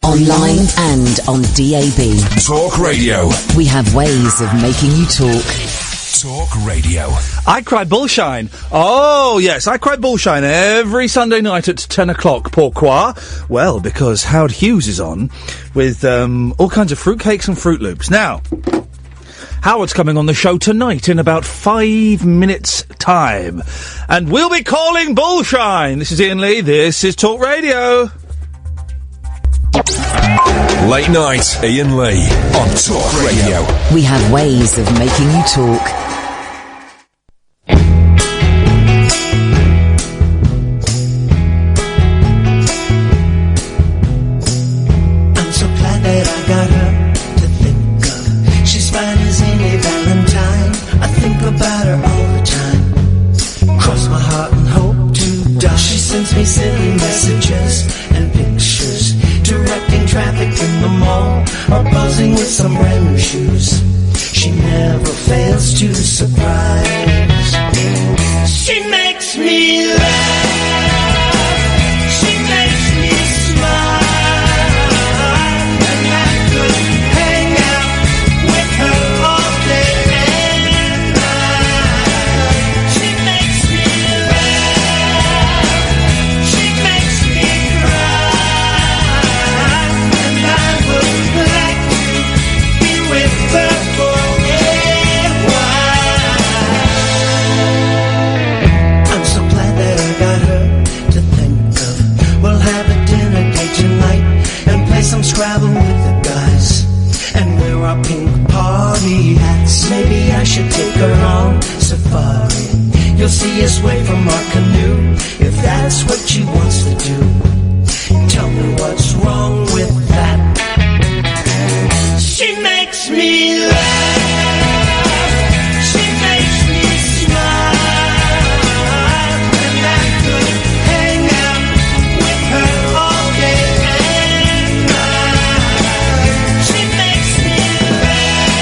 Online and on DAB. Talk Radio. We have ways of making you talk. Talk Radio. I cry bullshine. Oh, yes, I cry bullshine every Sunday night at 10 o'clock. Pourquoi? Well, because Howard Hughes is on with all kinds of fruitcakes and Fruit Loops. Now, Howard's coming on the show tonight in about 5 minutes' time. And we'll be calling bullshine. This is Iain Lee. This is Talk Radio. Late night, Iain Lee on Talk Radio. We have ways of making you talk. I'm so glad that I got her to think of. She's fine as any Valentine. I think about her all the time. Cross my heart and hope to die. She sends me silly messages and pictures, directing traffic in the mall, or buzzing with some brand new shoes. She never fails to surprise. She makes me laugh. She makes me smile. And I could hang out with her all day and night. She makes me laugh. She makes me cry. And I would like to be with her for a while. I'm so glad that I got her to think of. We'll have a dinner date tonight and play some Scrabble with the guys, and wear our pink party hats. Maybe I should take her on safari. You'll see us wave from our canoe, if that's what she wants to do. Tell me what's wrong with that. She makes me laugh. She makes me smile. And I could hang out with her all day and night. She makes me laugh.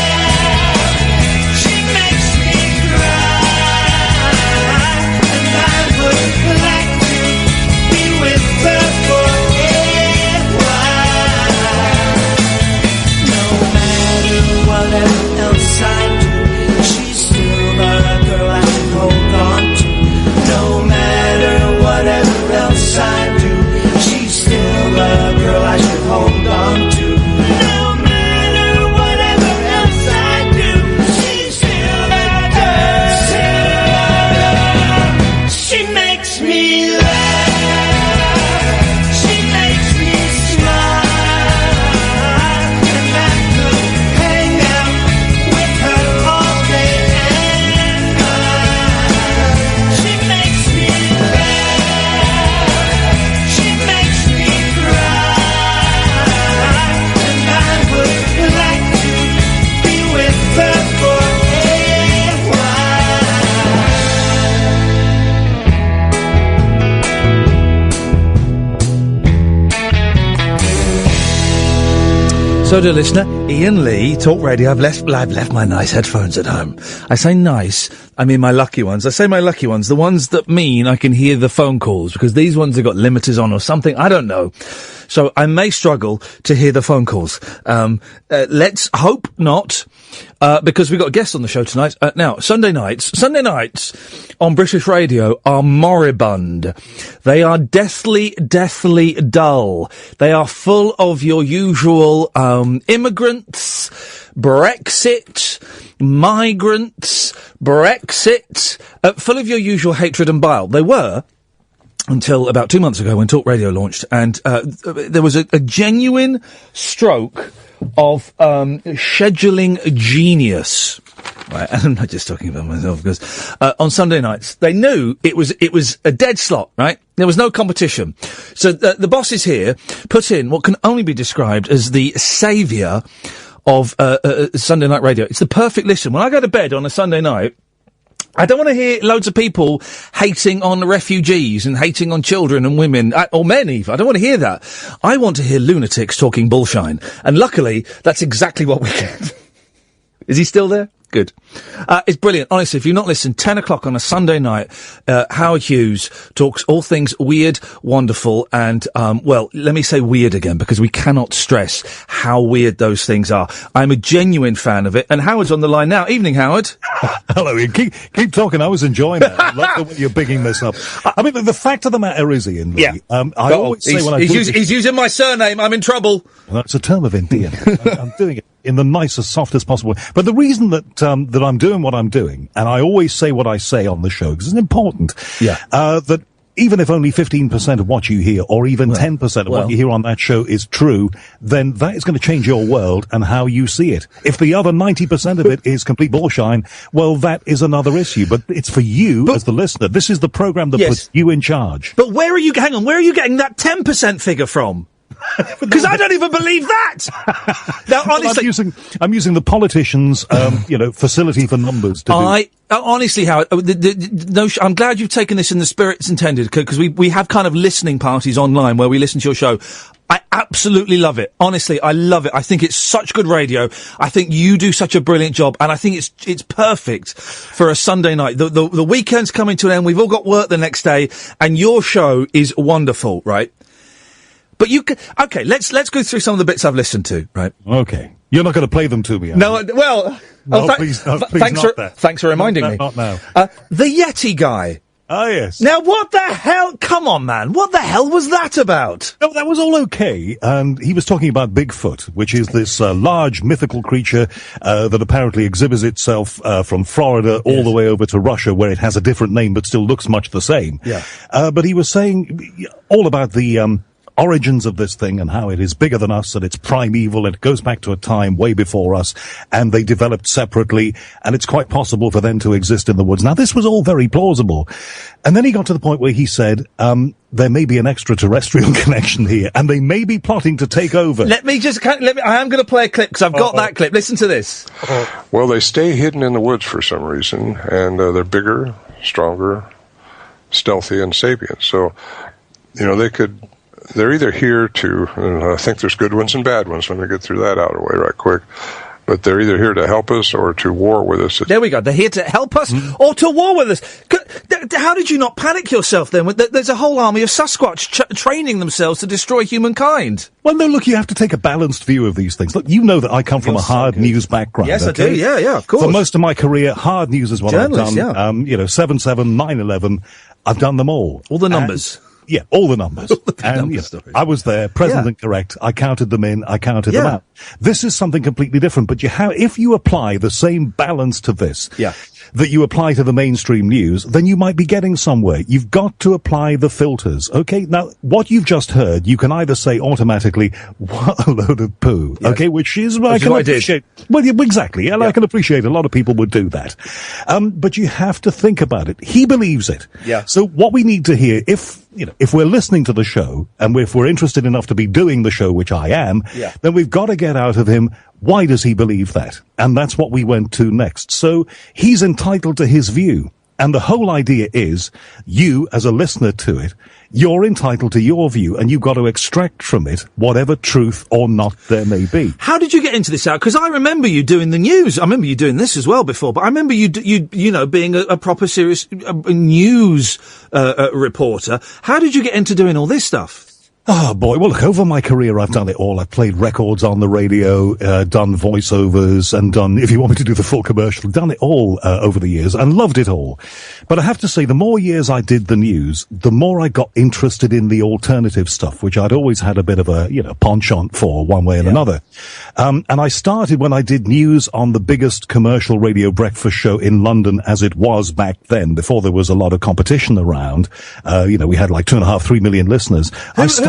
She makes me cry. And I would like to be with her for a while. No matter whatever else I do, she's still the girl I should hold on to. No matter whatever else I do, she's still the girl I should hold on to. No matter whatever else I do, she's still the girl. She makes me laugh. She makes me smile. And I could hang out with her all day and night. She makes me laugh. She makes me cry. And I would like to be with her for a while. So, dear listener, Iain Lee, Talk Radio. I've left my nice headphones at home. I say nice, I mean my lucky ones. I say my lucky ones, the ones that mean I can hear the phone calls, because these ones have got limiters on or something, I don't know. So I may struggle to hear the phone calls. Let's hope not, because we've got a guest on the show tonight. Now, Sunday nights on British radio are moribund. They are deathly dull. They are full of your usual immigrants, Brexit, migrants, Brexit, full of your usual hatred and bile. They were, until about 2 months ago when Talk Radio launched, and there was a genuine stroke of scheduling genius. Right, and I'm not just talking about myself, because on Sunday nights they knew it was a dead slot, right? There was no competition. So the bosses here put in what can only be described as the saviour of Sunday night radio. It's the perfect listen. When I go to bed on a Sunday night, I don't want to hear loads of people hating on refugees and hating on children and women, or men even. I don't want to hear that. I want to hear lunatics talking bullshine. And luckily, that's exactly what we get. Is he still there? Good. It's brilliant. Honestly, if you've not listened, 10 o'clock on a Sunday night, Howard Hughes talks all things weird, wonderful, and, well, let me say weird again, because we cannot stress how weird those things are. I'm a genuine fan of it, and Howard's on the line now. Evening, Howard. Hello, Ian. Keep talking. I was enjoying that. I love the way you're bigging this up. I mean, the fact of the matter is, Ian, Lee, I always say when he's using my surname. I'm in trouble. That's a term of endearment. I'm doing it in the nicest, softest possible way. But the reason that I'm doing what I'm doing, and I always say what I say on the show, because it's important, that even if only 15% of what you hear, or even 10% of what you hear on that show is true, then that is going to change your world and how you see it. If the other 90% of it is complete bullshine, well, that is another issue. But it's for you as the listener. This is the program that puts you in charge. But where are you getting that 10% figure from? Because I don't even believe that. Now, honestly, I'm using the politicians, facility for numbers to do. Honestly, Howard, I'm glad you've taken this in the spirit it's intended, because we have kind of listening parties online where we listen to your show. I absolutely love it. Honestly, I love it. I think it's such good radio. I think you do such a brilliant job, and I think it's perfect for a Sunday night. The weekend's coming to an end. We've all got work the next day, and your show is wonderful, right? But let's go through some of the bits I've listened to, right? Okay. You're not going to play them to me, are No, you? well... please thanks for reminding me. Not now. The Yeti guy. Ah, yes. Now, what the hell? Come on, man. What the hell was that about? No, that was all okay. And he was talking about Bigfoot, which is this large mythical creature that apparently exhibits itself from Florida all the way over to Russia, where it has a different name but still looks much the same. Yeah. But he was saying all about the origins of this thing and how it is bigger than us and it's primeval and it goes back to a time way before us and they developed separately and it's quite possible for them to exist in the woods. Now, this was all very plausible. And then he got to the point where he said, there may be an extraterrestrial connection here and they may be plotting to take over. I am going to play a clip because I've got that clip. Listen to this. Well, they stay hidden in the woods for some reason and they're bigger, stronger, stealthy, and sapient. So, they're either here to, and I think there's good ones and bad ones, let me get through that out of the way right quick, but they're either here to help us or to war with us. There we go. They're here to help us or to war with us. How did you not panic yourself then? There's a whole army of Sasquatch training themselves to destroy humankind. Well, no, look, you have to take a balanced view of these things. Look, you know that I come from a hard news background. Yes, okay? I do. Yeah, of course. For most of my career, hard news is what Journalist, I've done. 7/7, 9/11, I've done them all. All the numbers. Yeah, all the numbers. I was there, present and correct. I counted them in, I counted them out. This is something completely different, but if you apply the same balance to this that you apply to the mainstream news, then you might be getting somewhere. You've got to apply the filters, okay? Now, what you've just heard, you can either say automatically, what a load of poo, okay? Which is what I can appreciate. Well, exactly, and I can appreciate a lot of people would do that. But you have to think about it. He believes it. Yeah. So what we need to hear, if we're listening to the show, and if we're interested enough to be doing the show, which I am, then we've got to get out of him, why does he believe that? And that's what we went to next. So he's entitled to his view. And the whole idea is, you, as a listener to it, you're entitled to your view, and you've got to extract from it whatever truth or not there may be. How did you get into this out? Because I remember you doing the news. I remember you doing this as well before, but I remember you being a proper serious news reporter. How did you get into doing all this stuff? Oh, boy. Well, look, over my career, I've done it all. I've played records on the radio, done voiceovers, and done, if you want me to do the full commercial, done it all over the years, and loved it all. But I have to say, the more years I did the news, the more I got interested in the alternative stuff, which I'd always had a bit of a, penchant for one way and another. And I started when I did news on the biggest commercial radio breakfast show in London as it was back then, before there was a lot of competition around. We had like 2.5, 3 million listeners.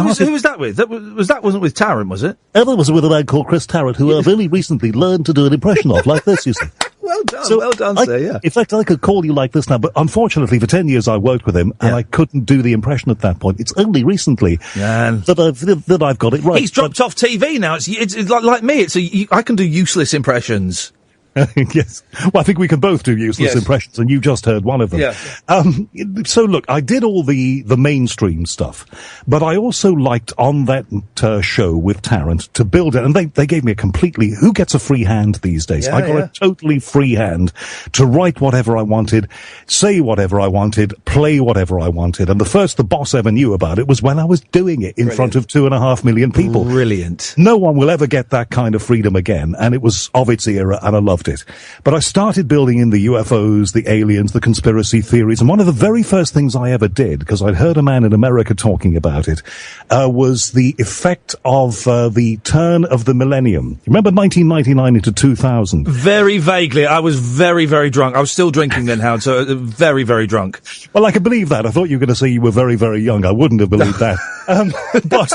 Who was that with? That wasn't with Tarrant, was it? That was with a man called Chris Tarrant, who I've only recently learned to do an impression of, like this, you see. Well done, sir, yeah. In fact, I could call you like this now, but unfortunately for 10 years I worked with him, and I couldn't do the impression at that point. It's only recently that I've got it right. He's dropped off TV now. It's like me. I can do useless impressions. Yes. Well, I think we can both do useless impressions, and you just heard one of them. Yeah. So look, I did all the mainstream stuff, but I also liked on that show with Tarrant to build it, and they gave me a completely, who gets a free hand these days? I got a totally free hand to write whatever I wanted, say whatever I wanted, play whatever I wanted, and the boss ever knew about it was when I was doing it in front of 2.5 million people. Brilliant. No one will ever get that kind of freedom again, and it was of its era, and I loved it. But I started building in the UFOs, the aliens, the conspiracy theories, and one of the very first things I ever did, because I'd heard a man in America talking about it, was the effect of the turn of the millennium. Remember 1999 into 2000? Very vaguely. I was very, very drunk. I was still drinking then, Howard, so very, very drunk. Well, I can believe that. I thought you were going to say you were very, very young. I wouldn't have believed that. But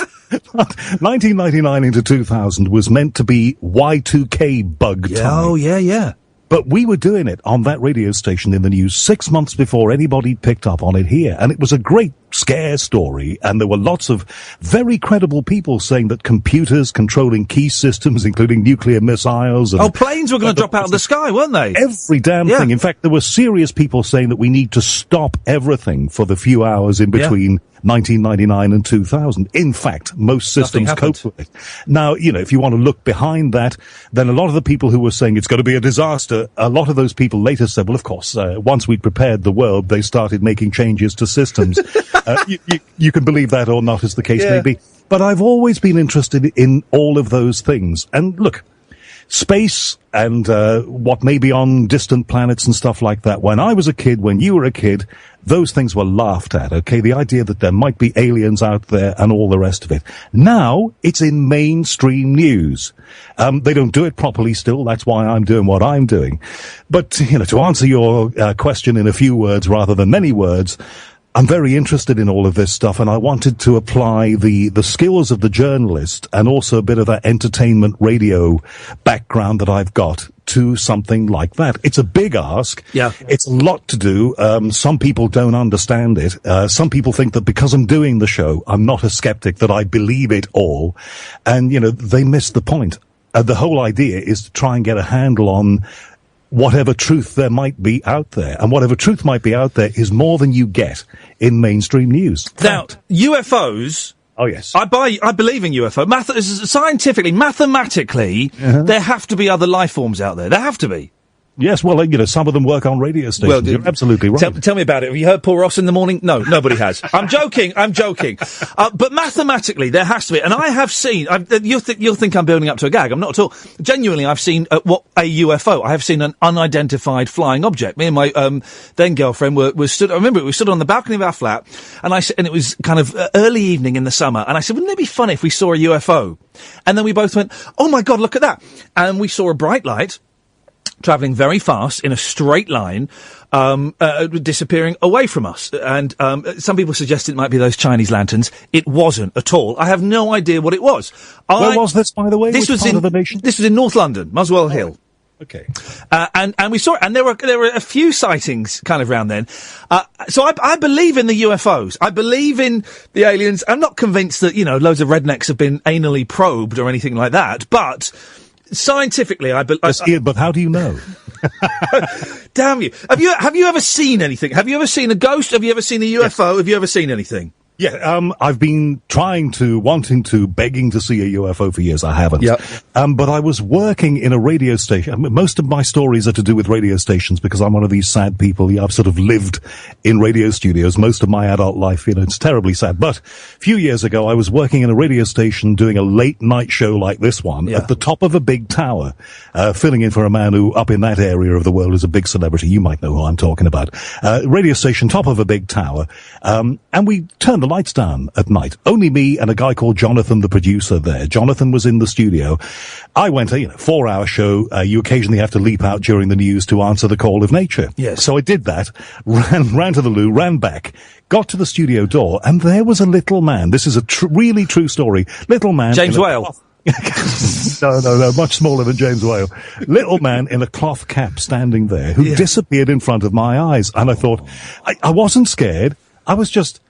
1999 into 2000 was meant to be Y2K bug time. Oh, yeah. But we were doing it on that radio station in the news 6 months before anybody picked up on it here. And it was a great scare story. And there were lots of very credible people saying that computers controlling key systems, including nuclear missiles. And planes were going to drop out of the sky, weren't they? Every damn thing. In fact, there were serious people saying that we need to stop everything for the few hours in between 1999 and 2000. In fact, most systems cope with it. Now, if you want to look behind that, then a lot of the people who were saying it's going to be a disaster, a lot of those people later said, well, of course, once we'd prepared the world, they started making changes to systems. You can believe that or not, as the case may be. But I've always been interested in all of those things. And look, space and what may be on distant planets and stuff like that. When I was a kid, when you were a kid, those things were laughed at, okay? The idea that there might be aliens out there and all the rest of it. Now, it's in mainstream news. They don't do it properly still. That's why I'm doing what I'm doing. But, to answer your question in a few words rather than many words, I'm very interested in all of this stuff, and I wanted to apply the skills of the journalist and also a bit of that entertainment radio background that I've got to something like that. It's a big ask. Yeah. It's a lot to do. Some people don't understand it. Some people think that because I'm doing the show, I'm not a skeptic, that I believe it all. And, they miss the point. The whole idea is to try and get a handle on whatever truth there might be out there. And whatever truth might be out there is more than you get in mainstream news. Now, UFOs... Oh, yes. I believe in UFO. Scientifically, mathematically, there have to be other life forms out there. There have to be. Yes, well, some of them work on radio stations. Well, you're absolutely right. Tell me about it. Have you heard Paul Ross in the morning? No, nobody has. I'm joking. But mathematically, there has to be. And I have seen, you'll think I'm building up to a gag. I'm not at all. Genuinely, I've seen a UFO. I have seen an unidentified flying object. Me and my then girlfriend were stood, I remember we stood on the balcony of our flat, and it was kind of early evening in the summer, and I said, wouldn't it be funny if we saw a UFO? And then we both went, oh my God, look at that. And we saw a bright light travelling very fast in a straight line, disappearing away from us. And some people suggested it might be those Chinese lanterns. It wasn't at all. I have no idea what it was. Where was this, by the way? This was of the nation? This was in North London, Muswell Hill. Okay. And we saw it, and there were a few sightings kind of round then. So I believe in the UFOs. I believe in the aliens. I'm not convinced that, loads of rednecks have been anally probed or anything like that, but scientifically, but how do you know? Damn you! Have you ever seen anything? Have you ever seen a ghost? Have you ever seen a UFO? Yes. Have you ever seen anything? Yeah, I've been wanting to, begging to see a UFO for years. I haven't. Yeah. But I was working in a radio station. Most of my stories are to do with radio stations because I'm one of these sad people. I've sort of lived in radio studios most of my adult life. It's terribly sad. But a few years ago, I was working in a radio station doing a late night show like this one at the top of a big tower, filling in for a man who up in that area of the world is a big celebrity. You might know who I'm talking about. Radio station, top of a big tower. And we turned the lights down at night. Only me and a guy called Jonathan, the producer there. Jonathan was in the studio. I went a 4-hour show. You occasionally have to leap out during the news to answer the call of nature. Yes. So I did that, ran to the loo, ran back, got to the studio door, and there was a little man. This is a really true story. Little man. James Whale. No, much smaller than James Whale. Little man in a cloth cap standing there who disappeared in front of my eyes. And I thought, I wasn't scared. I was just,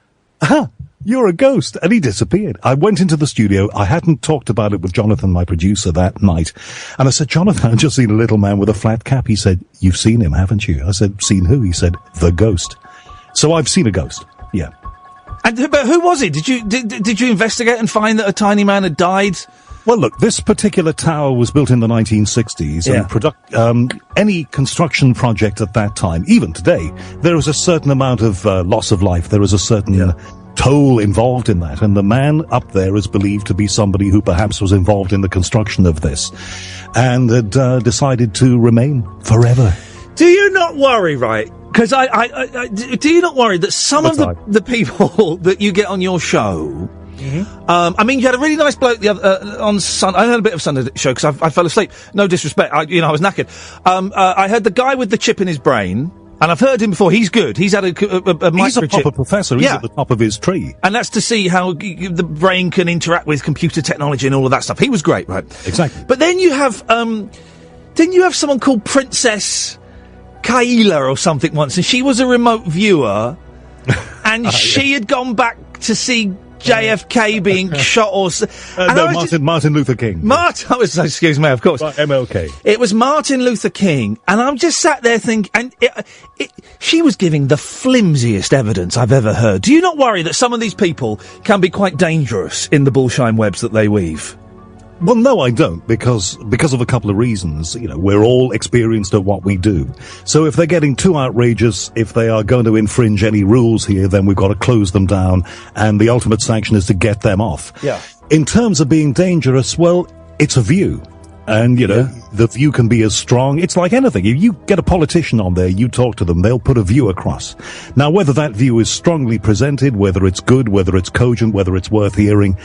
you're a ghost. And he disappeared. I went into the studio. I hadn't talked about it with Jonathan, my producer, that night. And I said, Jonathan, I've just seen a little man with a flat cap. He said, you've seen him, haven't you? I said, seen who? He said, the ghost. So I've seen a ghost. Yeah. But who was it? Did you investigate and find that a tiny man had died? Well, look, this particular tower was built in the 1960s, and any construction project at that time, even today, there is a certain amount of loss of life. There is a certain toll involved in that, and the man up there is believed to be somebody who perhaps was involved in the construction of this, and had decided to remain forever. Do you not worry, right? Because do you not worry that some of the people that you get on your show... I mean, you had a really nice bloke the other, on Sunday. I had a bit of Sunday show because I fell asleep. No disrespect, I was knackered. I heard the guy with the chip in his brain, and I've heard him before. He's good. He's had a microchip. He's a proper professor. He's at the top of his tree. And that's to see how the brain can interact with computer technology and all of that stuff. He was great, right? Exactly. But then you have, didn't you have someone called Princess Kaila or something once, and she was a remote viewer, and she had gone back to see JFK being shot or... Martin Luther King. Excuse me, of course. MLK. It was Martin Luther King, and I'm just sat there thinking... And she was giving the flimsiest evidence I've ever heard. Do you not worry that some of these people can be quite dangerous in the bullshine webs that they weave? Well, no, I don't, because of a couple of reasons. You know, we're all experienced at what we do. So if they're getting too outrageous, if they are going to infringe any rules here, then we've got to close them down, and the ultimate sanction is to get them off. Yeah. In terms of being dangerous, well, it's a view. And, you know, the view can be as strong. It's like anything. If you get a politician on there, you talk to them, they'll put a view across. Now, whether that view is strongly presented, whether it's good, whether it's cogent, whether it's worth hearing,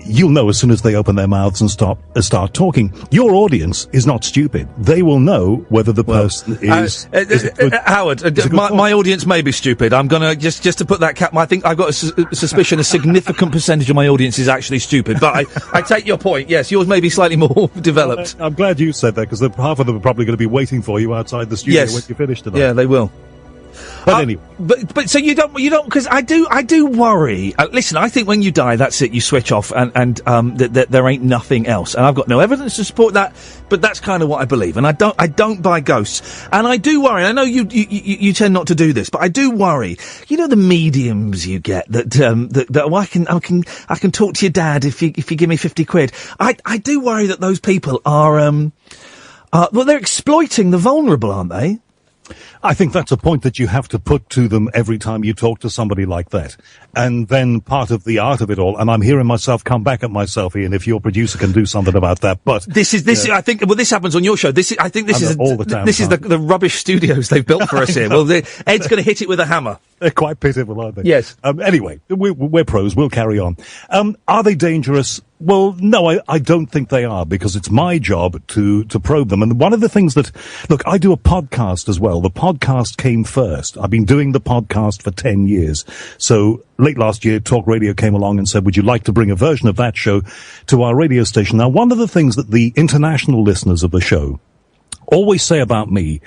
you'll know as soon as they open their mouths and start talking. Your audience is not stupid. They will know whether the person is... Howard, my audience may be stupid. I'm going to, just to put that cap... I think I've got a suspicion a significant percentage of my audience is actually stupid. But I take your point. Yes, yours may be slightly more... developed. I'm glad you said that, because half of them are probably going to be waiting for you outside the studio when you finish tonight. Yeah, they will. But anyway. But so you don't, because I do worry. Listen, I think when you die, that's it, you switch off, and there ain't nothing else. And I've got no evidence to support that, but that's kind of what I believe. And I don't buy ghosts. And I do worry. I know you tend not to do this, but I do worry. You know, the mediums you get I can talk to your dad if you give me 50 quid. I do worry that those people are, they're exploiting the vulnerable, aren't they? I think that's a point that you have to put to them every time you talk to somebody like that. And then part of the art of it all, and I'm hearing myself come back at myself, Ian, if your producer can do something about that. But this I think, this happens on your show. This is the rubbish studios they've built for us here. Well, Ed's going to hit it with a hammer. They're quite pitiful, aren't they? Yes. Anyway, we're pros. We'll carry on. Are they dangerous? Well, no, I don't think they are, because it's my job to probe them. And one of the things look, I do a podcast as well. The podcast came first. I've been doing the podcast for 10 years. So late last year, Talk Radio came along and said, would you like to bring a version of that show to our radio station? Now, one of the things that the international listeners of the show always say about me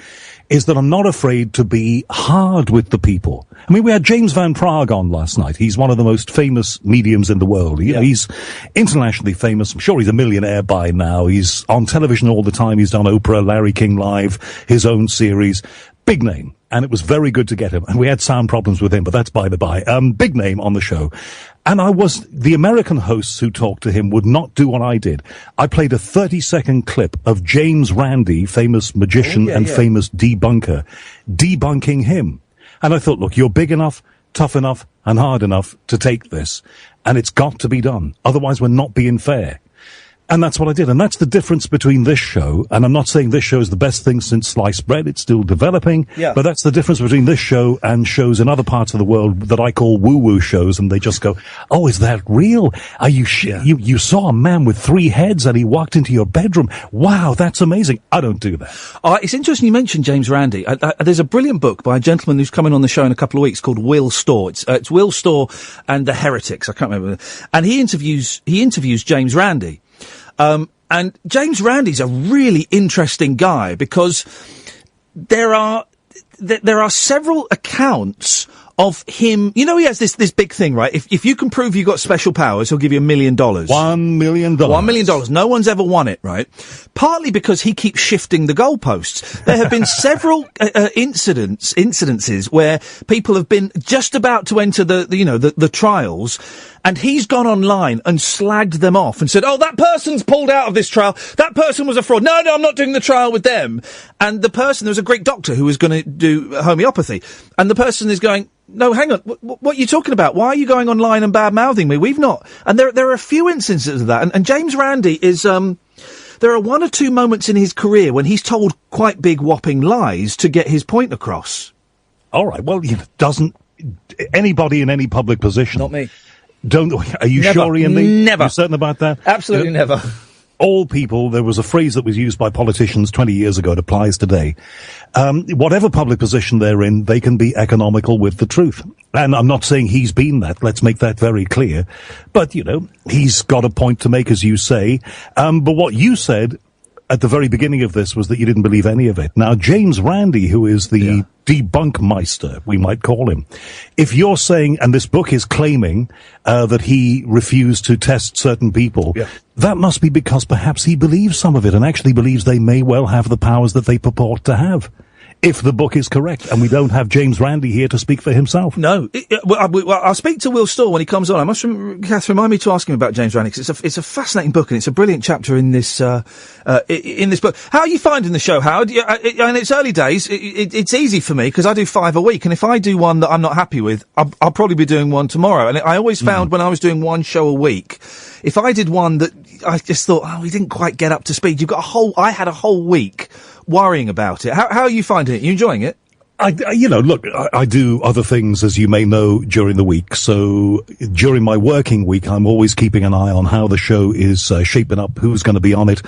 is that I'm not afraid to be hard with the people. I mean, we had James Van Praagh on last night. He's one of the most famous mediums in the world. He's internationally famous. I'm sure he's a millionaire by now. He's on television all the time. He's done Oprah, Larry King Live, his own series. Big name. And it was very good to get him. And we had sound problems with him, but that's by the by. Big name on the show. And the American hosts who talked to him would not do what I did. I played a 30-second clip of James Randi, famous magician and famous debunker, debunking him. And I thought, look, you're big enough, tough enough, and hard enough to take this. And it's got to be done. Otherwise, we're not being fair. And that's what I did. And that's the difference between this show, and I'm not saying this show is the best thing since sliced bread. It's still developing. Yeah. But that's the difference between this show and shows in other parts of the world that I call woo-woo shows, and they just go, oh, is that real? Are you you saw a man with 3 heads and he walked into your bedroom? Wow, that's amazing. I don't do that. It's interesting you mentioned James Randi. There's a brilliant book by a gentleman who's coming on the show in a couple of weeks called Will Storr. It's Will Storr and the Heretics. I can't remember. And he interviews James Randi. And James Randi's a really interesting guy because there are several accounts of him. You know, he has this big thing, right? If you can prove you've got special powers, he'll give you $1 million. $1 million. $1 million. No one's ever won it, right? Partly because he keeps shifting the goalposts. There have been several incidences where people have been just about to enter the trials, and he's gone online and slagged them off and said, "Oh, that person's pulled out of this trial. That person was a fraud. No, I'm not doing the trial with them." And there was a Greek doctor who was going to do homeopathy, and the person is going, "No, hang on. What are you talking about? Why are you going online and bad-mouthing me? We've not." And there are a few instances of that. And James Randi is, there are one or two moments in his career when he's told quite big whopping lies to get his point across. All right. Well, doesn't anybody in any public position? Not me. Are you Never. sure, Iain? Never. You're certain about that? Absolutely never. All people, there was a phrase that was used by politicians 20 years ago, it applies today. Whatever public position they're in, they can be economical with the truth. And I'm not saying he's been that, let's make that very clear. But, he's got a point to make, as you say. But what you said at the very beginning of this was that you didn't believe any of it. Now, James Randi, who is the debunk meister, we might call him, if you're saying, and this book is claiming that he refused to test certain people, that must be because perhaps he believes some of it and actually believes they may well have the powers that they purport to have. If the book is correct, and we don't have James Randi here to speak for himself. No. I'll speak to Will Storr when he comes on. I must, Kath, remind me to ask him about James Randi, because it's a fascinating book, and it's a brilliant chapter in this book. How are you finding the show, Howard? In its early days, it's easy for me, because I do 5 a week, and if I do one that I'm not happy with, I'll probably be doing one tomorrow. And I always found when I was doing one show a week, if I did one that I just thought, we didn't quite get up to speed, I had a whole week worrying about it. How are you finding it? Are you enjoying it? I do other things, as you may know, during the week. So during my working week, I'm always keeping an eye on how the show is shaping up, who's going to be on it.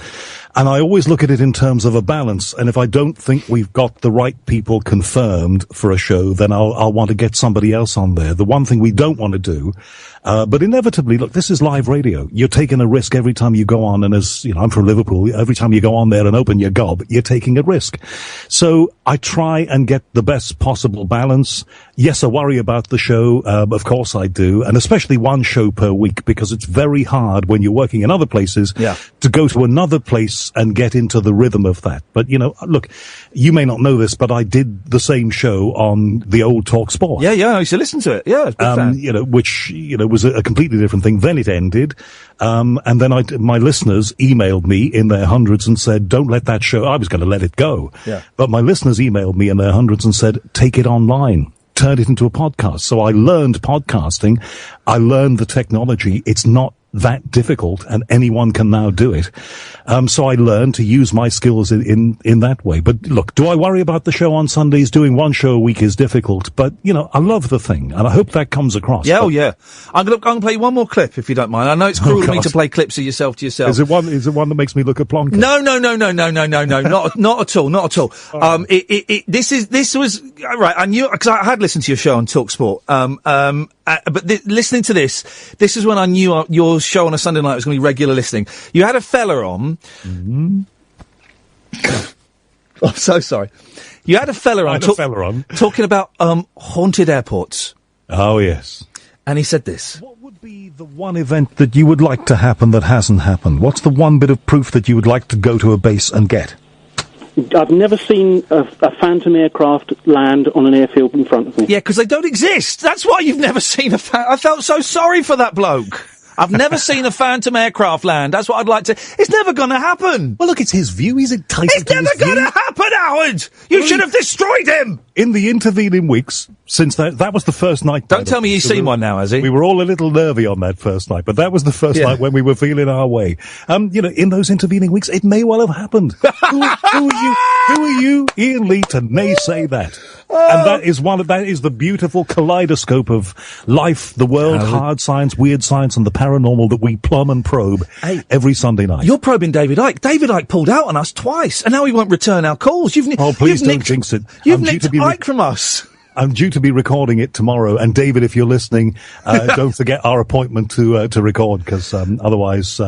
And I always look at it in terms of a balance. And if I don't think we've got the right people confirmed for a show, then I'll want to get somebody else on there. The one thing we don't want to do, but inevitably, look, this is live radio. You're taking a risk every time you go on. And as, I'm from Liverpool, every time you go on there and open your gob, you're taking a risk. So I try and get the best possible balance. Yes, I worry about the show. Of course I do. And especially one show per week, because it's very hard when you're working in other places to go to another place and get into the rhythm of that. But, look, you may not know this, but I did the same show on the old Talk Sport. Yeah, I used to listen to it. Yeah, which, was a completely different thing. Then it ended. And then my listeners emailed me in their hundreds and said, don't let that show. I was going to let it go. Yeah. But my listeners emailed me in their hundreds and said, take it online. Turn it into a podcast. So I learned podcasting. I learned the technology. It's not that difficult, and anyone can now do it. So I learned to use my skills in that way. But look, do I worry about the show on Sundays? Doing one show a week is difficult, but I love the thing, and I hope that comes across. Yeah, I'm gonna play one more clip if you don't mind. I know it's cruel of me to play clips of yourself to yourself. Is it one that makes me look a plonker? No, not at all. This was right. I knew, because I had listened to your show on Talk Sport. But listening to this is when I knew your show on a Sunday night was going to be regular listening. You had a fella on. Mm-hmm. I'm so sorry. You had a fella on. Talking about haunted airports. Oh, yes. And he said this. What would be the one event that you would like to happen that hasn't happened? What's the one bit of proof that you would like to go to a base and get? I've never seen a Phantom aircraft land on an airfield in front of me. Yeah, because they don't exist. That's why you've never seen a I felt so sorry for that bloke. I've never seen a Phantom aircraft land. That's what I'd like to... It's never going to happen. Well, look, it's his view. He's entitled to his view. It's never going to happen, Howard! You should have destroyed him! In the intervening weeks, since that was the first night... Don't tell me he's seen one now, has he? We were all a little nervy on that first night, but that was the first night when we were feeling our way. In those intervening weeks, it may well have happened. Who are you, Iain Lee, to naysay that? And that is the beautiful kaleidoscope of life, the world, hard science, weird science, and the paranormal that we plumb and probe every Sunday night. You're probing David Icke. David Icke pulled out on us twice, and now he won't return our calls. Please don't jinx it. You've nicked Icke from us. I'm due to be recording it tomorrow, and David, if you're listening, don't forget our appointment to record, because otherwise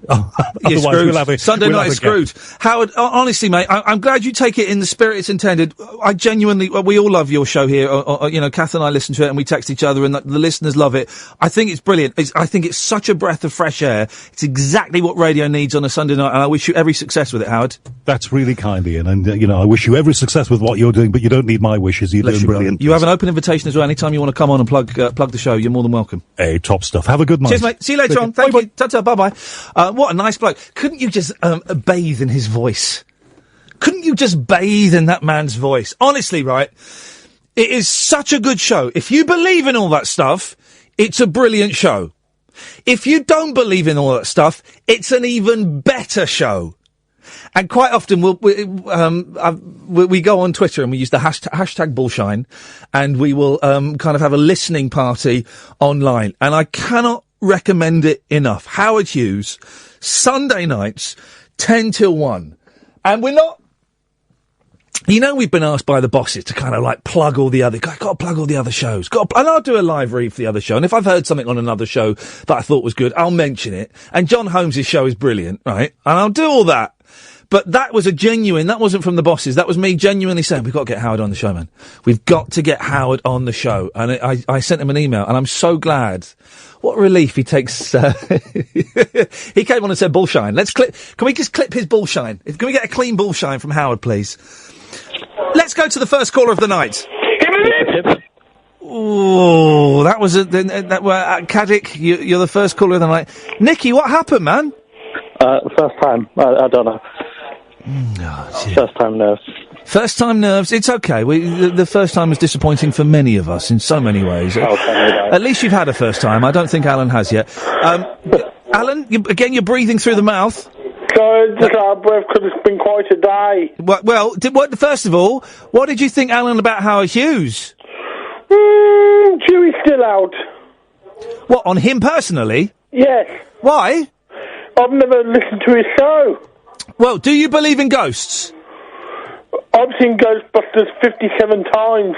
Oh, You're otherwise screwed. we'll have a, Sunday we'll night have is a gap. screwed. Howard, honestly, mate, I'm glad you take it in the spirit it's intended. I genuinely, we all love your show here. You know, Kath and I listen to it and we text each other and the listeners love it. I think it's brilliant. I think it's such a breath of fresh air. It's exactly what radio needs on a Sunday night, and I wish you every success with it, Howard. That's really kind, Ian. And, you know, I wish you every success with what you're doing, but you don't need my wishes. You're doing brilliant. You have an open invitation as well. Anytime you want to come on and plug the show, you're more than welcome. Hey, top stuff. Have a good night. Cheers, mate. See you later on. Thank you. Ta-ta. Bye-bye. What a nice bloke. Couldn't you just bathe in his voice? Couldn't you just bathe in that man's voice? Honestly, right? It is such a good show. If you believe in all that stuff, it's a brilliant show. If you don't believe in all that stuff, it's an even better show. And quite often we go on Twitter and we use the hashtag Bullshine, and we will kind of have a listening party online. And I cannot recommend it enough. Howard Hughes, Sunday nights, 10 till 1. And we're not... You know, we've been asked by the bosses to kind of like plug all the other... Got to plug all the other shows. And I'll do a live read for the other show. And if I've heard something on another show that I thought was good, I'll mention it. And John Holmes' show is brilliant, right? And I'll do all that. But that was that wasn't from the bosses. That was me genuinely saying, we've got to get Howard on the show, man. We've got to get Howard on the show. And I sent him an email, and I'm so glad. What relief he takes. He came on and said bullshine. Can we just clip his bullshine? Can we get a clean bullshine from Howard, please? Let's go to the first caller of the night. Oh, that was Caddick. You're the first caller of the night. Nicky, what happened, man? First time. I don't know. First time nerves. First time nerves. It's okay. The first time was disappointing for many of us in so many ways. At least you've had a first time. I don't think Alan has yet. Alan, you're breathing through the mouth. Good. Our breath could have been quite a day. First of all, what did you think, Alan, about Howard Hughes? Jury's still out. What, on him personally? Yes. Why? I've never listened to his show. Well, do you believe in ghosts? I've seen Ghostbusters 57 times.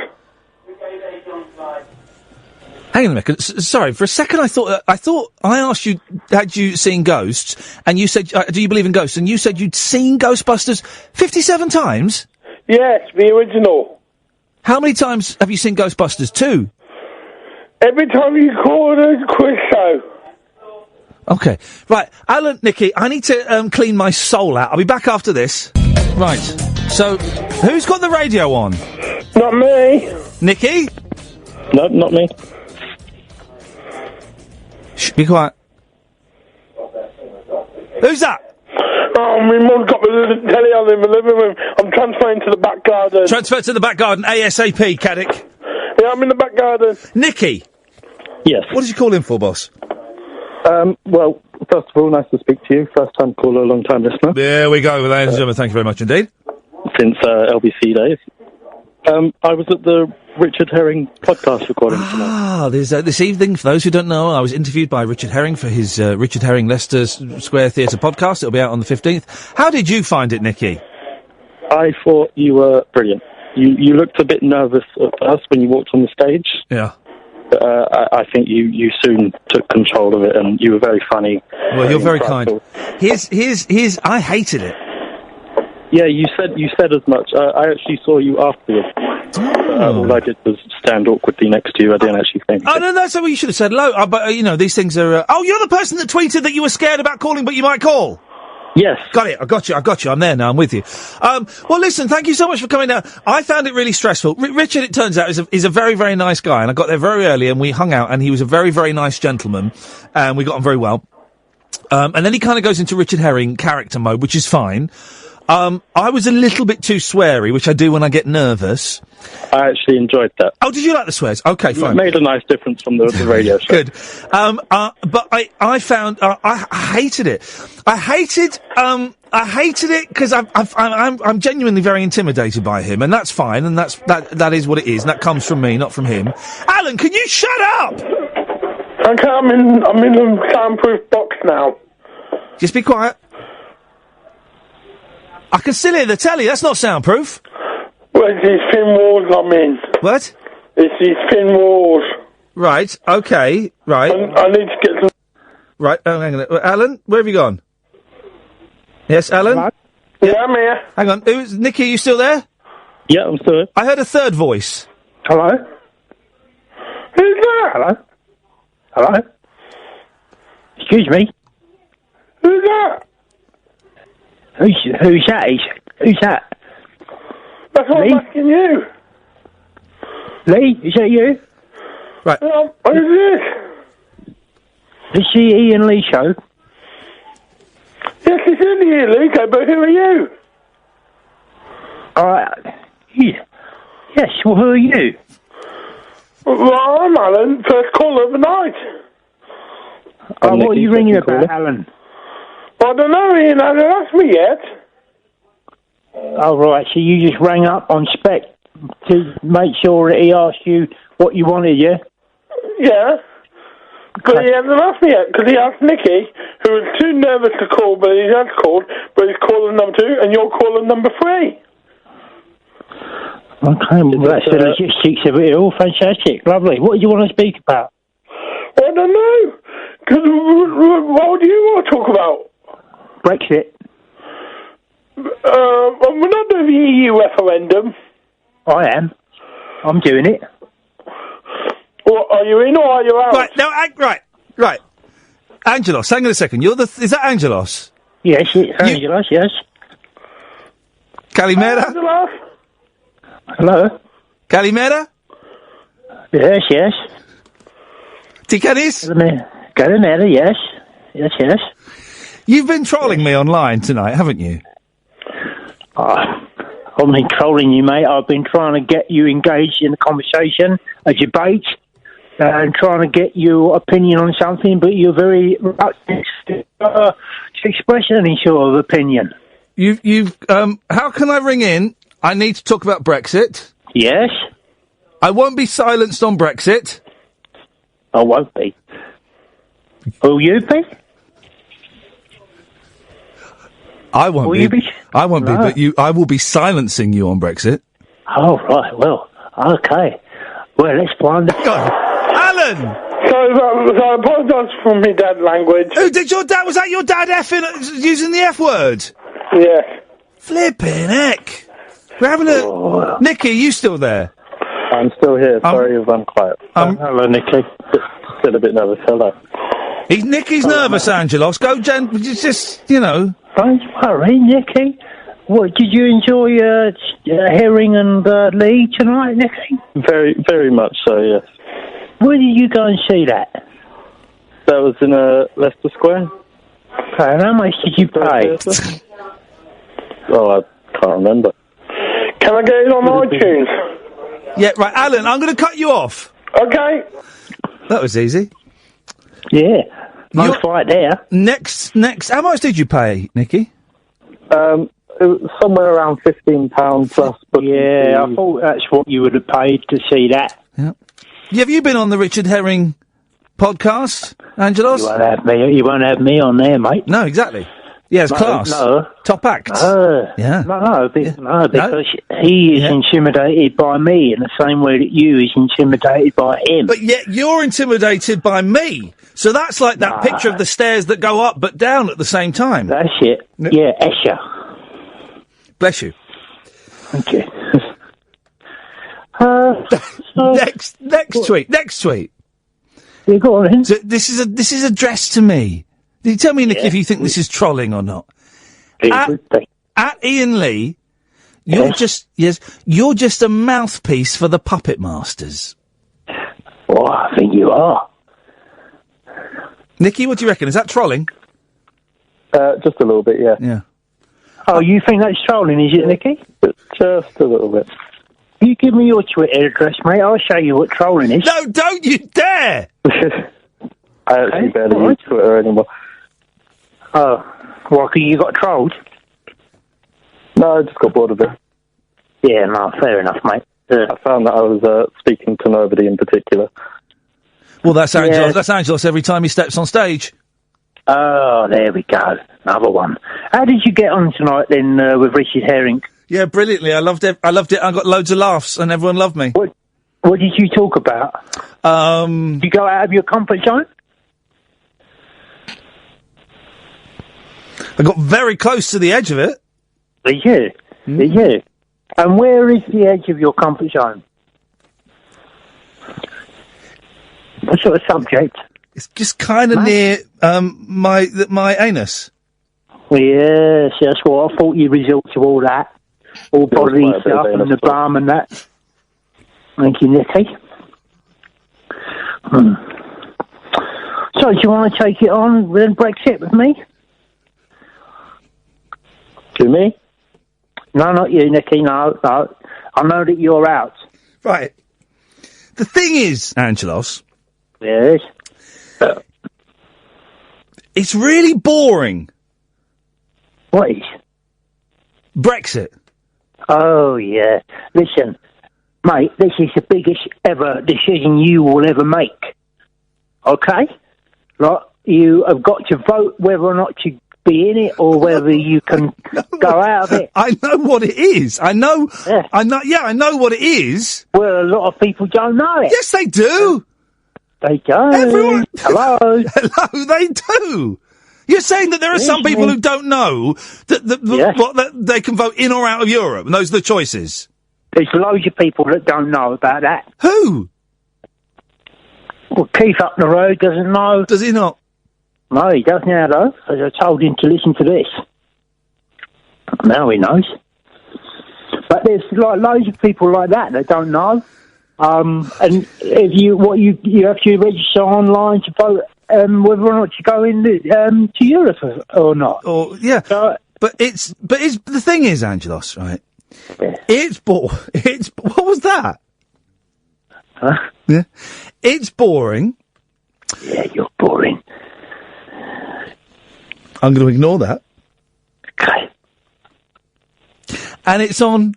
Hang on a minute. Sorry, for a second I thought I asked you, had you seen ghosts? And you said, do you believe in ghosts? And you said you'd seen Ghostbusters 57 times? Yes, the original. How many times have you seen Ghostbusters 2? Every time you call a quiz show. Okay. Right. Alan, Nicky, I need to clean my soul out. I'll be back after this. Right. So, who's got the radio on? Not me. Nicky? No, not me. Shh, be quiet. Who's that? Oh, my mum's got the telly on in the living room. I'm transferring to the back garden. Transfer to the back garden, ASAP, Caddick. Yeah, I'm in the back garden. Nicky? Yes. What did you call in for, boss? Well, first of all, nice to speak to you. First time caller, long time listener. There we go, ladies and gentlemen. Thank you very much indeed. Since LBC days. I was at the Richard Herring podcast recording tonight. There's this evening, for those who don't know, I was interviewed by Richard Herring for his Richard Herring Leicester Square Theatre podcast. It'll be out on the 15th. How did you find it, Nicky? I thought you were brilliant. You looked a bit nervous at first when you walked on the stage. Yeah. But I think you soon took control of it, and you were very funny. Well, you're very kind. Here's I hated it. Yeah, you said as much. I actually saw you afterwards. All I did was stand awkwardly next to you. I didn't actually think. Oh, no, that's what you should have said. Hello, but, these things are... you're the person that tweeted that you were scared about calling, but you might call? Yes. Got it. I got you. I'm there now. I'm with you. Well, listen, thank you so much for coming down. I found it really stressful. Richard, it turns out, is a very, very nice guy, and I got there very early, and we hung out, and he was a very, very nice gentleman, and we got on very well. And then he kind of goes into Richard Herring character mode, which is fine. I was a little bit too sweary, which I do when I get nervous. I actually enjoyed that. Oh, did you like the swears? Okay, fine. It made a nice difference from the radio show. Good. But I found, I hated it. I hated it because I'm genuinely very intimidated by him, and that's fine, and that is what it is, and that comes from me, not from him. Alan, can you shut up? Okay, I'm in a soundproof box now. Just be quiet. I can still hear the telly. That's not soundproof. Well, it's these thin walls I'm in. What? It's these thin walls. Right. Okay. Right. I need to get some... Right, hang on. Alan, where have you gone? Yes, Alan? Hello? Yeah, I'm here. Hang on. Nicky, are you still there? Yeah, I'm still here. I heard a third voice. Hello? Who's that? Hello? Hello? Excuse me? Who's that? Who's that? Who's that? That's what Lee? I'm asking you. Lee, is that you? Right. What is this? This is the Ian Lee show. Yes, it's in here, Luca, but who are you? Yes, well, who are you? Well, I'm Alan, first caller of the night. What are you ringing about, Alan? I don't know, Ian hasn't asked me yet. Oh, right, so you just rang up on spec to make sure that he asked you what you wanted, yeah? Yeah. But he hasn't asked me yet, because he asked Nicky, who was too nervous to call, but he has called, but he's caller number 2, and you're caller number 3. Okay, well, that's the logistics of it all. Fantastic, lovely. What do you want to speak about? I don't know. Because what do you want to talk about? Brexit. We're not doing the EU referendum. I am. I'm doing it. Well, are you in or are you out? Right, now, right. Angelos, hang on a second. Is that Angelos? Yes, it's Angelos, yes. Calimera? Angelos? Hello? Calimera? Yes. Ticanis? Calimera, yes. Yes. You've been trolling me online tonight, haven't you? I've been trolling you, mate. I've been trying to get you engaged in a conversation, a debate, and trying to get your opinion on something, but you're very reluctant to express any sort of opinion. How can I ring in? I need to talk about Brexit. Yes? I won't be silenced on Brexit. I won't be. Will you be? I won't Will you be? I won't be, but I will be silencing you on Brexit. Oh, right, well, okay. Well, let's find out. Alan! So I apologise for my dad language. Was that your dad effing, using the F word? Yeah. Flipping heck. We're having a... Nicky, are you still there? I'm still here. Sorry if I'm quiet. Hello, Nicky. Still a bit nervous. Hello. Nicky's nervous, Angelos. Go, just, you know... Don't worry, Nicky. What, did you enjoy Herring and Lee tonight, Nicky? Very, very much so, yes. Where did you go and see that? That was in Leicester Square. Okay, and how much did you pay? Oh, I can't remember. Can I get it on iTunes? Yeah, right, Alan, I'm going to cut you off. Okay. That was easy. Yeah. Nice fight there. Next, how much did you pay, Nicky? It was somewhere around £15 plus. Yeah, I thought that's what you would have paid to see that. Yeah. Have you been on the Richard Herring podcast, Angelos? You won't have me on there, mate. No, exactly. Yeah, it's class. No. Top act. Yeah. No, because he is intimidated by me in the same way that you is intimidated by him. But yet you're intimidated by me. So that's like that picture of the stairs that go up but down at the same time. That's it. Yeah, Escher. Bless you. Thank you. Next tweet. Yeah, go on then. So this is addressed to me. You tell me, Nick, if you think this is trolling or not. At Ian Lee, you're just a mouthpiece for the puppet masters. Oh, I think you are. Nicky, what do you reckon? Is that trolling? Just a little bit, yeah. Yeah. Oh, you think that's trolling, is it, Nicky? Just a little bit. You give me your Twitter address, mate. I'll show you what trolling is. No, don't you dare! I actually barely use Twitter anymore. Oh, well, you got trolled? No, I just got bored of it. Yeah, no, fair enough, mate. I found that I was speaking to nobody in particular. Well, that's Angelos. Yeah. That's Angelos every time he steps on stage. Oh, there we go. Another one. How did you get on tonight, then, with Richard Herring? Yeah, brilliantly. I loved it. I got loads of laughs, and everyone loved me. What did you talk about? Did you go out of your comfort zone? I got very close to the edge of it. Did you? Did you? And where is the edge of your comfort zone? What sort of subject? It's just kind of near my anus. Well, yes, that's what I thought you resort to all that. All bodily stuff and the bum and that. Thank you, Nicky. So, do you want to take it on with Brexit with me? To me? No, not you, Nicky, no. I know that you're out. Right. The thing is, Angelos... Yes? It's really boring. What is? Brexit. Oh, yeah. Listen, mate, this is the biggest ever decision you will ever make. Okay? Like, you have got to vote whether or not to be in it or whether you can go out of it. I know what it is. I know what it is. Well, a lot of people don't know it. Yes, they do. They don't. Everyone. Hello. Hello, they do. You're saying that there are some people who don't know that they can vote in or out of Europe, and those are the choices. There's loads of people that don't know about that. Who? Well, Keith up the road doesn't know. Does he not? No, he does now, though, as I told him to listen to this. Now he knows. But there's like loads of people like that don't know. And if you have to register online to vote whether or not to go in to Europe or not. Or yeah, but the thing is, Angelos, right? Yeah. It's what was that? Huh? Yeah, it's boring. Yeah, you're boring. I'm going to ignore that. Okay. And it's on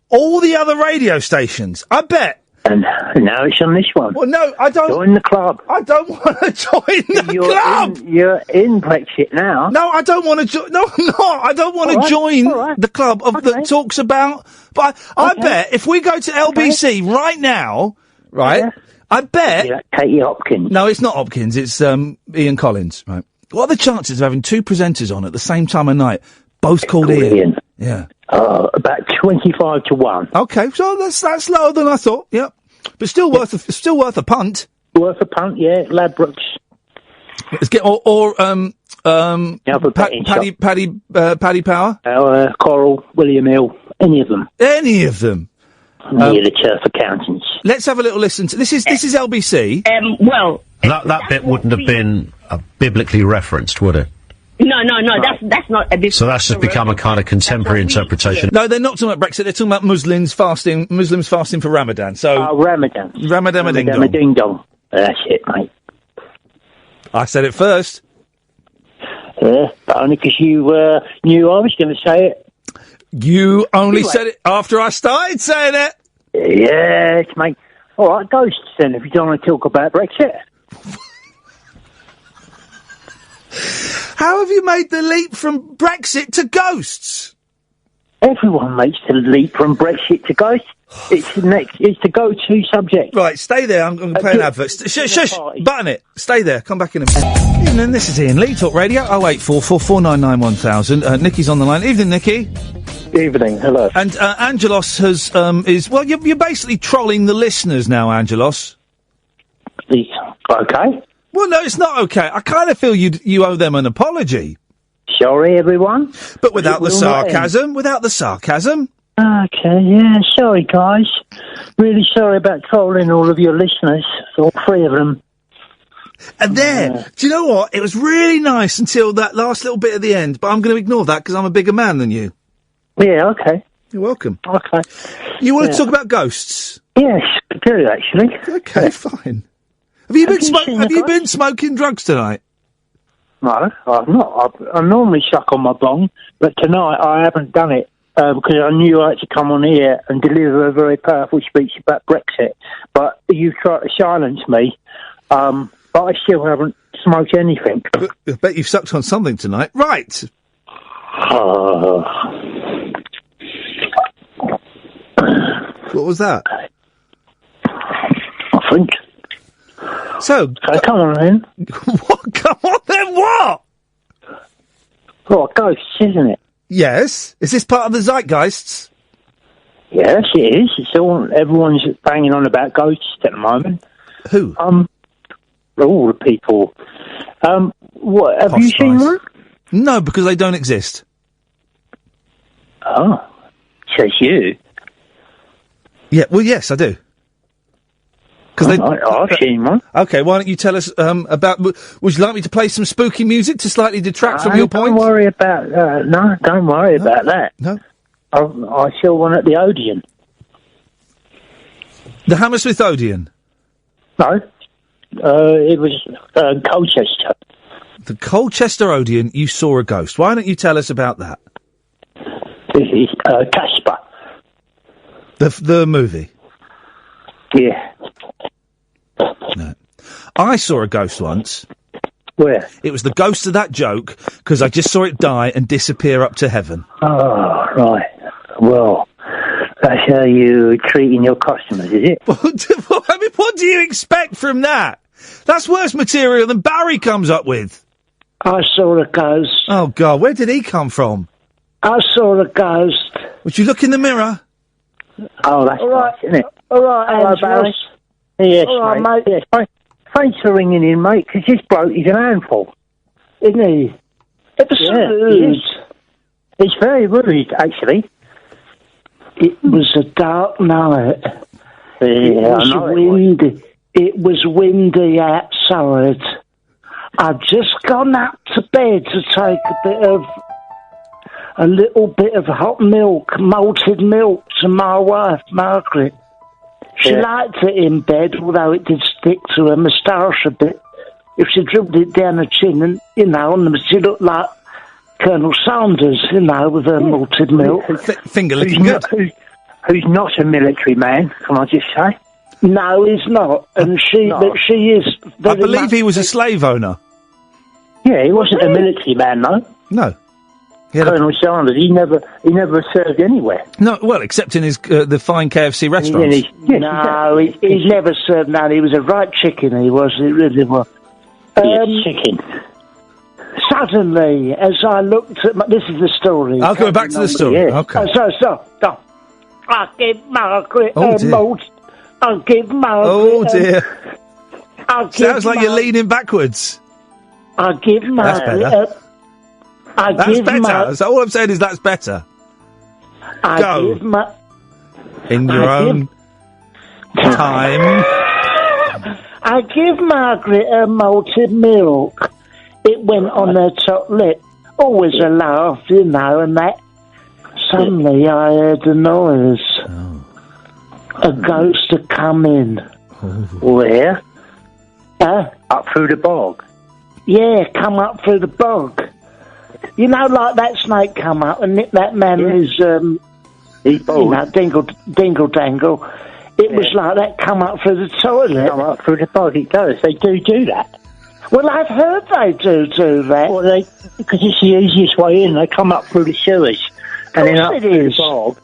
all the other radio stations. I bet. And now it's on this one. Well, no, I don't. Join the club. I don't want to join the club. You're in Brexit now. No, I don't want to join. No, I'm not. I don't want to join the club that talks about. But I bet if we go to LBC right now, right, I bet. Yeah, Katie Hopkins. No, it's not Hopkins. It's Ian Collins. Right. What are the chances of having two presenters on at the same time of night, both called Ian? Yeah. About 25 to 1. Okay, so that's lower than I thought. Yep, but still worth a punt. Worth a punt, yeah. Ladbrokes. Let's get Paddy Power. Coral, William Hill, any of them. Any of them. Near the Turf Accountants. Let's have a little listen to this. Is LBC? Well, that bit wouldn't have been biblically referenced, would it? No, that's not a bit. So that's just become a kind of contemporary interpretation. No, they're not talking about Brexit. They're talking about Muslims fasting for Ramadan. So Ramadan. Ramadan ding dong. That's it, mate. I said it first. Yeah, but only because you knew I was going to say it. You only said it after I started saying it. Yes, mate. All right, ghosts then. If you don't want to talk about Brexit. How have you made the leap from Brexit to ghosts? Everyone makes the leap from Brexit to ghosts. It's the go-to subject. Right, stay there. I'm going to play an advert. Shush, button it. Stay there. Come back in a minute. Evening, this is Iain Lee, Talk Radio, 0844 499 1000. Nikki's on the line. Evening, Nikki. Evening, hello. And Angelos you're basically trolling the listeners now, Angelos. Okay. Well, no, it's not okay. I kind of feel you owe them an apology. Sorry, everyone. But without the sarcasm. Without the sarcasm. Okay, yeah, sorry, guys. Really sorry about trolling all of your listeners, all three of them. And do you know what? It was really nice until that last little bit at the end, but I'm going to ignore that because I'm a bigger man than you. Yeah, okay. You're welcome. Okay. You want to talk about ghosts? Yes, I do, actually. Okay, fine. Have you been smoking drugs tonight? No, I've not. I normally suck on my bong, but tonight I haven't done it because I knew I had to come on here and deliver a very powerful speech about Brexit. But you tried to silence me, but I still haven't smoked anything. But I bet you've sucked on something tonight. Right. What was that? I think. So, come on then. What? Come on then, what? Well, ghosts, isn't it? Yes. Is this part of the zeitgeists? Yes, it is. It's all, everyone's banging on about ghosts at the moment. Who? All the people. What, have you seen one? No, because they don't exist. Oh, says you. Yeah, well, yes, I do. I've seen one. Okay, why don't you tell us about... Would you like me to play some spooky music to slightly detract from your point? Don't worry about... no, don't worry about that. No? I saw one at the Odeon. The Hammersmith Odeon? No. It was Colchester. The Colchester Odeon, you saw a ghost. Why don't you tell us about that? This is Casper. The movie? Yeah. No. I saw a ghost once. Where? It was the ghost of that joke, because I just saw it die and disappear up to heaven. Oh, right. Well, that's how you're treating your customers, is it? I mean, what do you expect from that? That's worse material than Barry comes up with. I saw a ghost. Oh, God, where did he come from? I saw a ghost. Would you look in the mirror? Oh, that's nice, isn't it? All right, Hello, Angelos. Barry. Yes, All right, mate. mate. Yes. Thanks for ringing in, mate, because this bloke is an handful. Isn't he? It's rude. It's very rude, actually. It was a dark night. It was windy. It was windy outside. I'd just gone up to bed to take a little bit of hot milk, malted milk, to my wife, Margaret. She liked it in bed, although it did stick to her moustache a bit. If she dribbled it down her chin, and, she looked like Colonel Sanders, with her malted milk. Finger looking good. Who's not a military man, can I just say? No, he's not. And but she is I believe he was a slave owner. Yeah, he wasn't a military man, though. No. Colonel Sanders, he never served anywhere. No, well, except in his the fine KFC restaurants. He's never served none. He was a right chicken, he was. He really was. Chicken. Suddenly, as I looked at this is the story. I'll go back to the story. Yeah. Okay. Stop. I give Margaret Oh, dear. malt. I give Margaret... Oh, dear. Sounds like you're leaning backwards. I give Margaret... That's better. That's better. So all I'm saying is that's better. Go. In your own time. I give Margaret her malted milk. It went on her top lip. Always a laugh, and that. Suddenly I heard a noise. A ghost had come in. Where? Up through the bog? Yeah, come up through the bog. Like that snake come up and nipped that man who's, dingle dangle. It was like that come up through the toilet. Come up through the bog, it does. They do that. Well, I've heard they do that. Well, because it's the easiest way in. They come up through the sewers and then up through the bog.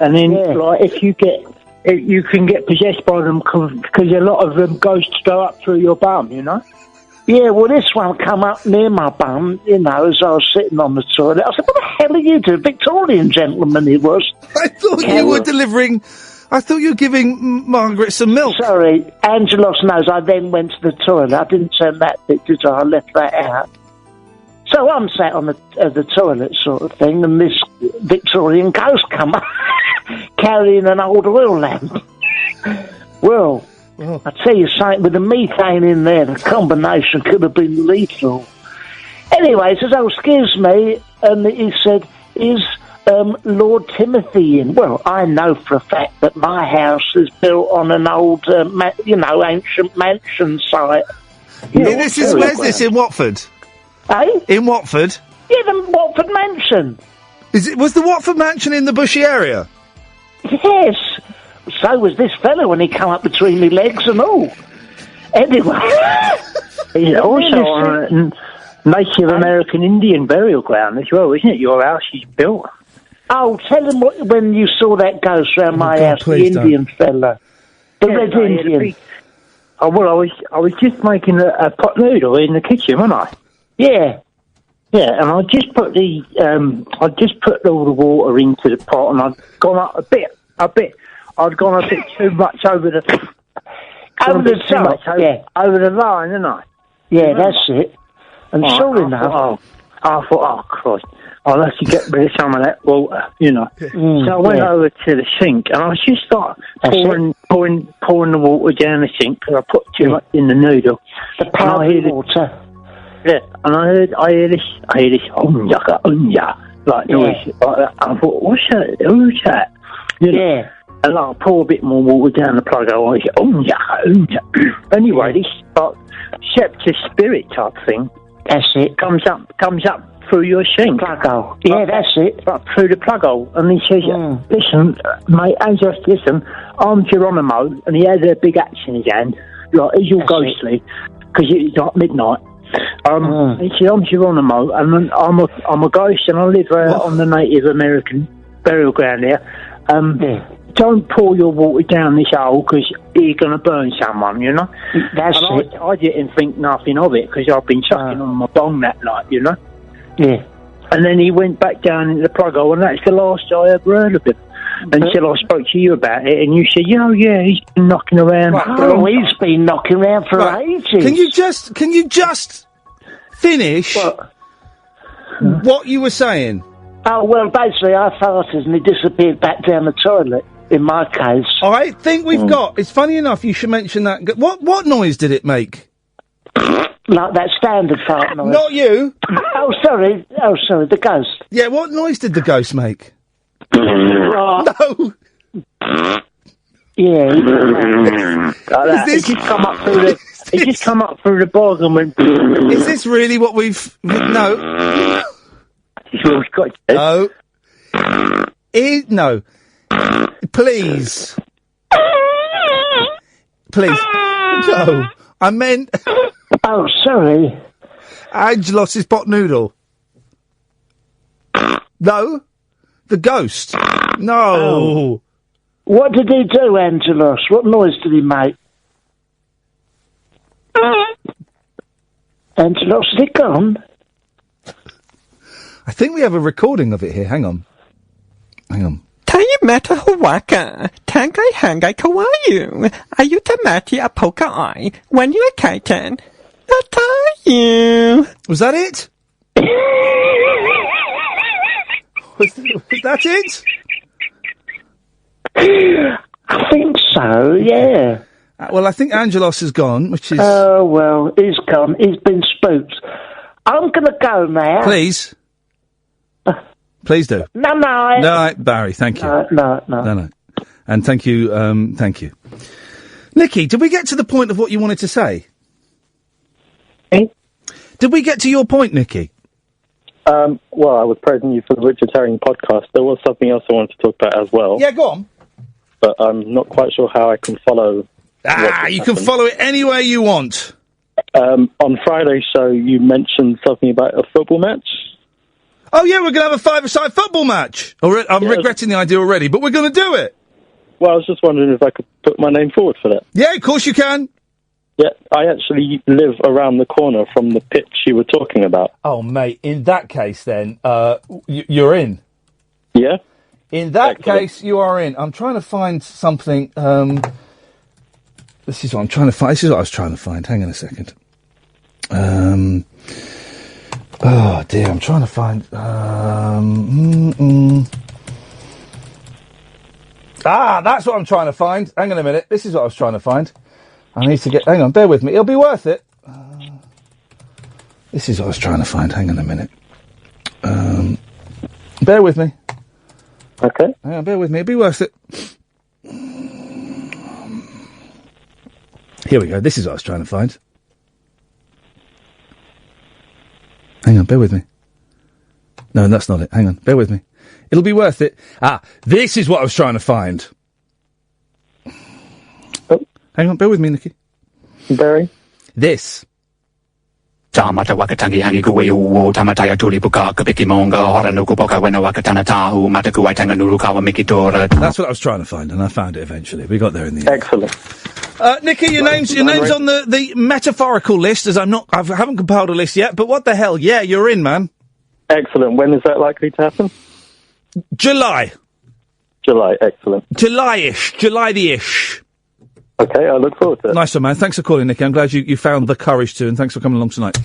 And then, if you can get possessed by them because a lot of them ghosts go up through your bum, Yeah, well, this one come up near my bum, as I was sitting on the toilet. I said, what the hell are you doing? Victorian gentleman he was. I thought you were delivering... I thought you were giving Margaret some milk. Sorry, Angelos knows I then went to the toilet. I didn't turn that bit, did I? I left that out. So I'm sat on the toilet sort of thing, and this Victorian ghost come up carrying an old oil lamp. Well... I tell you something, with the methane in there, the combination could have been lethal. Anyway, he says, excuse me, and he said, is Lord Timothy in? Well, I know for a fact that my house is built on an old, ancient mansion site. Where's this, in Watford? Eh? In Watford? Yeah, the Watford mansion. Was the Watford mansion in the bushy area? Yes. So was this fellow when he come up between my legs and all. Anyway. He's also on a Native American Indian burial ground as well, isn't it? Your house is built. Oh, tell him when you saw that ghost round my house, the Indian fella. The Red Indian. I was just making a pot noodle in the kitchen, wasn't I? Yeah. Yeah, and I just put all the water into the pot, and I'd gone up a bit. I'd gone a bit too much over the over the line, didn't I? Yeah, that's it. And sure enough, I thought, oh Christ, I'll have to get rid of some of that water, you know. So I went over to the sink, and I just started pouring the water down the sink because I put too much in the noodle. The powdered water. Yeah, and I hear this like noise like that. I thought, what's that? Who's that? You know? Yeah. And I pour a bit more water down the plug. I say, anyway, this like septic spirit type thing. That's it. Comes up through your sink. Plug hole. Yeah, that's it. Right through the plug hole, and he says, "Listen, mate, listen. I'm Geronimo, and he has a big axe in his hand. Like he's all ghostly because it's like midnight." He said, "I'm Geronimo, and I'm a ghost, and I live on the Native American burial ground here. Don't pour your water down this hole because you're going to burn someone, you know." That's it. I didn't think nothing of it because I've been chucking on my bong that night, you know. Yeah. And then he went back down into the plug hole, and that's the last I ever heard of him. Until I spoke to you about it, and you said, yeah, he's been knocking around. Oh, he's been knocking around for ages. Can you just finish what you were saying? Oh, well, basically, I farted and he disappeared back down the toilet, in my case. I think we've got... It's funny enough you should mention that. What noise did it make? Like that standard fart noise. Not you. Oh, sorry, the ghost. Yeah, what noise did the ghost make? No. Yeah. He just come up through the... He just come up through the bog and went... Is this really what we've... No. No. No. Please. Please. No. I meant... Oh, sorry. Angelos' pot noodle. No. The ghost. No. Oh. What did he do, Angelos? What noise did he make? Angelos, is he gone? I think we have a recording of it here. Hang on. Taimata Hawaka, Tangai Hangai Kawaii, Ayutamati Apoka I, when you are Kaitan. Was that it? Was that it? I think so, yeah. Well, I think Angelos is gone, which is... Oh, well, he's gone. He's been spooked. I'm going to go now. Please. Please do. No. No, Barry, thank you. No. And thank you, thank you. Nikki, did we get to the point of what you wanted to say? Did we get to your point, Nikki? Well, I was praising you for the Richard Herring podcast. There was something else I wanted to talk about as well. Yeah, go on. But I'm not quite sure how I can follow... you can follow it anywhere you want. On Friday's show, you mentioned something about a football match. Oh, yeah, we're going to have a five-a-side football match. I'm regretting the idea already, but we're going to do it. Well, I was just wondering if I could put my name forward for that. Yeah, of course you can. Yeah, I actually live around the corner from the pitch you were talking about. Oh, mate, in that case, then, you're in. Yeah? In that case, you are in. I'm trying to find something... This is what I'm trying to find. This is what I was trying to find. Hang on a second. Oh dear, I'm trying to find. That's what I'm trying to find. Hang on a minute. This is what I was trying to find. I need to get. Hang on, bear with me. It'll be worth it. This is what I was trying to find. Hang on a minute. Bear with me. Okay. Hang on, bear with me. It'll be worth it. Here we go. This is what I was trying to find. Hang on, bear with me. No, that's not it. Hang on, bear with me. It'll be worth it. This is what I was trying to find. Oh. Hang on, bear with me, Nikki. Barry? This. That's what I was trying to find, and I found it eventually. We got there in the end. Excellent. Nikki, your name's on the metaphorical list, as I haven't compiled a list yet, but what the hell? Yeah, you're in, man. Excellent. When is that likely to happen? July. July, excellent. July-ish. July the ish. Okay, I look forward to it. Nice one, man. Thanks for calling, Nicky. I'm glad you found the courage to, and thanks for coming along tonight.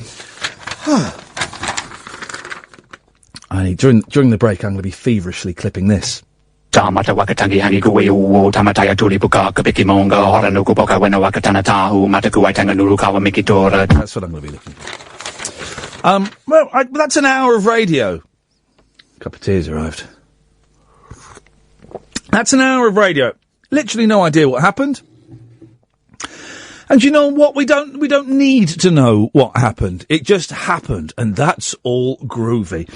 During the break, I'm going to be feverishly clipping this. Tamata wakatangi hangi kuwe uo tamataya tuli buka kapiki monga hora nuku boka wena wakatana tahu mataku waitanga nuru kawa mikitora. That's what I'm going to be looking for. Well, that's an hour of radio. Cup of tea's arrived. That's an hour of radio. Literally no idea what happened. And you know what? We don't need to know what happened. It just happened, and that's all groovy.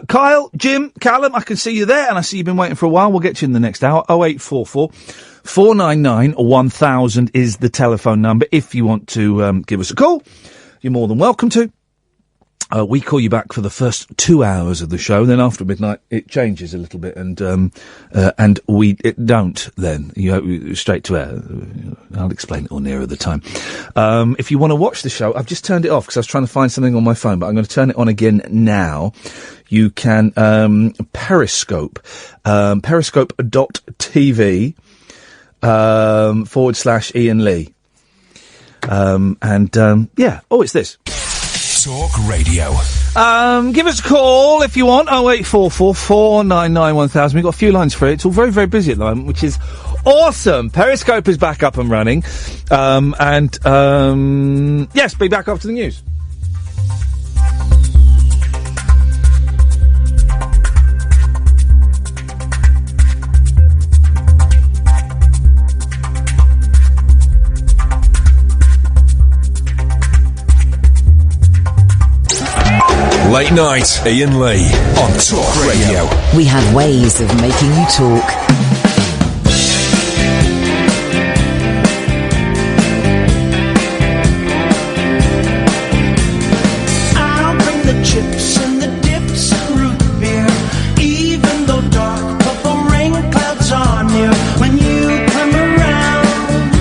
Kyle, Jim, Callum, I can see you there, and I see you've been waiting for a while. We'll get you in the next hour. 0844 499 1000 is the telephone number. If you want to give us a call, you're more than welcome to. We call you back for the first 2 hours of the show. Then after midnight, it changes a little bit, and we don't. Then straight to air. I'll explain it all nearer the time. If you want to watch the show, I've just turned it off because I was trying to find something on my phone, but I'm going to turn it on again now. You can Periscope, periscope.tv /Iain Lee, yeah. Oh, it's this. Talk Radio. Give us a call if you want. 0844 499 1000. We've got a few lines for it. It's all very, very busy at the moment, which is awesome. Periscope is back up and running. Yes, be back after the news. Late night, Iain Lee on Talk Radio. We have ways of making you talk. I'll bring the chips and the dips and root beer, even though dark purple rain clouds are near. When you come around,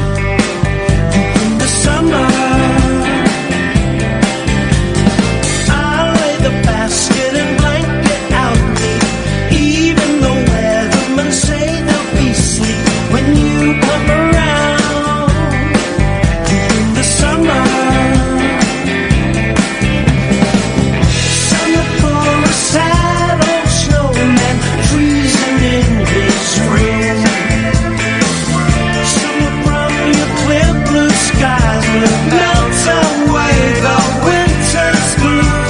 you bring the summer. Basket and blanket out me, even the weathermen say they'll be asleep. When you come around, you bring the summer. Summer for a sad old snowman freezing in his room. Summer from your clear blue skies will melt away the winter's gloom.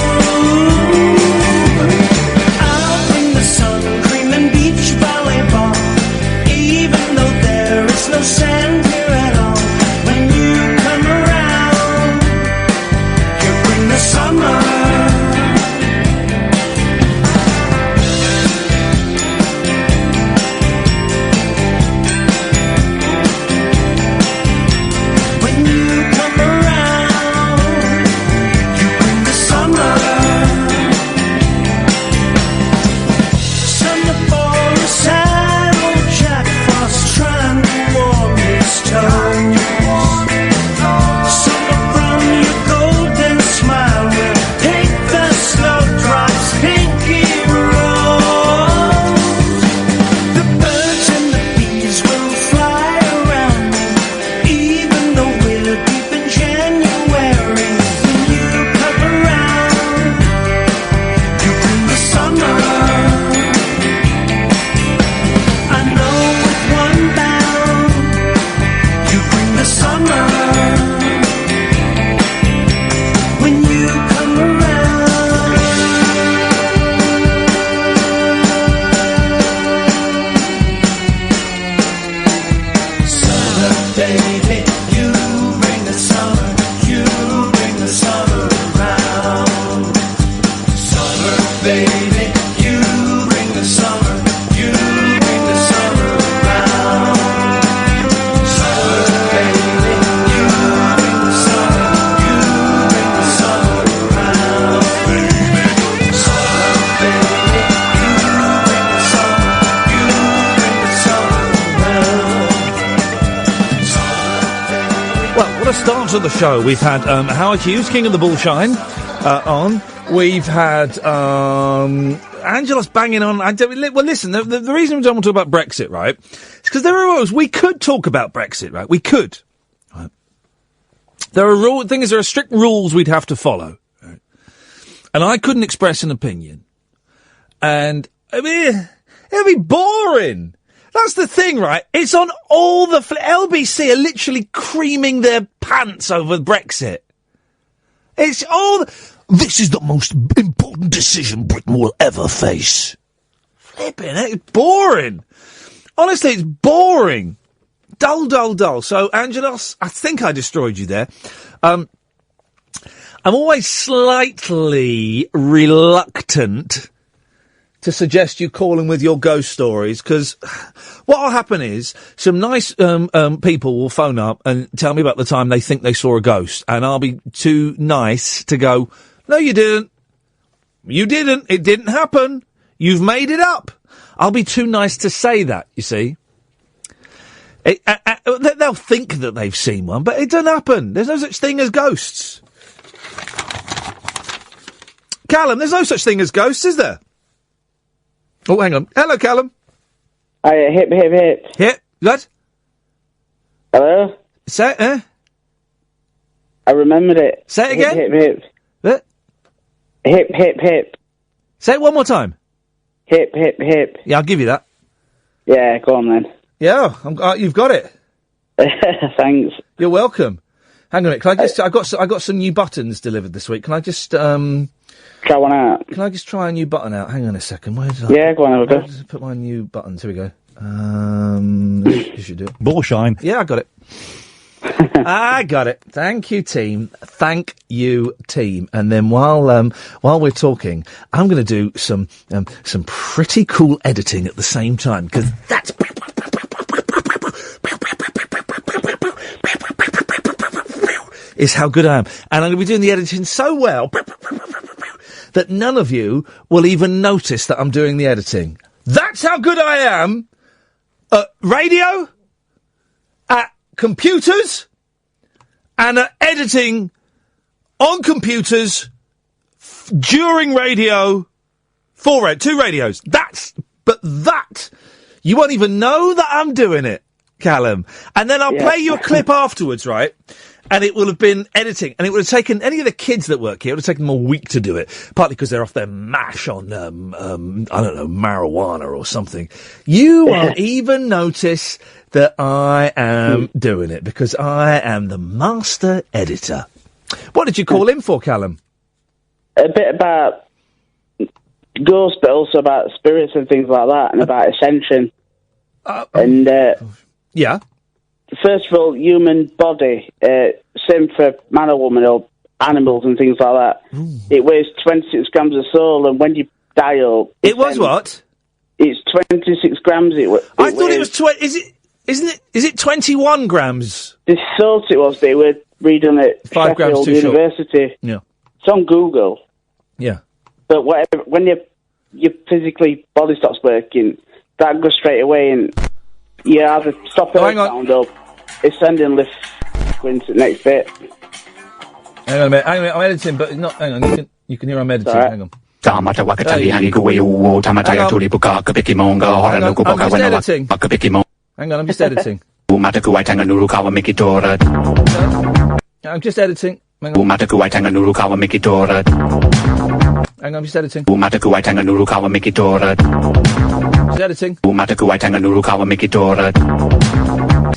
No sand here at all. When you come around, you bring the summer. When you come around, you bring the summer. Summer for a sad old Jack Frost trying to warm his toes. Summer from your golden smile will paint the snowdrops pinky rose. The birds and the bees will fly around me, even though we're deep in January. When you come around, you bring the summer. I know with one bound, you bring the summer. When you come around, summer baby, you bring the summer. You bring the summer around. Summer baby, you bring the summer. You bring the summer around. Summer baby, you bring the summer. You bring the summer around. Summer baby, you bring the summer. You bring the summer around. Well, what a start to the show. We've had Howard Hughes, King of the Bullshine, on. We've had Angelos banging on. Well, listen, the reason we don't want to talk about Brexit, right, is because there are rules. We could talk about Brexit, right? We could. Right? There are strict rules we'd have to follow. Right? And I couldn't express an opinion. And, I mean, it'd be boring. That's the thing, right? It's on all the... LBC are literally creaming their pants over Brexit. It's all... This is the most important decision Britain will ever face. Flipping it, it's boring. Honestly, it's boring. Dull, dull, dull. So, Angelos, I think I destroyed you there. I'm always slightly reluctant to suggest you call in with your ghost stories, because what will happen is some nice people will phone up and tell me about the time they think they saw a ghost, and I'll be too nice to go, no, you didn't. You didn't. It didn't happen. You've made it up. I'll be too nice to say that, you see. They'll think that they've seen one, but it doesn't happen. There's no such thing as ghosts. Callum, there's no such thing as ghosts, is there? Oh, hang on. Hello, Callum. Hip, hip, hip. Hip? What? Hello? Say it, I remembered it. Say it again? Hip, hip, hip. What? Hip, hip, hip. Say it one more time. Hip, hip, hip. Yeah, I'll give you that. Yeah, go on then. Yeah, you've got it. Thanks. You're welcome. Hang on a minute. Can I just... I got some new buttons delivered this week. Can I just... Try one out. Can I just try a new button out? Hang on a second. Where did I... Yeah, go on, have a go. Just put my new buttons. Here we go. You should do it. Ball shine. Yeah, I got it. I got it. Thank you, team. Thank you, team. And then while we're talking, I'm going to do some pretty cool editing at the same time, because that's is how good I am. And I'm going to be doing the editing so well that none of you will even notice that I'm doing the editing. That's how good I am at radio, at computers, and at editing on computers during radio for two radios. That you won't even know that I'm doing it, Callum. And then I'll play you a clip afterwards, right? And it will have been editing, and it would have taken any of the kids that work here, it would have taken them a week to do it, partly because they're off their mash on, I don't know, marijuana or something. You won't even notice that I am doing it, because I am the master editor. What did you call in for, Callum? A bit about ghosts, but also about spirits and things like that, and about ascension. Yeah. First of all, human body, same for man or woman or animals and things like that. It weighs 26 grams of soul, and when you die, it was what? It's 26 grams. I thought it was 20. Is it 21 grams? They thought it was. They were reading it at 5 grams Sheffield too short. University. Yeah. It's on Google. Yeah. But whatever, when your physically body stops working, that goes straight away, and you either stop it or sound up. Ascending lift into the next bit. Hang on a minute, I'm editing, but not. Hang on, you can hear I'm editing. Hang on. I'm just editing. Hang on, I'm just editing. I'm just editing. Hang on, I'm just editing. Just editing. Just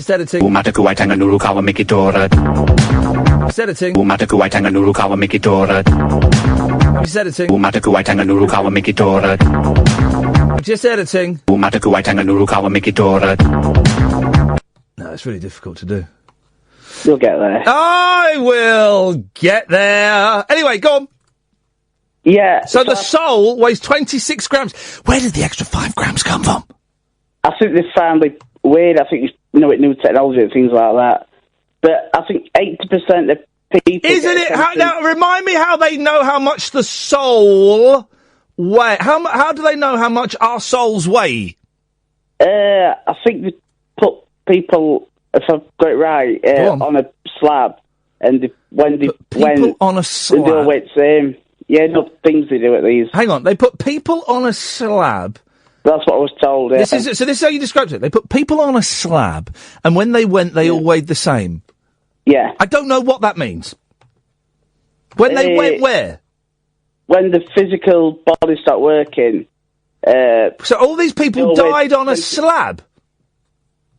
editing. Just editing. Just editing. Just editing. No, it's really difficult to do. You'll get there. I will get there. Anyway, go on. Yeah. So the soul weighs 26 grams. Where did the extra 5 grams come from? I think they found it weird. I think with new technology and things like that. But I think 80% of people... Isn't it? Now, remind me how they know how much the soul weigh. How do they know how much our souls weigh? I think they put people, if I've got it right, on a slab. And when on a slab? they all weigh the same. Yeah, no, things they do at these. Hang on, they put people on a slab. That's what I was told, yeah. This is how you described it. They put people on a slab, and when they went, they all weighed the same. Yeah. I don't know what that means. When they went where? When the physical body stopped working. So all these people died on a slab?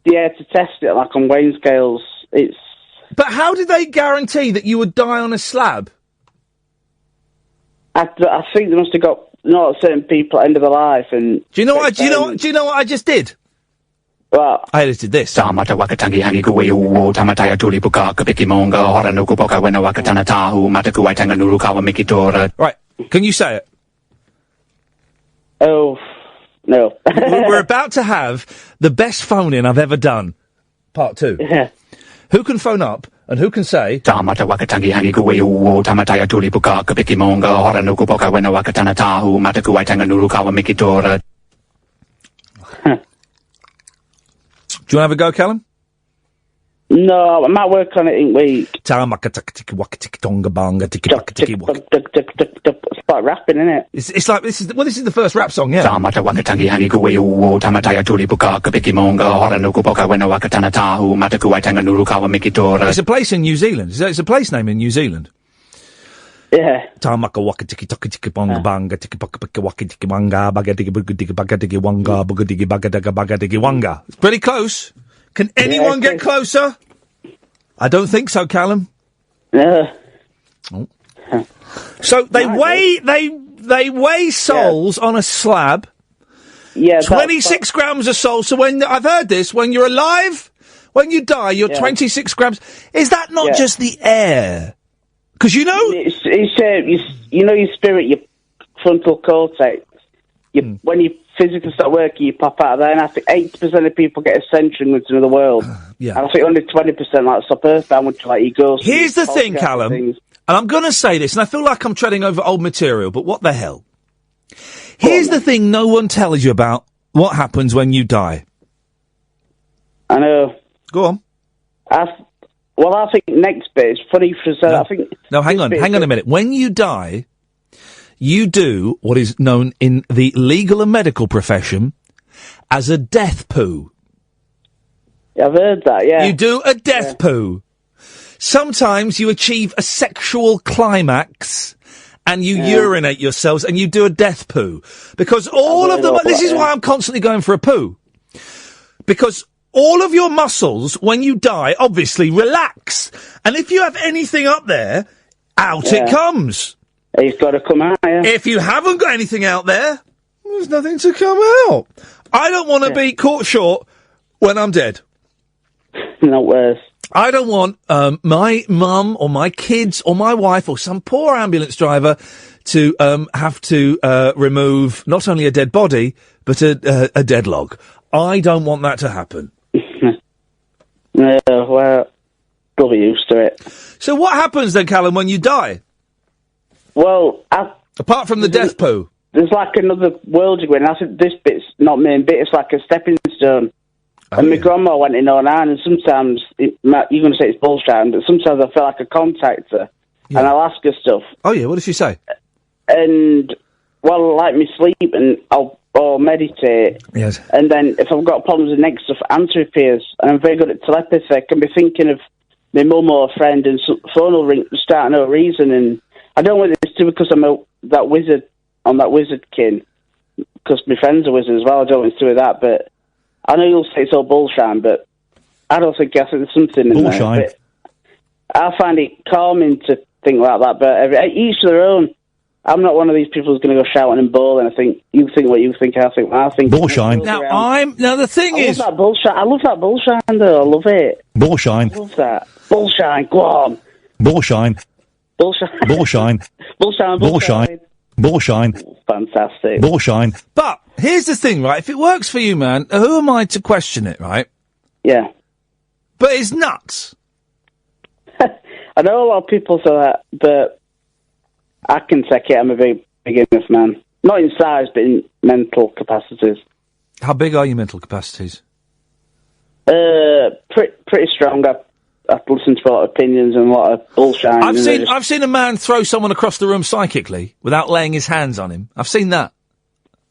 Yeah, to test it, like on weighing scales. But how did they guarantee that you would die on a slab? I think they must have got certain people at the end of their life, and do you know what I just did? Well, I edited this. Right. Can you say it? Oh, no. We're about to have the best phone-in I've ever done. Part 2. Yeah. Who can phone up and who can say... Do you want to have a go, Callum? No, I might work on it in week. It's like rapping, isn't it? It's like this is the first rap song, yeah. It's a place in New Zealand. It's a place name in New Zealand. Yeah. It's pretty close. Can anyone get closer? I don't think so, Callum. Yeah. Oh. So they weigh souls on a slab. Yeah. 26 grams of soul. So when I've heard this, when you're alive, when you die, you're 26 grams. Is that not just the air? Because you know, you know your spirit, your frontal cortex. When you physically start working, you pop out of there, and I think 80% of people get ascension into another world. Yeah. And I think only 20% like stop Earthbound, which like you go. Here's the thing, Callum, and I'm going to say this, and I feel like I'm treading over old material, but what the hell? Here's the thing no one tells you about what happens when you die. I know. Go on. I think next bit is funny for No. I think. No, hang on a minute. When you die, you do what is known in the legal and medical profession as a death poo. Yeah, I've heard that, yeah. You do a death poo. Sometimes you achieve a sexual climax and you urinate yourselves and you do a death poo. Because this is why I'm constantly going for a poo. Because all of your muscles, when you die, obviously relax. And if you have anything up there, out it comes. It's got to come out, yeah. If you haven't got anything out there, there's nothing to come out. I don't want to be caught short when I'm dead. Not worse. I don't want my mum or my kids or my wife or some poor ambulance driver to have to remove not only a dead body, but a dead log. I don't want that to happen. Yeah, well, they'll be used to it. So what happens then, Callum, when you die? Well, apart from the death poo, there's like another world you go in. I think this bit's not main bit. It's like a stepping stone. And my grandma went in 09, and sometimes you're going to say it's bullshit, but sometimes I feel like I contact her and I'll ask her stuff. Oh yeah, what does she say? And well, like me sleep, and I'll meditate. Yes. And then if I've got problems with next stuff, answer appears, and I'm very good at telepathy. I can be thinking of my mum or a friend, and phone will ring, start no reason, and I don't want this to because I'm that wizard kin, because my friend's a wizard as well. I don't want to do that, but I know you'll say it's all bullshine, but I don't think there's something in there. But I find it calming to think like that, but each to their own. I'm not one of these people who's going to go shouting and bawling. I think you think what you think, I think what I think. Bullshine. Now the thing is, I love that bullshine though. I love it. Bullshine. I love that bullshine. Go on. Bullshine. Bullshine. Bullshine. Bullshine. Bullshine. Bullshine. Fantastic. Bullshine. But here's the thing, right? If it works for you, man, who am I to question it, right? Yeah. But it's nuts. I know a lot of people say that, but I can take it. I'm a big enough man. Not in size, but in mental capacities. How big are your mental capacities? Pretty strong. I listen to a lot of opinions and a lot of bullshit. I've seen a man throw someone across the room psychically without laying his hands on him. I've seen that.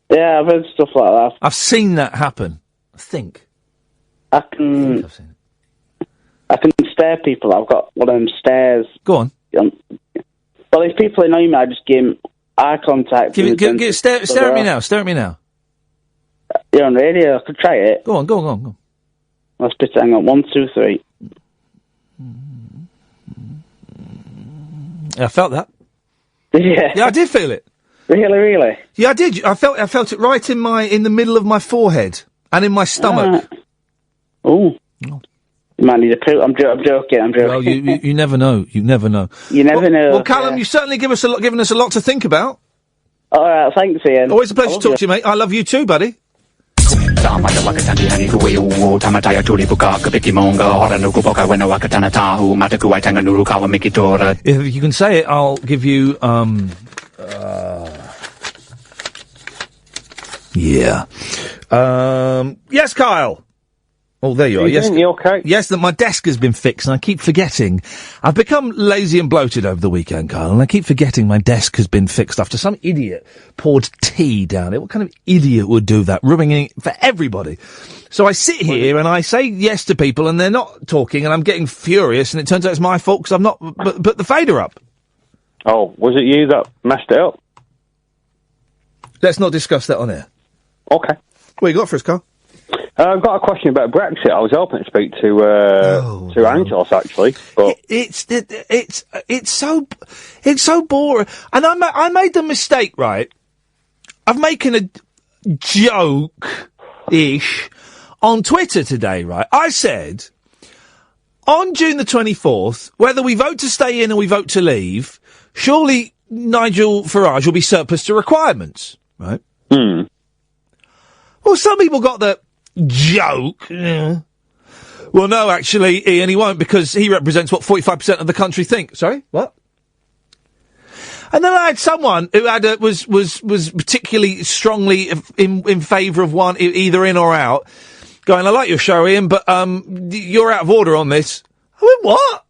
Yeah, I've heard stuff like that. I've seen that happen. I think. I can stare people. I've got one of them stares. Go on. Well, if people annoy me, I just give them eye contact. Stare at me now. Stare at me now. You're on radio. I could try it. Go on. Let's put it. Hang on. 1, 2, 3. I felt that. Yeah. Yeah, I did feel it. Really? Yeah, I did. I felt it right in the middle of my forehead and in my stomach. Oh. You might need a poo. I'm joking. Well, you never know. You never know. You never know. Well, Callum, you certainly given us a lot to think about. All right, thanks, Ian. Always a pleasure to talk to you, mate. I love you too, buddy. If you can say it, I'll give you, yeah. Yes, Kyle. Oh, there you are. Yes, you okay? Yes, that my desk has been fixed, and I keep forgetting. I've become lazy and bloated over the weekend, Kyle, and I keep forgetting my desk has been fixed after some idiot poured tea down it. What kind of idiot would do that, ruining it for everybody? So I sit here and I say yes to people, and they're not talking, and I'm getting furious, and it turns out it's my fault because I've not put the fader up. Oh, was it you that messed it up? Let's not discuss that on air. Okay. What you got for us, Carl? I've got a question about Brexit. I was hoping to speak to Angelos, actually, but it's so boring. And I made the mistake, right, of making a joke-ish on Twitter today, right? I said, on June the 24th, whether we vote to stay in or we vote to leave, surely Nigel Farage will be surplus to requirements, right? Well, some people got the joke. Yeah. Well, no, actually, Ian, he won't, because he represents what 45% of the country think. Sorry, what? And then I had someone who was particularly strongly in favour of one, either in or out, going, I like your show, Ian, but you're out of order on this. I went, what?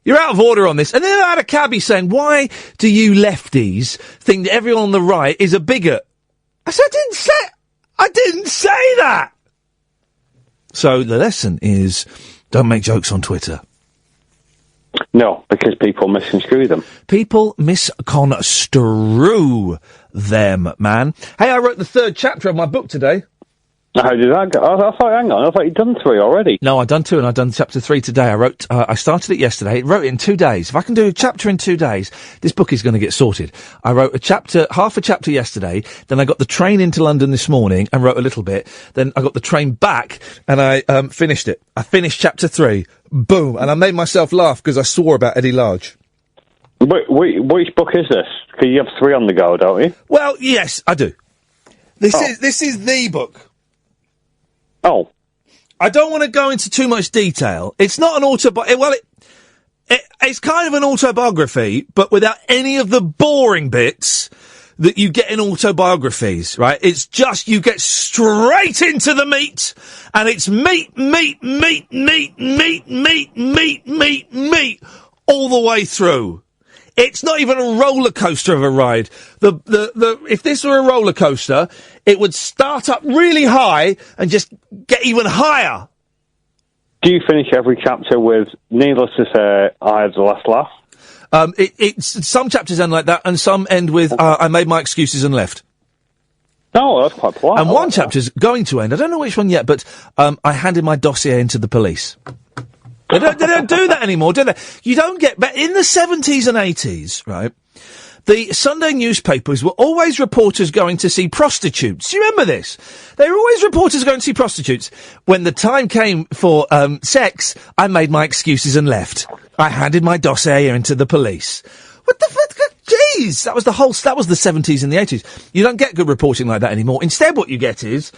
You're out of order on this. And then I had a cabbie saying, why do you lefties think that everyone on the right is a bigot? I said, I didn't say that! So the lesson is, don't make jokes on Twitter. No, because people misconstrue them. People misconstrue them, man. Hey, I wrote the 3rd chapter of my book today. How did that go? I thought you'd done 3 already. No, I've done 2, and I've done chapter 3 today. I started it yesterday, wrote it in 2 days. If I can do a chapter in 2 days, this book is going to get sorted. I wrote half a chapter yesterday, then I got the train into London this morning and wrote a little bit, then I got the train back, and I finished it. I finished chapter 3. Boom. And I made myself laugh because I swore about Eddie Large. Which book is this? Because you have 3 on the go, don't you? Well, yes, I do. This is the book. Oh. I don't want to go into too much detail. It's not an it's kind of an autobiography, but without any of the boring bits that you get in autobiographies, right? It's just, you get straight into the meat, and it's meat, all the way through. It's not even a roller coaster of a ride. If this were a roller coaster, it would start up really high and just get even higher. Do you finish every chapter with, needless to say, I had the last laugh? It's some chapters end like that, and some end with, I made my excuses and left. Oh, that's quite polite. And one chapter's going to end, I don't know which one yet, but I handed my dossier into the police. They don't do that anymore, do they? You don't get... But in the 70s and 80s, right, the Sunday newspapers were always reporters going to see prostitutes. Do you remember this? They were always reporters going to see prostitutes. When the time came for sex, I made my excuses and left. I handed my dossier into the police. What the fuck? Jeez! That was the 70s and the 80s. You don't get good reporting like that anymore. Instead, what you get is...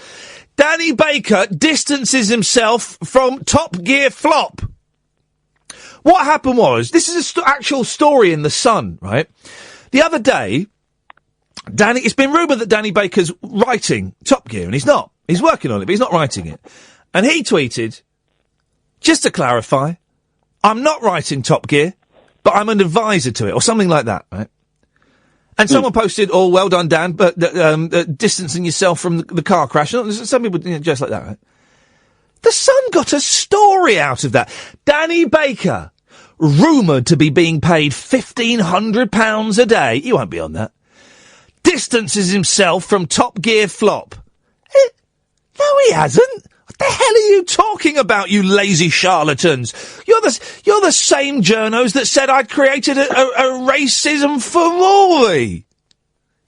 Danny Baker distances himself from Top Gear flop. What happened was, this is an actual story in The Sun, right? The other day, it's been rumoured that Danny Baker's writing Top Gear, and he's not. He's working on it, but he's not writing it. And he tweeted, just to clarify, I'm not writing Top Gear, but I'm an advisor to it, or something like that, right? And someone posted, "Oh, well done, Dan," but distancing yourself from the car crash. Some people just like that, right? The Sun got a story out of that. Danny Baker, rumoured to be being paid £1,500 a day. He won't be on that. Distances himself from Top Gear flop. No, he hasn't. What the hell are you talking about, you lazy charlatans? You're the same journos that said I'd created a racism Ferrari.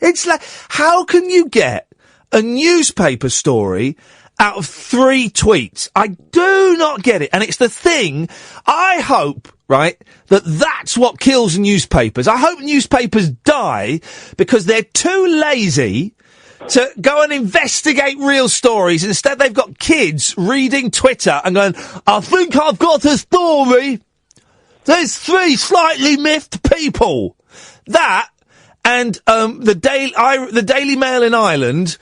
It's like, how can you get a newspaper story out of 3 tweets? I do not get it. And it's the thing, I hope, right, that's what kills newspapers. I hope newspapers die because they're too lazy to go and investigate real stories. Instead, they've got kids reading Twitter and going, I think I've got a story. There's 3 slightly miffed people. That, and the Daily Mail in Ireland,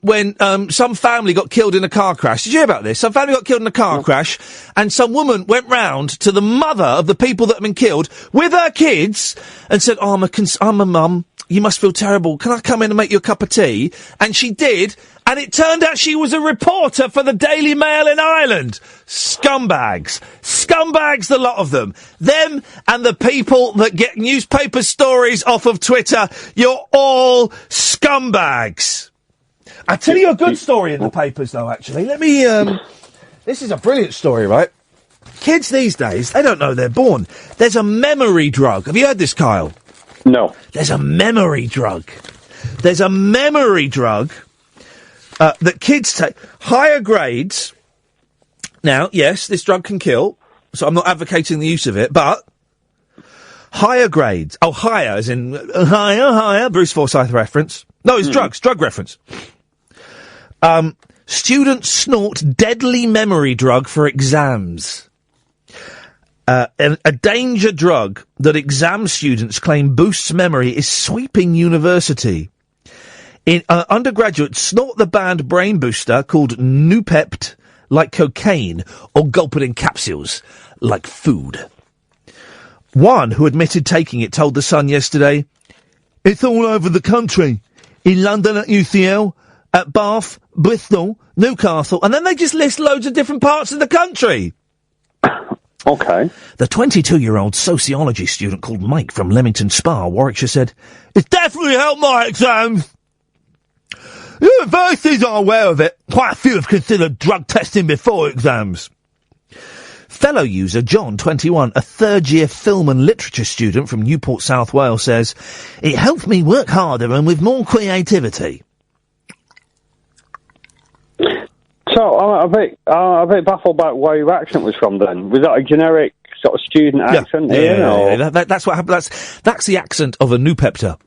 when some family got killed in a car crash. Did you hear about this? Some family got killed in a car crash, and some woman went round to the mother of the people that have been killed with her kids and said, "Oh, I'm a mum. You must feel terrible. Can I come in and make you a cup of tea?" And she did, and it turned out she was a reporter for the Daily Mail in Ireland. Scumbags. Scumbags, the lot of them. Them and the people that get newspaper stories off of Twitter. You're all scumbags. I'll tell you a good story in the papers, though, actually. Let me, this is a brilliant story, right? Kids these days, they don't know they're born. There's a memory drug. Have you heard this, Kyle? No. There's a memory drug. There's a memory drug that kids take. Higher grades. Now, yes, this drug can kill, so I'm not advocating the use of it, but higher grades. Oh, higher, as in higher, Bruce Forsyth reference. No, it's drugs, drug reference. Students snort deadly memory drug for exams. A danger drug that exam students claim boosts memory is sweeping university. Undergraduates snort the banned brain booster called Nupept like cocaine or gulp it in capsules like food. One who admitted taking it told The Sun yesterday, "It's all over the country. In London at UCL, at Bath, Bristol, Newcastle," and then they just list loads of different parts of the country. Okay. The 22-year-old sociology student called Mike from Leamington Spa, Warwickshire, said, "It's definitely helped my exams. Universities are aware of it. Quite a few have considered drug testing before exams." Fellow user John, 21, a third-year film and literature student from Newport, South Wales, says, "It helped me work harder and with more creativity." So I'm a bit baffled about where your accent was from. Then was that a generic sort of student accent? Yeah. That's what happened. That's the accent of a Nupepter.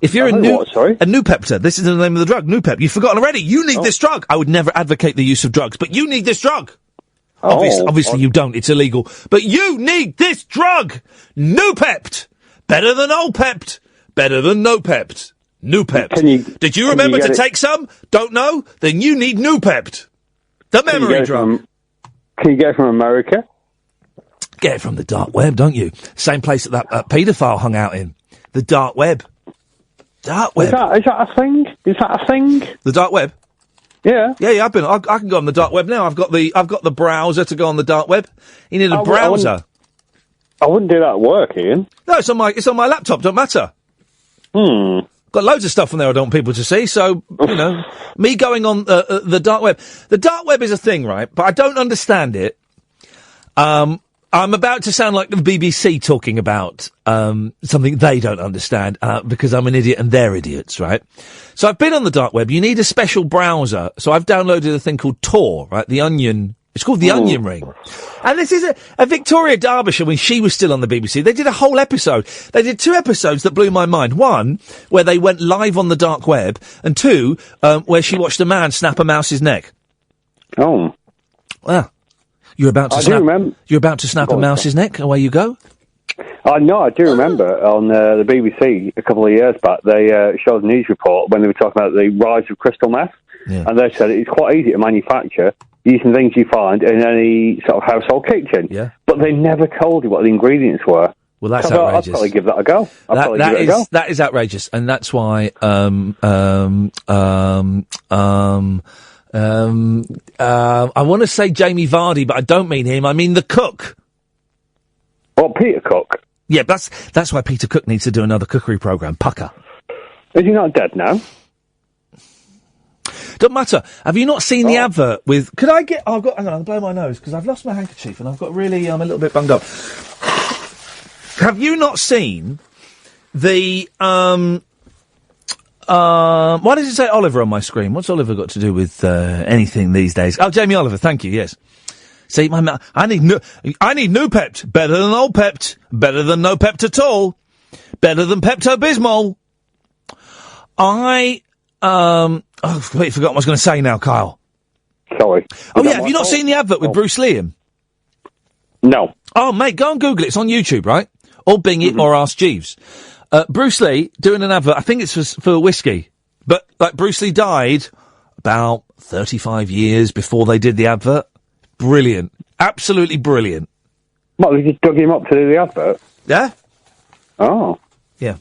If you're a Nupepter, this is the name of the drug, Nupep. You've forgotten already. You need this drug. I would never advocate the use of drugs, but you need this drug. Obviously you don't. It's illegal. But you need this drug. Nupept. Better than Olpept. Better than Nopept. Nupept. Did you remember to take some? Don't know? Then you need Nupept. The memory drug. Can you get it from America? Get it from the dark web, don't you? Same place that paedophile hung out in. The dark web. Dark web. Is that a thing? Is that a thing? The dark web? Yeah. Yeah, I can go on the dark web now. I've got the browser to go on the dark web. You need a browser. I wouldn't do that at work, Ian. No, it's on my laptop, don't matter. Got loads of stuff on there I don't want people to see, so, you know, me going on the dark web. The dark web is a thing, right? But I don't understand it. I'm about to sound like the BBC talking about something they don't understand because I'm an idiot and they're idiots, right? So I've been on the dark web. You need a special browser. So I've downloaded a thing called Tor, right? The Onion. It's called the Onion Ring. And this is a Victoria Derbyshire, when she was still on the BBC. They did a whole episode. They did 2 episodes that blew my mind. One, where they went live on the dark web, and 2, where she watched a man snap a mouse's neck. Oh. Ah. You're about to snap a mouse's neck. Away you go. No, I do remember on the BBC a couple of years back, they showed a news report when they were talking about the rise of crystal meth. Yeah. And they said it's quite easy to manufacture. using things you find in any sort of household kitchen. Yeah. But they never told you what the ingredients were. Well, that's So outrageous. I'd probably give that a go. That is outrageous, and that's why I want to say Jamie Vardy, but I don't mean him. I mean the cook. Well, Peter Cook. Yeah, that's why Peter Cook needs to do another cookery programme. Pucker. Is he not dead now? Don't matter. Have you not seen the advert with? Could I get? Hang on, I'll blow my nose because I've lost my handkerchief and I've got really. I'm a little bit bunged up. Have you not seen the? Why does it say Oliver on my screen? What's Oliver got to do with anything these days? Oh, Jamie Oliver. Thank you. Yes. See, I need new Pept. Better than old Pept. Better than no Pept at all. Better than Pepto-Bismol. Wait, forgot what I was going to say now, Kyle. Sorry. Oh, yeah, have you not seen the advert with Bruce Lee in? No. Oh, mate, go and Google it. It's on YouTube, right? Or Bing it, or Ask Jeeves. Bruce Lee doing an advert. I think it's for whiskey. But, Bruce Lee died about 35 years before they did the advert. Brilliant. Absolutely brilliant. What, they just dug him up to do the advert? Yeah. Oh. Yeah.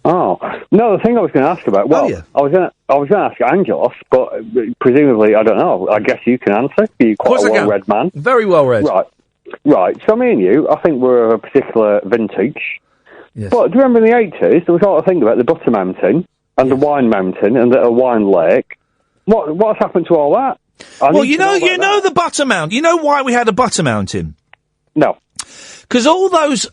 Oh. No, the thing I was going to ask about, I was going to ask Angelos, but presumably, I don't know, I guess you can answer. You're quite a well-read man. Very well-read. Right. So me and you, I think we're of a particular vintage. Yes. But do you remember in the 80s, there was all a thing about the Butter Mountain, and the Wine Mountain, and the Wine Lake. What's happened to all that? Well, you know the Butter Mountain. You know why we had a Butter Mountain? No. Because all those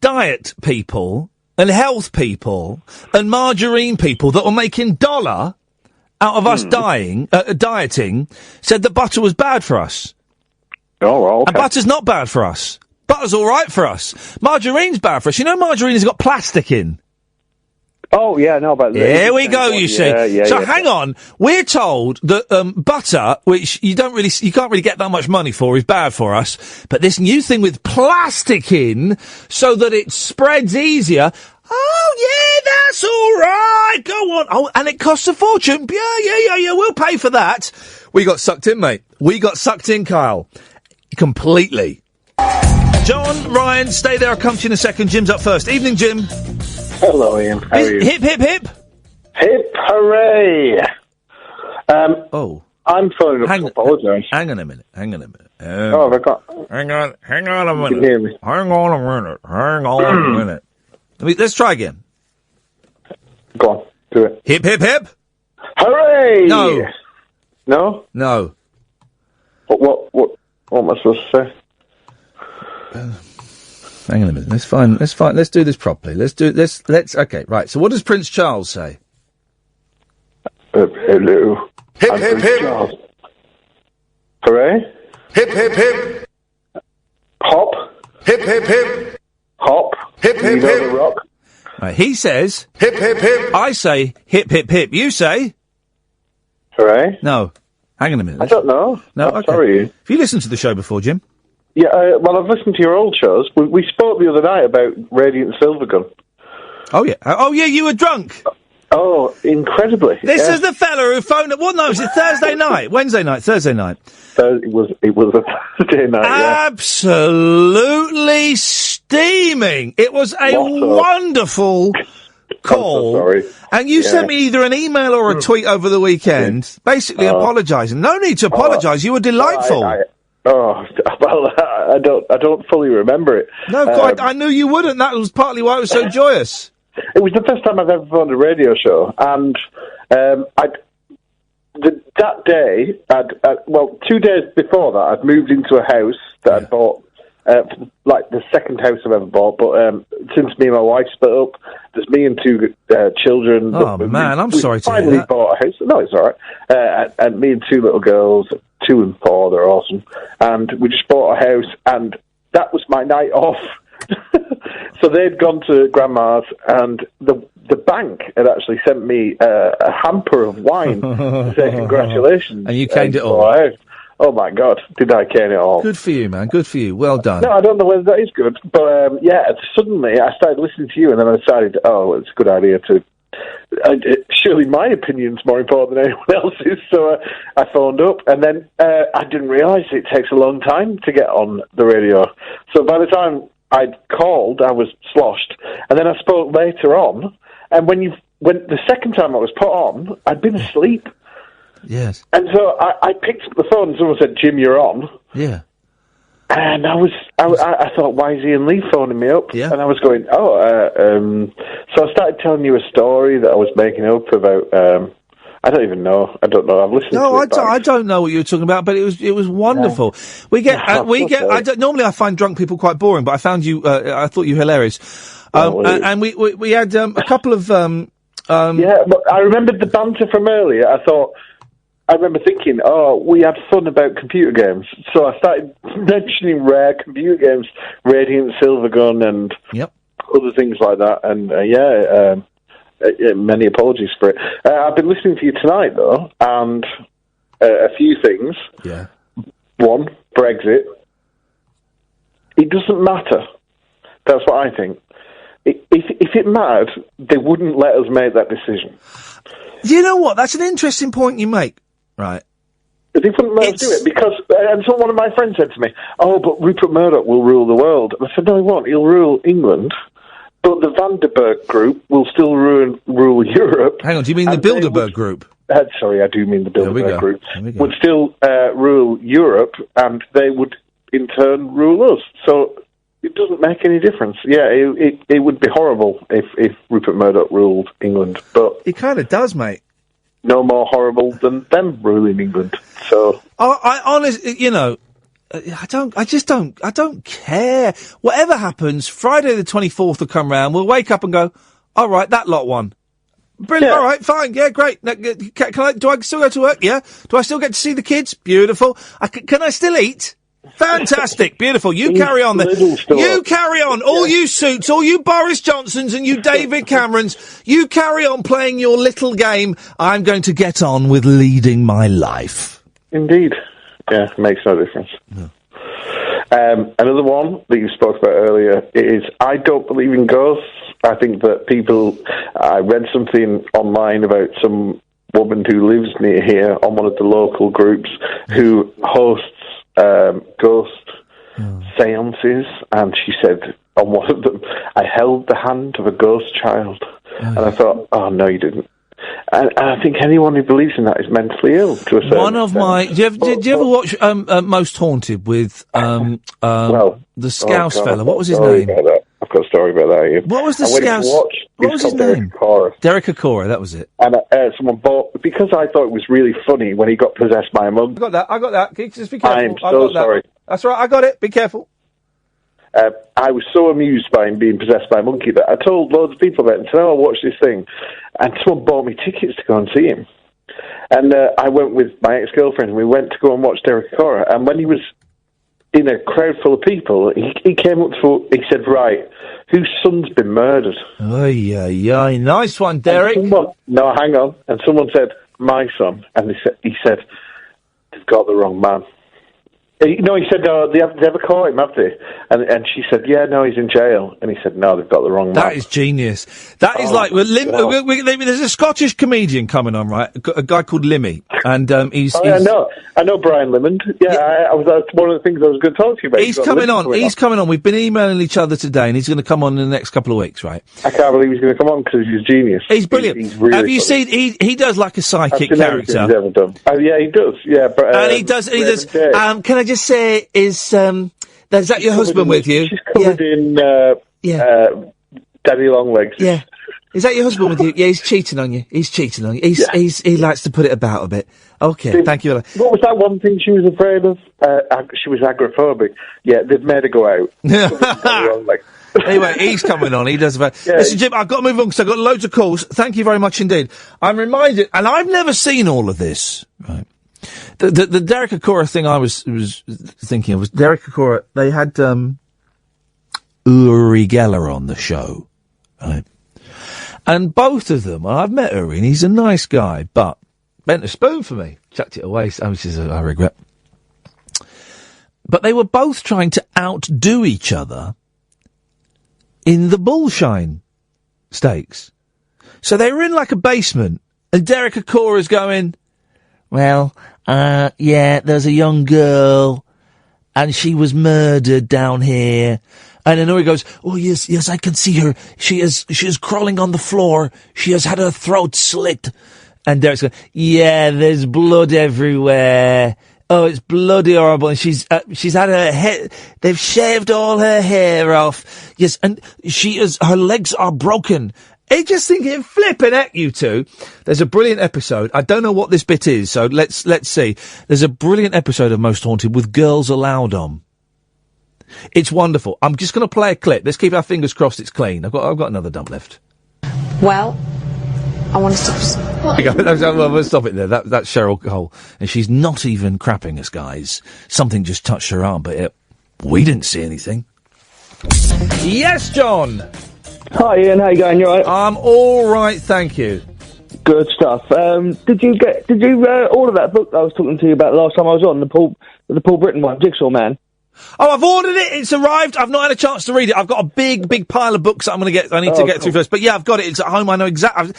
diet people and health people and margarine people that were making dollar out of us dieting said that butter was bad for us. Oh, well, okay. And butter's not bad for us. Butter's all right for us. Margarine's bad for us. You know margarine has got plastic in. Oh, yeah, no, but... Here we go, you see. So hang on. We're told that butter, which you can't really get that much money for, is bad for us. But this new thing with plastic in, so that it spreads easier... Oh, yeah, that's all right. Go on. Oh, and it costs a fortune. Yeah, we'll pay for that. We got sucked in, mate. We got sucked in, Kyle. Completely. John, Ryan, stay there. I'll come to you in a second. Jim's up first. Evening, Jim. Hello, Ian. How are you? Hip, hip, hip. Hip hooray. I'm phoning up to apologise. Hang on a minute. Have I got... Hang on a minute. You can hear me. Hang on a minute. Let's try again. Go on, do it. Hip, hip, hip. Hooray! No. No? No. What am I supposed to say? Hang on a minute. Let's do this properly. Okay, right. So what does Prince Charles say? Hello. Hip, hip, hip. Charles. Hooray. Hip, hip, hip. Hop. Hip, hip, hip. Hop. Hip, hip, You know hip. the rock. Right, he says... Hip, hip, hip. I say hip, hip, hip. You say... Hooray. No. Hang on a minute. I don't know. No, I'm okay. sorry. Have you listened to the show before, Jim? Yeah, well, I've listened to your old shows. We spoke the other night about Radiant Silvergun. Oh, yeah. Oh, yeah, you were drunk. Oh, incredibly. This is the fella who phoned... Well, no, was it Thursday night? Wednesday night? Thursday night? It was a Thursday night, Absolutely steaming. It was a wonderful call. I'm so sorry. And you sent me either an email or a tweet over the weekend, basically apologising. No need to apologise. You were delightful. Well, I don't fully remember it. No, quite. I knew you wouldn't. That was partly why it was so joyous. It was the first time I've ever phoned a radio show, and that day, 2 days before that, I'd moved into a house that I'd bought, like the second house I've ever bought, but since me and my wife split up, there's me and two children. Oh, man, I'm sorry to hear finally that. bought a house. No, it's all right. And me and two little girls, 2 and 4, they're awesome. And we just bought a house, and that was my night off. So they'd gone to Grandma's, and the bank had actually sent me a hamper of wine to say congratulations. And you caned it all. Oh my God, did I cane it all? Good for you, man. Good for you. Well done. No, I don't know whether that is good, but suddenly I started listening to you, and then I decided, it's a good idea to surely my opinion's more important than anyone else's, so I phoned up, and then I didn't realise it takes a long time to get on the radio. So by the time I'd called, I was sloshed, and then I spoke later on, and when the second time I was put on, I'd been asleep. Yes. And so I picked up the phone, and someone said, "Jim, you're on." Yeah. And I thought, why is Ian Lee phoning me up? Yeah. And I was going, so I started telling you a story that I was making up about, I don't even know. I don't know. I've listened to it. I don't know what you were talking about, but it was wonderful. Yeah. Normally I find drunk people quite boring, but I found you, I thought you hilarious. And we had, a couple of, yeah, but I remembered the banter from earlier. I remember thinking, we had fun about computer games. So I started mentioning rare computer games, Radiant Silvergun and other things like that. And, many apologies for it. I've been listening to you tonight, though, and a few things. Yeah. One, Brexit. It doesn't matter. That's what I think. If it mattered, they wouldn't let us make that decision. You know what? That's an interesting point you make. Right. They wouldn't let us do it because, and so one of my friends said to me, but Rupert Murdoch will rule the world. And I said, no, he won't. He'll rule England, but the Vandenberg group will still rule Europe. Hang on, do you mean the Bilderberg group? Sorry, I do mean the Bilderberg group. Would still rule Europe, and they would, in turn, rule us. So it doesn't make any difference. Yeah, it would be horrible if Rupert Murdoch ruled England, but... It kind of does, mate. No more horrible than them ruling England. So I honestly, I don't care. Whatever happens, Friday the 24th will come round. We'll wake up and go, all right, that lot won. Brilliant. Yeah. All right, fine. Yeah, great. Do I still go to work? Yeah. Do I still get to see the kids? Beautiful. Can I still eat? Fantastic, beautiful. You carry on then. You carry on. All you Suits, all you Boris Johnsons and you David Camerons, you carry on playing your little game. I'm going to get on with leading my life. Indeed. Yeah, it makes no difference. No. Another one that you spoke about earlier is I don't believe in ghosts. I think that I read something online about some woman who lives near here on one of the local groups who hosts ghost seances, and she said on one of them, I held the hand of a ghost child. And I thought, oh, no, you didn't. And I think anyone who believes in that is mentally ill to a certain extent. Did you ever watch Most Haunted with the Scouse fella? What was his name? I've got a story about that. Ian. What was the Scouse? What was his name? Derek Acora, that was it. And someone bought, because I thought it was really funny when he got possessed by a monkey. I got that. Just be careful. I'm so sorry. That's right, I got it. Be careful. I was so amused by him being possessed by a monkey that I told loads of people about it and said, I'll watch this thing. And someone bought me tickets to go and see him. And I went with my ex-girlfriend and we went to go and watch Derek Acora. And when he was in a crowd full of people, he came up to, he said, right, whose son's been murdered? Nice one, Derek. No, hang on. And someone said, my son. And he said, they've got the wrong man. No, he said, they ever caught him, have they? And she said, yeah, no, he's in jail. And he said, no, they've got the wrong man. That is genius. That is like, there's a Scottish comedian coming on, right? A guy called Limmy. And he's... I know Brian Limond. Yeah, that's one of the things I was going to talk to you about. He's coming on. We've been emailing each other today, and he's going to come on in the next couple of weeks, right? I can't believe he's going to come on because he's a genius. He's brilliant. He's really Have you seen... He does like a psychic character. He's ever done. Yeah, he does. Yeah, but, and he does... can I just say... Is that your husband with you? She's covered in daddy long legs. Yeah. Is that your husband with you? Yeah, he's cheating on you. He likes to put it about a bit. Okay, thank you. What was that one thing she was afraid of? She was agoraphobic. Yeah, they've made her go out. Anyway, he's coming on. He does about... Listen, Jim, I've got to move on because I've got loads of calls. Thank you very much indeed. I'm reminded, and I've never seen all of this, right? The Derek Acora thing I was thinking of was Derek Acora. They had Uri Geller on the show, right? And both of them, I've met Uri, and he's a nice guy, but bent a spoon for me, chucked it away, which is I regret. But they were both trying to outdo each other in the bullshine stakes. So they were in like a basement, and Derek Akora's going, well, yeah, there's a young girl, and she was murdered down here. And then he goes, oh, yes, I can see her. She is crawling on the floor. She has had her throat slit. And Derek's going, yeah, there's blood everywhere. Oh, it's bloody horrible. And she's had her hair, they've shaved all her hair off. Yes, and her legs are broken. I just think it flipping at you two. There's a brilliant episode. I don't know what this bit is, so let's see. There's a brilliant episode of Most Haunted with Girls Aloud on. It's wonderful. I'm just going to play a clip. Let's keep our fingers crossed it's clean. I've got another dump left. Well, I want to stop. We'll stop it there. That's Cheryl Cole. And she's not even crapping us, guys. Something just touched her arm, but we didn't see anything. Yes, John! Hi, Ian. How you going? You all right? I'm all right, thank you. Good stuff. Did you order that book I was talking to you about last time I was on, the Paul Britton one, Jigsaw Man? Oh, I've ordered it. It's arrived. I've not had a chance to read it. I've got a big pile of books that I'm going to get. I need to get through first. But yeah, I've got it. It's at home. I know exactly.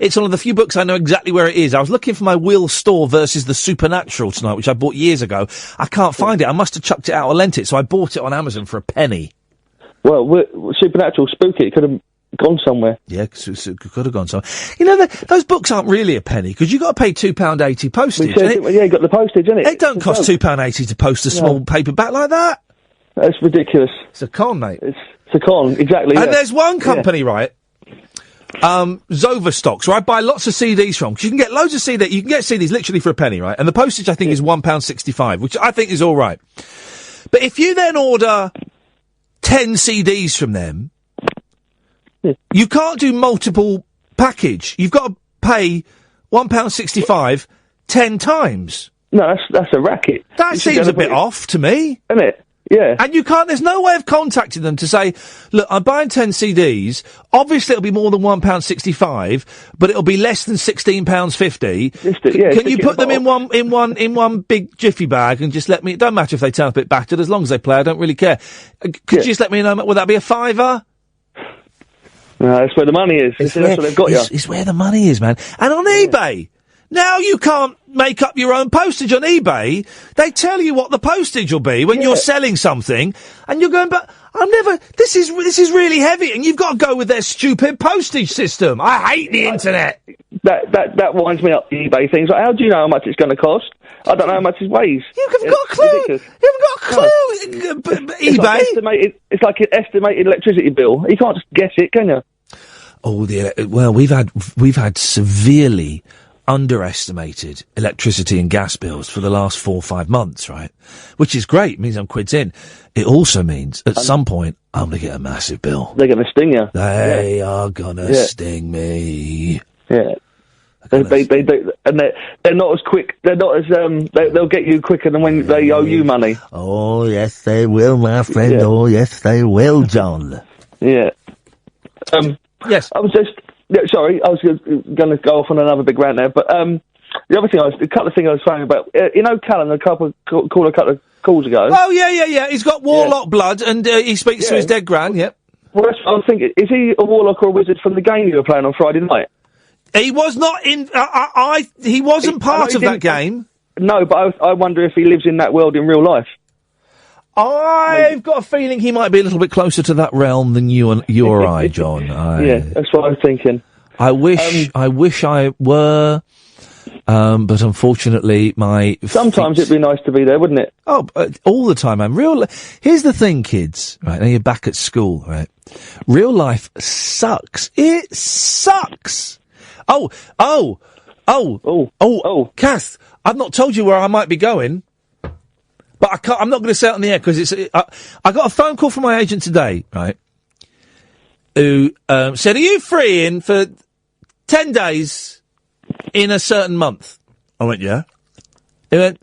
It's one of the few books I know exactly where it is. I was looking for my Will Storr versus the Supernatural tonight, which I bought years ago. I can't find it. I must have chucked it out or lent it. So I bought it on Amazon for a penny. Well, Supernatural, spooky. It could have gone somewhere. Yeah, it could have gone somewhere. You know, those books aren't really a penny, because you've got to pay £2.80 postage. You got the postage, innit? It don't cost £2.80 to post a small paperback like that. That's ridiculous. It's a con, mate. It's a con, exactly. And there's one company, right, Zovastocks, where I buy lots of CDs from, because you can get loads of CDs. You can get CDs literally for a penny, right? And the postage, I think, is £1.65, which I think is all right. But if you then order 10 CDs from them, you can't do multiple package. You've got to pay £1.65 10 times. No, that's a racket. That seems a bit off to me. Isn't it? Yeah. And there's no way of contacting them to say, look, I'm buying 10 CDs. Obviously it'll be more than £1.65, but it'll be less than £16.50. Can you put them in one big jiffy bag and just let me, it don't matter if they turn up a bit battered, as long as they play, I don't really care. Could you just let me know, would that be a £5? No, that's where the money is. That's where they've got you. It's where the money is, man. And on eBay, now you can't make up your own postage on eBay. They tell you what the postage will be when you're selling something, and you're going, but this is really heavy, and you've got to go with their stupid postage system. I hate the internet. That winds me up, the eBay things. Like, how do you know how much it's going to cost? I don't know how much it weighs. You haven't got a clue. You haven't got a clue. eBay. It's like an estimated electricity bill. You can't just guess it, can you? Oh, we've had severely underestimated electricity and gas bills for the last 4 or 5 months, right? Which is great. It means I'm quid's in. It also means at some point I'm going to get a massive bill. They're going to sting you. They are going to sting me. Yeah. They and they're not as quick. They're not as they'll get you quicker than when they owe you money. Oh yes, they will, my friend. Yeah. Oh yes, they will, John. Yeah. Yes. I was just sorry. I was going to go off on another big rant there, but the other thing a couple of things I was thinking about. Callan called a couple of calls ago. Oh yeah. He's got warlock blood, and he speaks to his dead gran. Yep. Well, I was thinking, is he a warlock or a wizard from the game you were playing on Friday night? He was not in. He wasn't part of that game. No, but I wonder if he lives in that world in real life. I've got a feeling he might be a little bit closer to that realm than you or I, John. Yeah, that's what I'm thinking. I wish I were, but unfortunately, sometimes it'd be nice to be there, wouldn't it? Oh, all the time, man. Here's the thing, kids. Right now, you're back at school, right? Real life sucks. It sucks. Oh, Kath, I've not told you where I might be going, but I'm not going to say it on the air because I got a phone call from my agent today, right, who said, are you free in for 10 days in a certain month? I went, yeah. He went,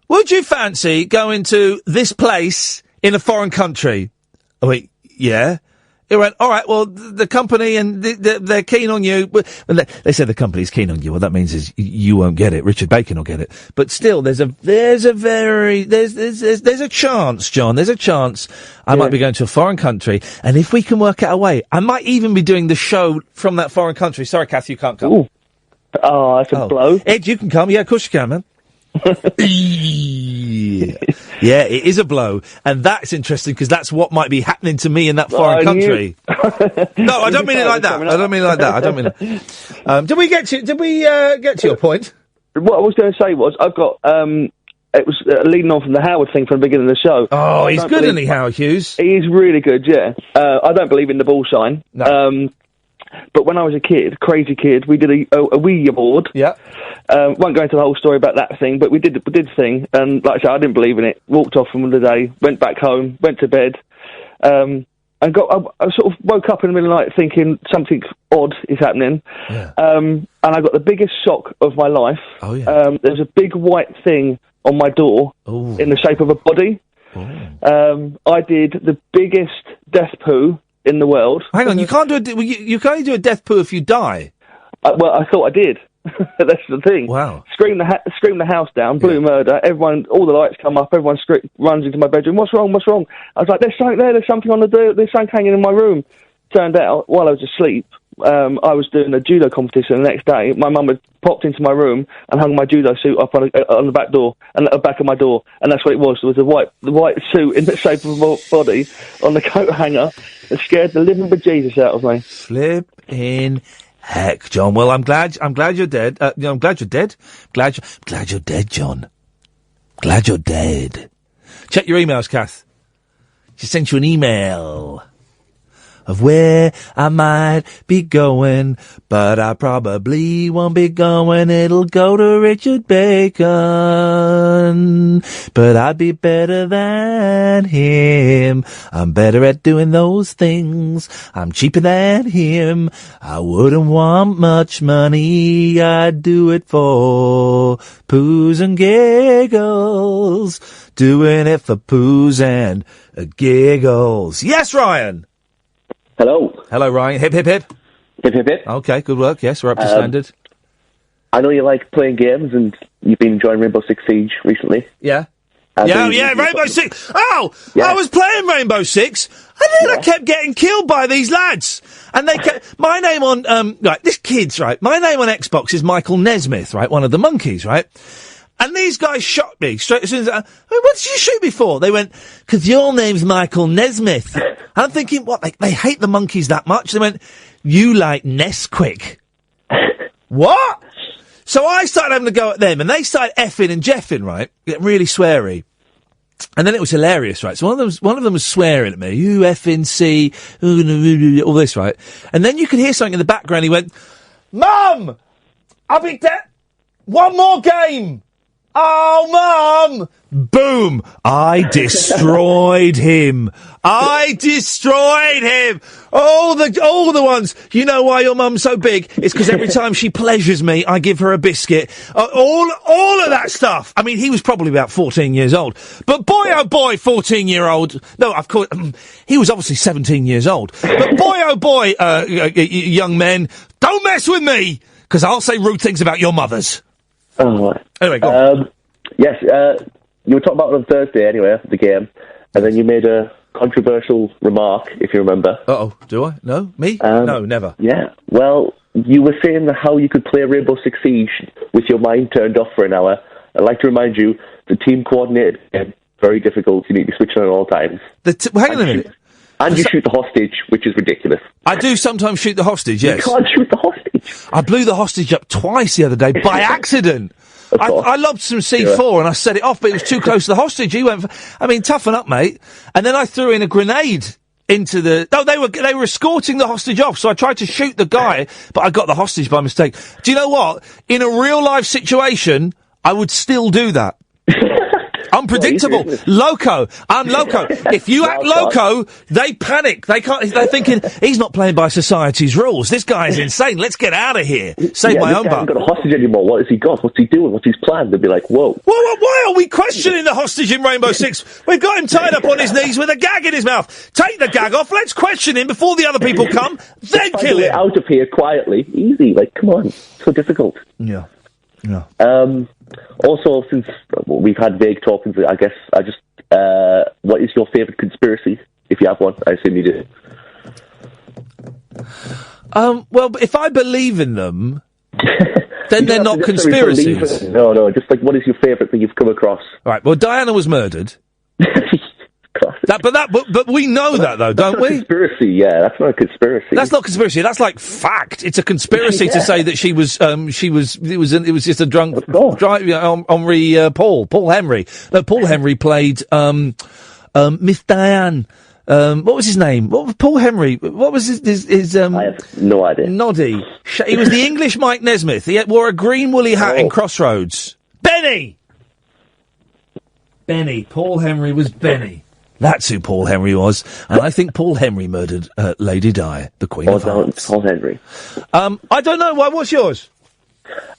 would you fancy going to this place in a foreign country? I went, yeah. He went, all right, well, the company and they're keen on you. They said the company's keen on you. What that means is you won't get it. Richard Bacon will get it. But still, there's a chance, John. There's a chance I might be going to a foreign country. And if we can work out a way, I might even be doing the show from that foreign country. Sorry, Kath, you can't come. Ooh. Oh, that's a blow. Ed, you can come. Yeah, of course you can, man. Yeah, it is a blow, and that's interesting because that's what might be happening to me in that foreign country. No, I don't mean it like that. I don't mean it like that. I don't mean it. Did we get to your point? What I was going to say was I've got it was leading on from the Howard thing from the beginning of the show. Oh, he's good, isn't he, Howard Hughes? He's really good. Yeah, I don't believe in the ball sign. No. But when I was a kid, crazy kid, we did a Ouija board. Yeah. Won't go into the whole story about that thing, but we did the thing, and like I said, I didn't believe in it. Walked off from the day, went back home, went to bed, and I sort of woke up in the middle of the night thinking something odd is happening. Yeah. And I got the biggest shock of my life. Oh yeah. There's a big white thing on my door in the shape of a body. I did the biggest death poo in the world. Hang on, you can't do you can only do a death poo if you die. Well, I thought I did. That's the thing. Wow. Scream the house down, blue murder. Everyone, all the lights come up. Everyone runs into my bedroom. What's wrong? What's wrong? I was like, there's something there. There's something on the door. There's something hanging in my room. Turned out, while I was asleep, I was doing a judo competition the next day. My mum had popped into my room and hung my judo suit up on the back door and the back of my door, and that's what it was. There was the white suit in the shape of a body on the coat hanger. It scared the living bejesus out of me. Flipping heck, John. Well, I'm glad you're dead. I'm glad you're dead. Glad you're dead, John. Glad you're dead. Check your emails, Kath. She sent you an email of where I might be going, but I probably won't be going. It'll go to Richard Bacon, but I'd be better than him. I'm better at doing those things. I'm cheaper than him. I wouldn't want much money. I'd do it for poos and giggles. Doing it for poos and giggles. Yes, Ryan. Hello. Hello, Ryan. Hip, hip, hip. Hip, hip, hip. Okay, good work. Yes, we're up to standard. I know you like playing games, and you've been enjoying Rainbow Six Siege recently. Yeah. Rainbow Six. Oh, yeah. I was playing Rainbow Six, and then I kept getting killed by these lads. And they kept, my name on, my name on Xbox is Michael Nesmith, right? One of the monkeys, right? And these guys shot me straight as soon as what did you shoot me for? They went, 'cause your name's Michael Nesmith. And I'm thinking, what, they hate the monkeys that much? They went, you like Nesquik. What? So I started having to go at them, and they started effing and jeffing, right? Getting really sweary. And then it was hilarious, right? So one of them was swearing at me, you effing C, all this, right? And then you could hear something in the background. He went, Mum! I'll be dead. One more game! Oh, Mum! Boom! I destroyed him. All the ones. You know why your mum's so big? It's because every time she pleasures me, I give her a biscuit. All of that stuff. I mean, he was probably about 14 years old. But boy, oh boy, 14-year-old. No, of course, he was obviously 17 years old. But boy, oh boy, young men, don't mess with me, because I'll say rude things about your mothers. Oh, anyway, go on. Yes, you were talking about it on Thursday anyway, the game, and then you made a controversial remark, if you remember. Uh-oh, do I? No? Me? No, never. Yeah, well, you were saying how you could play Rainbow Six Siege with your mind turned off for an hour. I'd like to remind you, the team coordinated game, very difficult, you need to switch on at all times. Hang on a minute. And you shoot the hostage, which is ridiculous. I do sometimes shoot the hostage, yes. You can't shoot the hostage. I blew the hostage up twice the other day by accident. I lobbed some C4 and I set it off, but it was too close to the hostage. He went toughen up, mate. And then I threw in a grenade into the... No, they were escorting the hostage off, so I tried to shoot the guy, but I got the hostage by mistake. Do you know what? In a real-life situation, I would still do that. Unpredictable. Loco. I'm loco. If you act loco, they panic. They're thinking, he's not playing by society's rules. This guy's insane. Let's get out of here. Save my own butt. He hasn't got a hostage anymore. What has he got? What's he doing? What's his plan? They'll be like, whoa. Why are we questioning the hostage in Rainbow Six? We've got him tied up on his knees with a gag in his mouth. Take the gag off. Let's question him before the other people come. Then kill him. Out of here quietly. Easy. Like, come on. So difficult. Yeah. Also, since we've had vague talkings, I guess what is your favourite conspiracy? If you have one, I assume you do. Well, if I believe in them, then they're not conspiracies. No, just like, what is your favourite thing you've come across? Right, well, Diana was murdered. But we know that, though, don't we? Conspiracy, yeah, that's not a conspiracy. That's not conspiracy. That's like fact. It's a conspiracy to say that she was. It was just a drunk Henry Paul Henry. No, Paul Henry played Miss Diane. What was his name? What was Paul Henry? What was his I have no idea. Noddy. He was the English Mike Nesmith. He wore a green woolly hat in Crossroads. Benny. Paul Henry was Benny. That's who Paul Henry was, and I think Paul Henry murdered Lady Di, the Queen of Hearts. Paul Henry. I don't know. What's yours?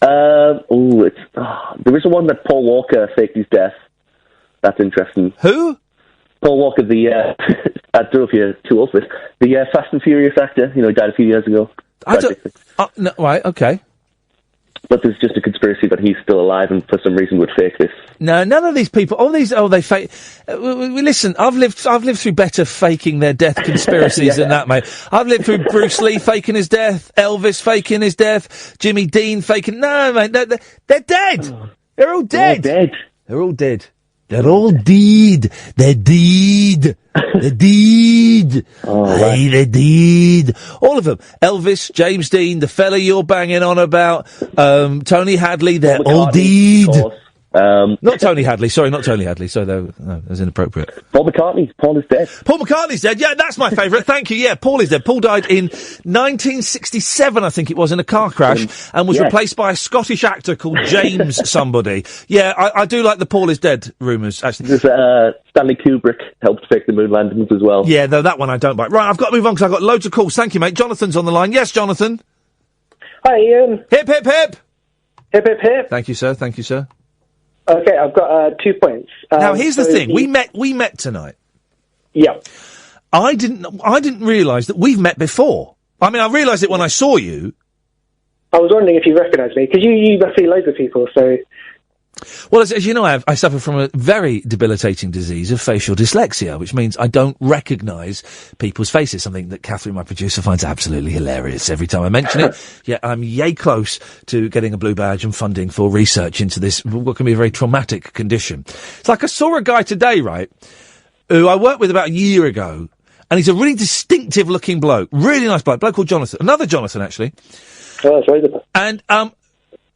There is one that Paul Walker faked his death. That's interesting. Who? Paul Walker, I don't know if you're too old for this. The Fast and Furious actor, died a few years ago. No, right, okay. But there's just a conspiracy that he's still alive and for some reason would fake this. No, none of these people. They fake. Listen, I've lived through better faking their death conspiracies than that, mate. I've lived through Bruce Lee faking his death, Elvis faking his death, Jimmy Dean faking. No, mate, they're dead. They're all dead. They're all dead. They're all dead. They're dead. They're dead. Hey, they're dead. All of them. Elvis, James Dean, the fella you're banging on about, Tony Hadley, they're all dead. Not Tony Hadley. Sorry, not Tony Hadley. Sorry, that was inappropriate. Paul McCartney. Paul is dead. Paul McCartney's dead. Yeah, that's my favourite. Thank you. Yeah, Paul is dead. Paul died in 1967, I think it was, in a car crash, and was replaced by a Scottish actor called James somebody. Yeah, I do like the Paul is dead rumours, actually. There's Stanley Kubrick helped fake the moon landings as well. Yeah, though that one I don't buy. Right, I've got to move on because I've got loads of calls. Thank you, mate. Jonathan's on the line. Yes, Jonathan. Hi, Ian. Hip, hip, hip. Hip, hip, hip. Thank you, sir. Thank you, sir. Okay, I've got 2 points. Now, here's the thing. We met tonight. Yeah. I didn't realise that we've met before. I mean, I realised it when I saw you. I was wondering if you recognised me, because you must see loads of people, so... Well, as you know, I suffer from a very debilitating disease of facial dyslexia, which means I don't recognise people's faces, something that Catherine, my producer, finds absolutely hilarious every time I mention it. Yeah, I'm yay close to getting a blue badge and funding for research into this, what can be a very traumatic condition. It's like I saw a guy today, right, who I worked with about a year ago, and he's a really distinctive-looking bloke, really nice bloke called Jonathan, another Jonathan, actually. Oh, that's very good.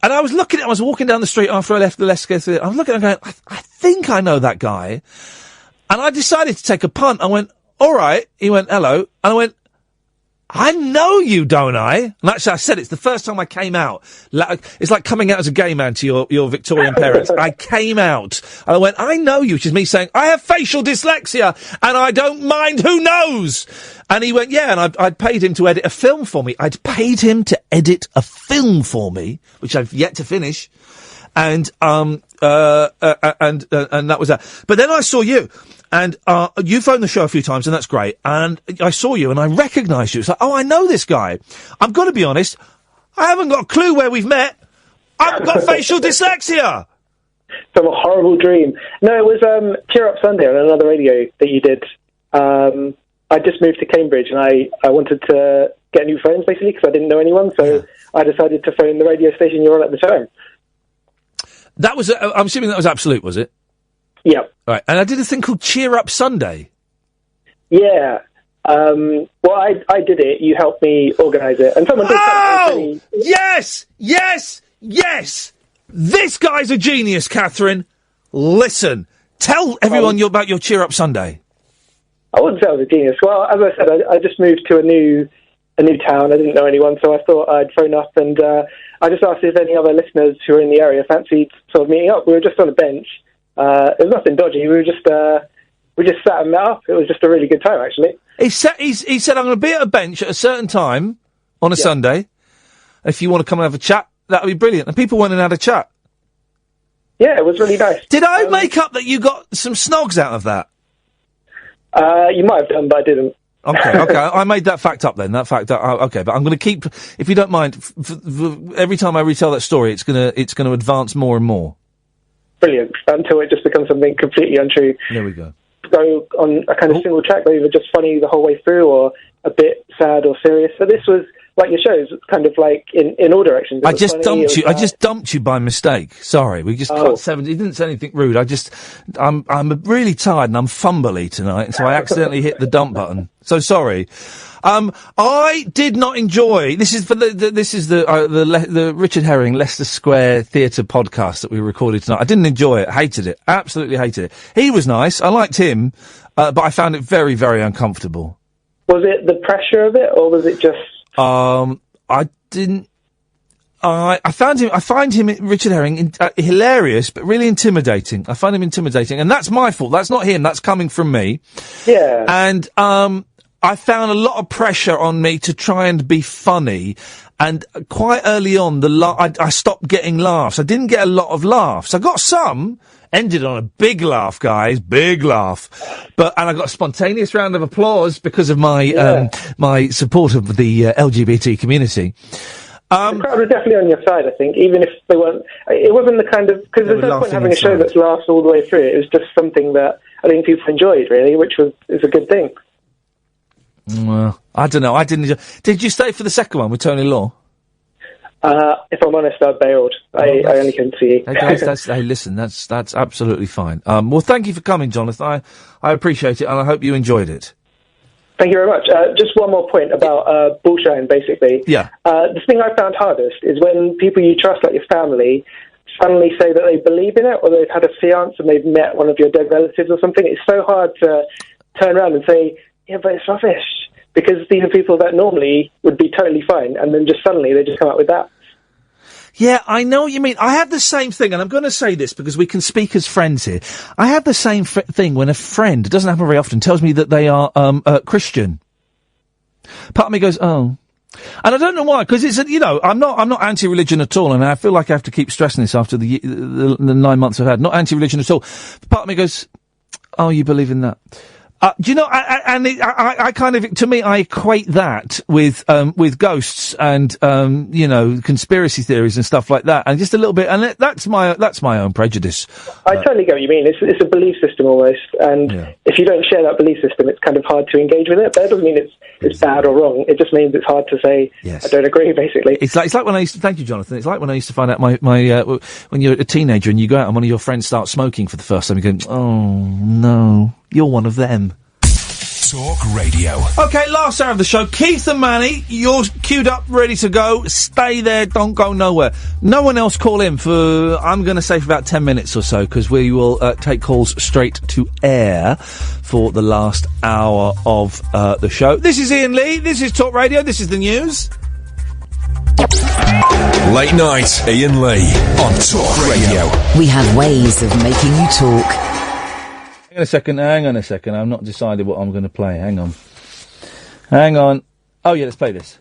And I was looking at him, I was walking down the street after I left the Leicester Theatre. I was looking at him going, I think I know that guy. And I decided to take a punt. I went, all right. He went, hello. And I went, I know you, don't I? And actually, I said it's the first time I came out. It's like coming out as a gay man to your Victorian parents. I came out. And I went, I know you, which is me saying, I have facial dyslexia, and I don't mind who knows. And he went, yeah, and I'd paid him to edit a film for me. I'd paid him to edit a film for me, which I've yet to finish. And that was that. But then I saw you. And you phoned the show a few times, and that's great. And I saw you, and I recognised you. It's like, oh, I know this guy. I've got to be honest, I haven't got a clue where we've met. I've got facial dyslexia. From a horrible dream. No, it was Cheer Up Sunday on another radio that you did. I just moved to Cambridge, and I wanted to get new friends, basically, because I didn't know anyone. So I decided to phone the radio station you were on at the time. That was, I'm assuming that was Absolute, was it? Yeah. Right, and I did a thing called Cheer Up Sunday. Yeah. Well, I did it. You helped me organise it. And someone did something pretty... Yes! This guy's a genius, Catherine. Listen, tell everyone about your Cheer Up Sunday. I wouldn't say I was a genius. Well, as I said, I just moved to a new town. I didn't know anyone, so I thought I'd phone up, and I just asked if any other listeners who are in the area fancied sort of meeting up. We were just on a bench, It was nothing dodgy. We just sat and met up. It was just a really good time, actually. He said, I'm going to be at a bench at a certain time on a Sunday. If you want to come and have a chat, that would be brilliant. And people went and had a chat. Yeah, it was really nice. Did I make up that you got some snogs out of that? You might have done, but I didn't. Okay, I made that fact up then. Okay, but I'm going to keep, if you don't mind, every time I retell that story, it's going to advance more and more. Brilliant. Until it just becomes something completely untrue. There we go. Go on a kind of single track, where either just funny the whole way through, or a bit sad or serious. So this was, like your shows, kind of like in all directions. I just dumped you by mistake. Sorry, we just cut 70. He didn't say anything rude. I'm really tired and I'm fumbly tonight, so I accidentally hit the dump button. So sorry. I did not enjoy. This is for the Richard Herring Leicester Square Theatre podcast that we recorded tonight. I didn't enjoy it. Hated it. Absolutely hated it. He was nice. I liked him, but I found it very, very uncomfortable. Was it the pressure of it, or was it just? I didn't. I find him, Richard Herring, hilarious, but really intimidating. I find him intimidating, and that's my fault. That's not him. That's coming from me. Yeah. And I found a lot of pressure on me to try and be funny, and quite early on, I stopped getting laughs. I didn't get a lot of laughs. I got some. Ended on a big laugh, guys, big laugh. And I got a spontaneous round of applause because of my my support of the LGBT community. The crowd were definitely on your side, I think, even if they weren't. It wasn't the kind of, because there's no point having a show that laughs all the way through. It was just something that I think people enjoyed, really, which is a good thing. Well, I don't know. I didn't enjoy. Did you stay for the second one with Tony Law? If I'm honest, I bailed. I only couldn't see. Hey guys, hey, listen, that's absolutely fine. Well, thank you for coming, Jonathan. I appreciate it, and I hope you enjoyed it. Thank you very much. Just one more point about bullshitting, basically. Yeah. The thing I found hardest is when people you trust, like your family, suddenly say that they believe in it, or they've had a seance and they've met one of your dead relatives or something. It's so hard to turn around and say, yeah, but it's rubbish. Because these are people that normally would be totally fine, and then just suddenly they just come up with that. Yeah, I know what you mean. I had the same thing, and I'm going to say this because we can speak as friends here. I had the same thing when a friend, it doesn't happen very often, tells me that they are Christian. Part of me goes, oh. And I don't know why, because it's, I'm not anti-religion at all, and I feel like I have to keep stressing this after the 9 months I've had. Not anti-religion at all. Part of me goes, oh, you believe in that? Do you know, I kind of, to me, I equate that with ghosts and, conspiracy theories and stuff like that. And just a little bit, and that's my own prejudice. I totally get what you mean. It's a belief system almost. And if you don't share that belief system, it's kind of hard to engage with it. But it doesn't mean it's bad or wrong. It just means it's hard to say, I don't agree, basically. It's like when I used to, thank you, Jonathan. It's like when I used to find out when you're a teenager and you go out and one of your friends starts smoking for the first time, you go, oh, no. You're one of them. Talk Radio. Okay, last hour of the show. Keith and Manny, you're queued up, ready to go. Stay there, don't go nowhere. No one else call in for, I'm going to say, for about 10 minutes or so, because we will take calls straight to air for the last hour of the show. This is Iain Lee, this is Talk Radio, this is the news. Late night, Iain Lee on Talk Radio. We have ways of making you talk. Hang on a second. I've not decided what I'm going to play. Hang on. Oh, yeah, let's play this.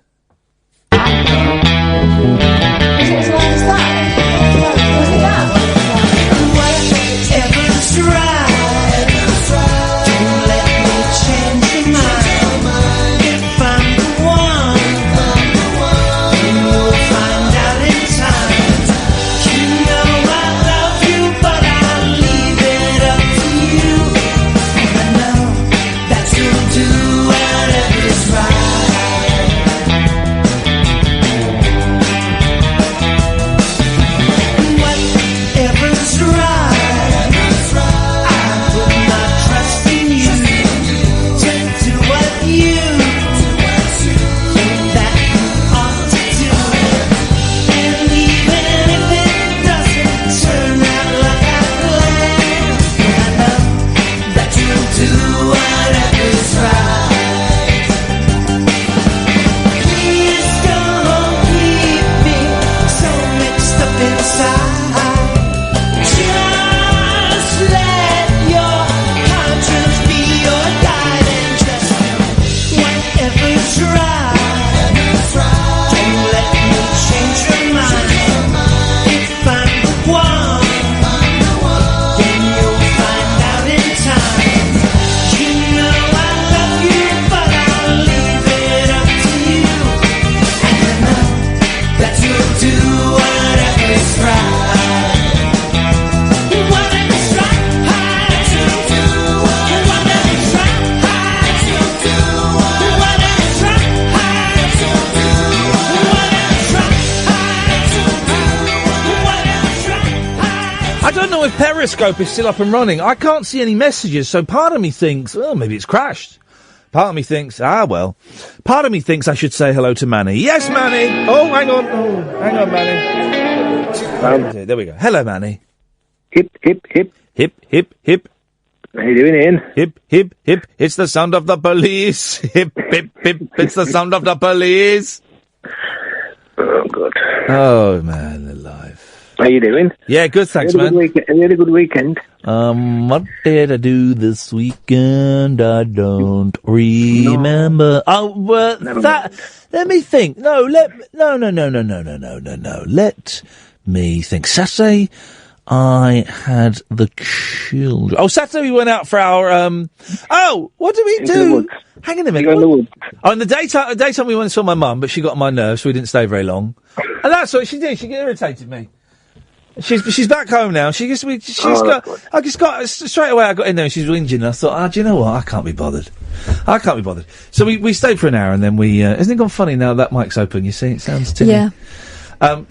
if Periscope is still up and running. I can't see any messages, so part of me thinks, oh, maybe it's crashed. Part of me thinks, Part of me thinks I should say hello to Manny. Yes, Manny! Oh, hang on. Hang on, Manny. There we go. Hello, Manny. Hip, hip, hip. Hip, hip, hip. How you doing, Ian? Hip, hip, hip. It's the sound of the police. Hip, hip, hip. It's the sound of the police. Oh, God. Oh, man, alive. How you doing? Yeah, good, thanks, man. Have you had a good weekend? What did I do this weekend? I don't remember. Oh, well, let me think. No. Let me think. Saturday, I had the children. Oh, Saturday we went out for our, what did we do? Hang on a minute. Oh, in the daytime we went and saw my mum, but she got on my nerves, so we didn't stay very long. And that's what she did. She irritated me. She's back home now. I just got straight away. I got in there and she's whinging. And I thought, do you know what? I can't be bothered. So we stayed for an hour and then we. Isn't it gone funny now that mic's open? You see, it sounds tinny. Yeah.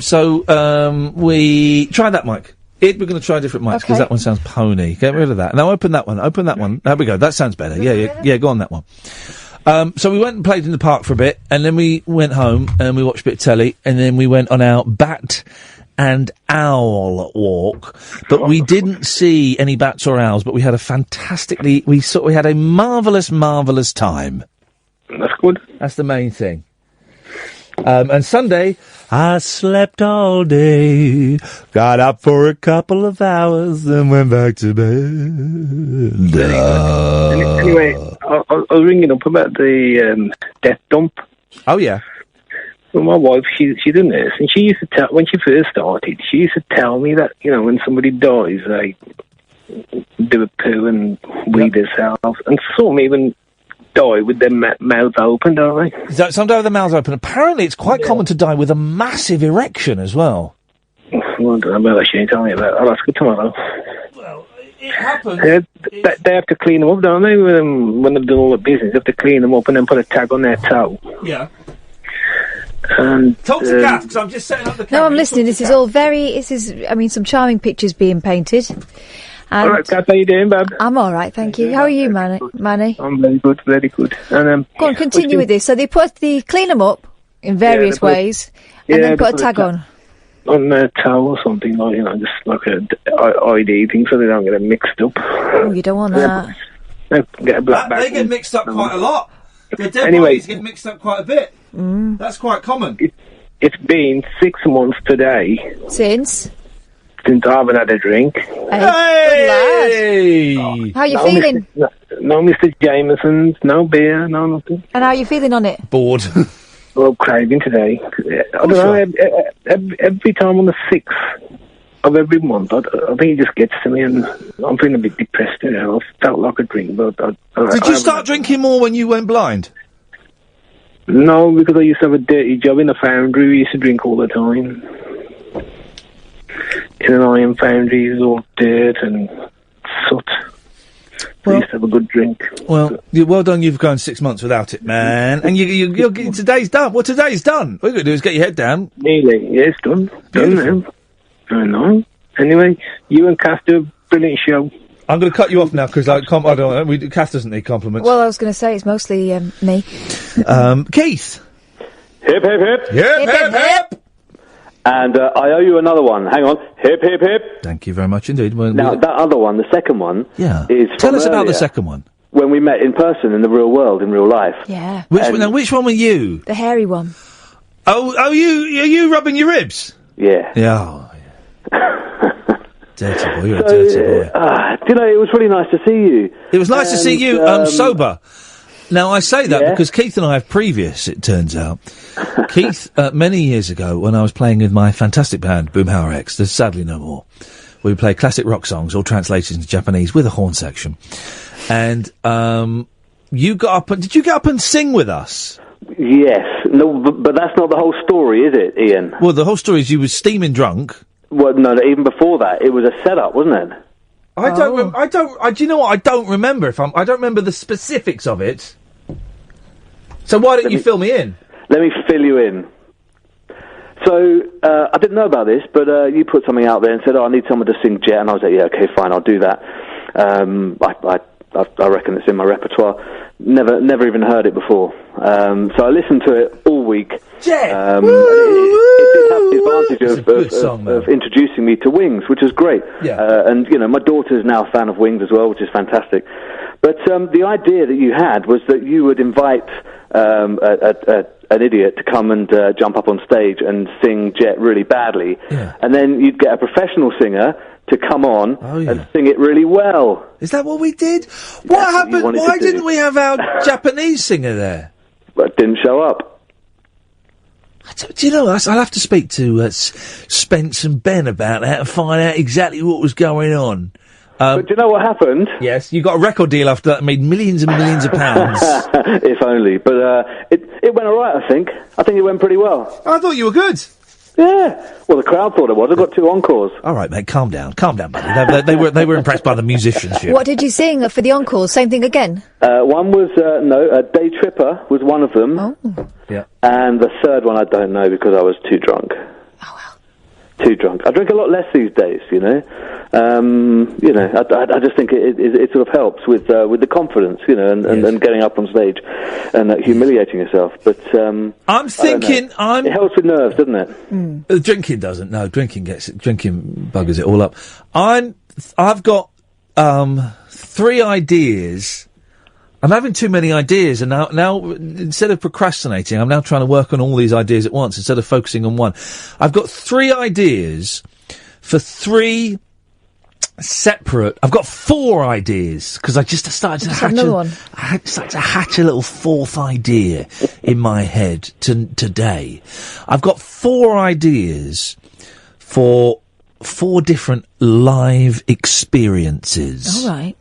So we tried that mic. We're going to try different mics because that one sounds pony. Get rid of that. Now open that one. There we go. That sounds better. Yeah. Go on that one. So we went and played in the park for a bit, and then we went home and we watched a bit of telly, and then we went on our bat and owl walk, but we didn't see any bats or owls, but we had we had a marvellous time. That's good. That's the main thing. And Sunday, I slept all day, got up for a couple of hours, then went back to bed. Anyway, I was ringing up about the death dump. Oh, yeah. Well, my wife, she's a nurse, and she used to tell, when she first started, she used to tell me that, when somebody dies, they do a poo and wee themselves, and some even die with their mouths open, don't they? Some die with their mouths open. Apparently, it's quite common to die with a massive erection as well. Well, I don't know about that. She didn't tell me about it. I'll ask her tomorrow. Well, it happens. They have to clean them up, don't they? When they've done all the business, they have to clean them up and then put a tag on their toe. Yeah. And talk to Kath, because I'm just setting up the camera. No, I'm listening. This is all some charming pictures being painted. All right, Kath, how you doing, Bab? I'm all right, thank you. How are you, Manny? I'm very good, very good. And go on, continue with this. So they clean them up in various ways, and then put a tag on their toe or something, like just like a ID thing, so they don't get it mixed up. Oh, you don't want that. Get a black bag. They get mixed up quite a lot. Their dead bodies get mixed up quite a bit. That's quite common. It's been 6 months today. Since I haven't had a drink. Hey! Good lad. How are you feeling? No Mr. Jameson's, no beer, no nothing. And how are you feeling on it? Bored. Well, craving today. I don't know, every time on the 6th of every month, I think it just gets to me and I'm feeling a bit depressed now. I felt like a drink, but Did you start drinking more when you went blind? No, because I used to have a dirty job in the foundry. We used to drink all the time. In an iron foundry, it was all dirt and soot. I used to have a good drink. Well, well done. You've gone 6 months without it, man. And you're today's done. Well, today's done. All you got to do is get your head down. Nearly. Yeah, it's done. Done now. I know. Anyway, you and Kath do a brilliant show. I'm going to cut you off now because Kath doesn't need compliments. Well, I was going to say it's mostly me. Keith. Hip, hip, hip. Hip, hip, hip. And I owe you another one. Hang on. Hip, hip, hip. Thank you very much indeed. Now, that other one, the second one, is Tell us about earlier, the second one. When we met in person in the real world, in real life. Yeah. Which one were you? The hairy one. Oh, you rubbing your ribs? Yeah. Yeah. Dirty boy, you're a dirty boy. It was really nice to see you. It was nice to see you sober. Now, I say that because Keith and I have previous, it turns out. Keith, many years ago, when I was playing with my fantastic band, Boomhauer X, there's sadly no more, we play classic rock songs, all translated into Japanese, with a horn section. And you got up, did you get up and sing with us? Yes. No, but that's not the whole story, is it, Ian? Well, the whole story is you were steaming drunk. Well, no, even before that, it was a setup, wasn't it? Do you know what? I don't remember I don't remember the specifics of it. So why don't you fill me in? Let me fill you in. So I didn't know about this, but you put something out there and said, "Oh, I need someone to sing Jet," and I was like, "Yeah, okay, fine, I'll do that." I reckon it's in my repertoire. Never even heard it before. So I listened to it all week. Jet. It did have the advantage of introducing me to Wings, which is great. Yeah. And my daughter's now a fan of Wings as well, which is fantastic. But the idea that you had was that you would invite an idiot to come and jump up on stage and sing Jet really badly, and then you'd get a professional singer to come on and sing it really well. Is that what we did? What happened? Why didn't we have our Japanese singer there? But didn't show up. Do you know, I'll have to speak to Spence and Ben about that and find out exactly what was going on. But do you know what happened? Yes, you got a record deal after that and made millions and millions of pounds. If only. But it went all right, I think. I think it went pretty well. I thought you were good. Yeah. Well, the crowd thought it was. I got 2 encores. All right, mate, calm down, buddy. They were impressed by the musicianship. What did you sing for the encore? Same thing again? One was, Day Tripper was one of them. Oh. Yeah. And the third one I don't know because I was too drunk. Too drunk. I drink a lot less these days, I just think it sort of helps with the confidence, and getting up on stage and humiliating yourself. But I'm thinking it helps with nerves, doesn't it? Drinking doesn't. No, drinking buggers it all up. I've got 3 ideas. I'm having too many ideas, and now instead of procrastinating, I'm now trying to work on all these ideas at once instead of focusing on one. I've got 3 ideas for 3 separate. I've got 4 ideas because I just started to hatch a little 4th idea in my head today. I've got 4 ideas for 4 different live experiences. All right.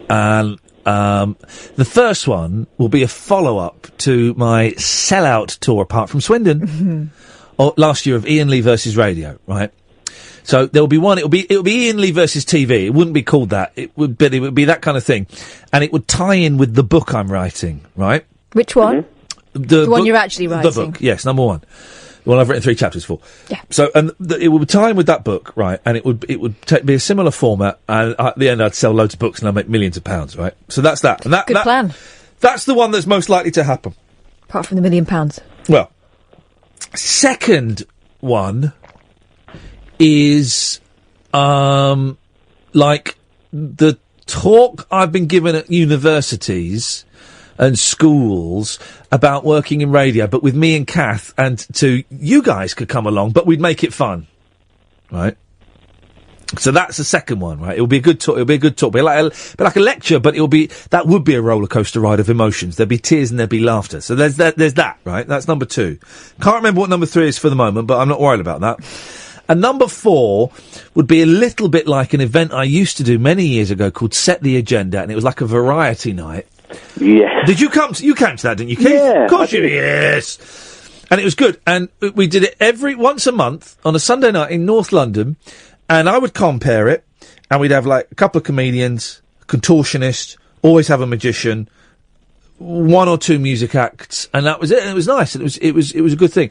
And the first one will be a follow-up to my sellout tour, apart from Swindon, last year of Iain Lee versus radio, right? So there'll be one. It'll be Iain Lee versus TV. It wouldn't be called that. It would be that kind of thing, and it would tie in with the book I'm writing, right? Which one? The one you're actually writing. The book, yes, number 1. The one I've written 3 chapters for. Yeah. So, and it would tie in with that book, right? And it would be a similar format, and at the end I'd sell loads of books and I'd make millions of pounds, right? So that's that. And Good plan. That's the one that's most likely to happen. Apart from the £1 million. Well, second one is, like the talk I've been given at universities and schools about working in radio, but with me and Kath, and you guys could come along, but we'd make it fun, right? So that's the second one, right? It'll be a good talk. It'll be like a lecture, but that would be a roller coaster ride of emotions. There'd be tears and there'd be laughter. So there's that, right? That's number 2. Can't remember what number 3 is for the moment, but I'm not worried about that. And number 4 would be a little bit like an event I used to do many years ago called Set the Agenda, and it was like a variety night. Yes. Did you come to that, didn't you, Keith? Yeah. Of course you did. Yes. And it was good. And we did it once a month on a Sunday night in North London, and I would compare it, and we'd have like a couple of comedians, a contortionist, always have a magician, 1 or 2 music acts, and that was it. And it was nice. And it was a good thing.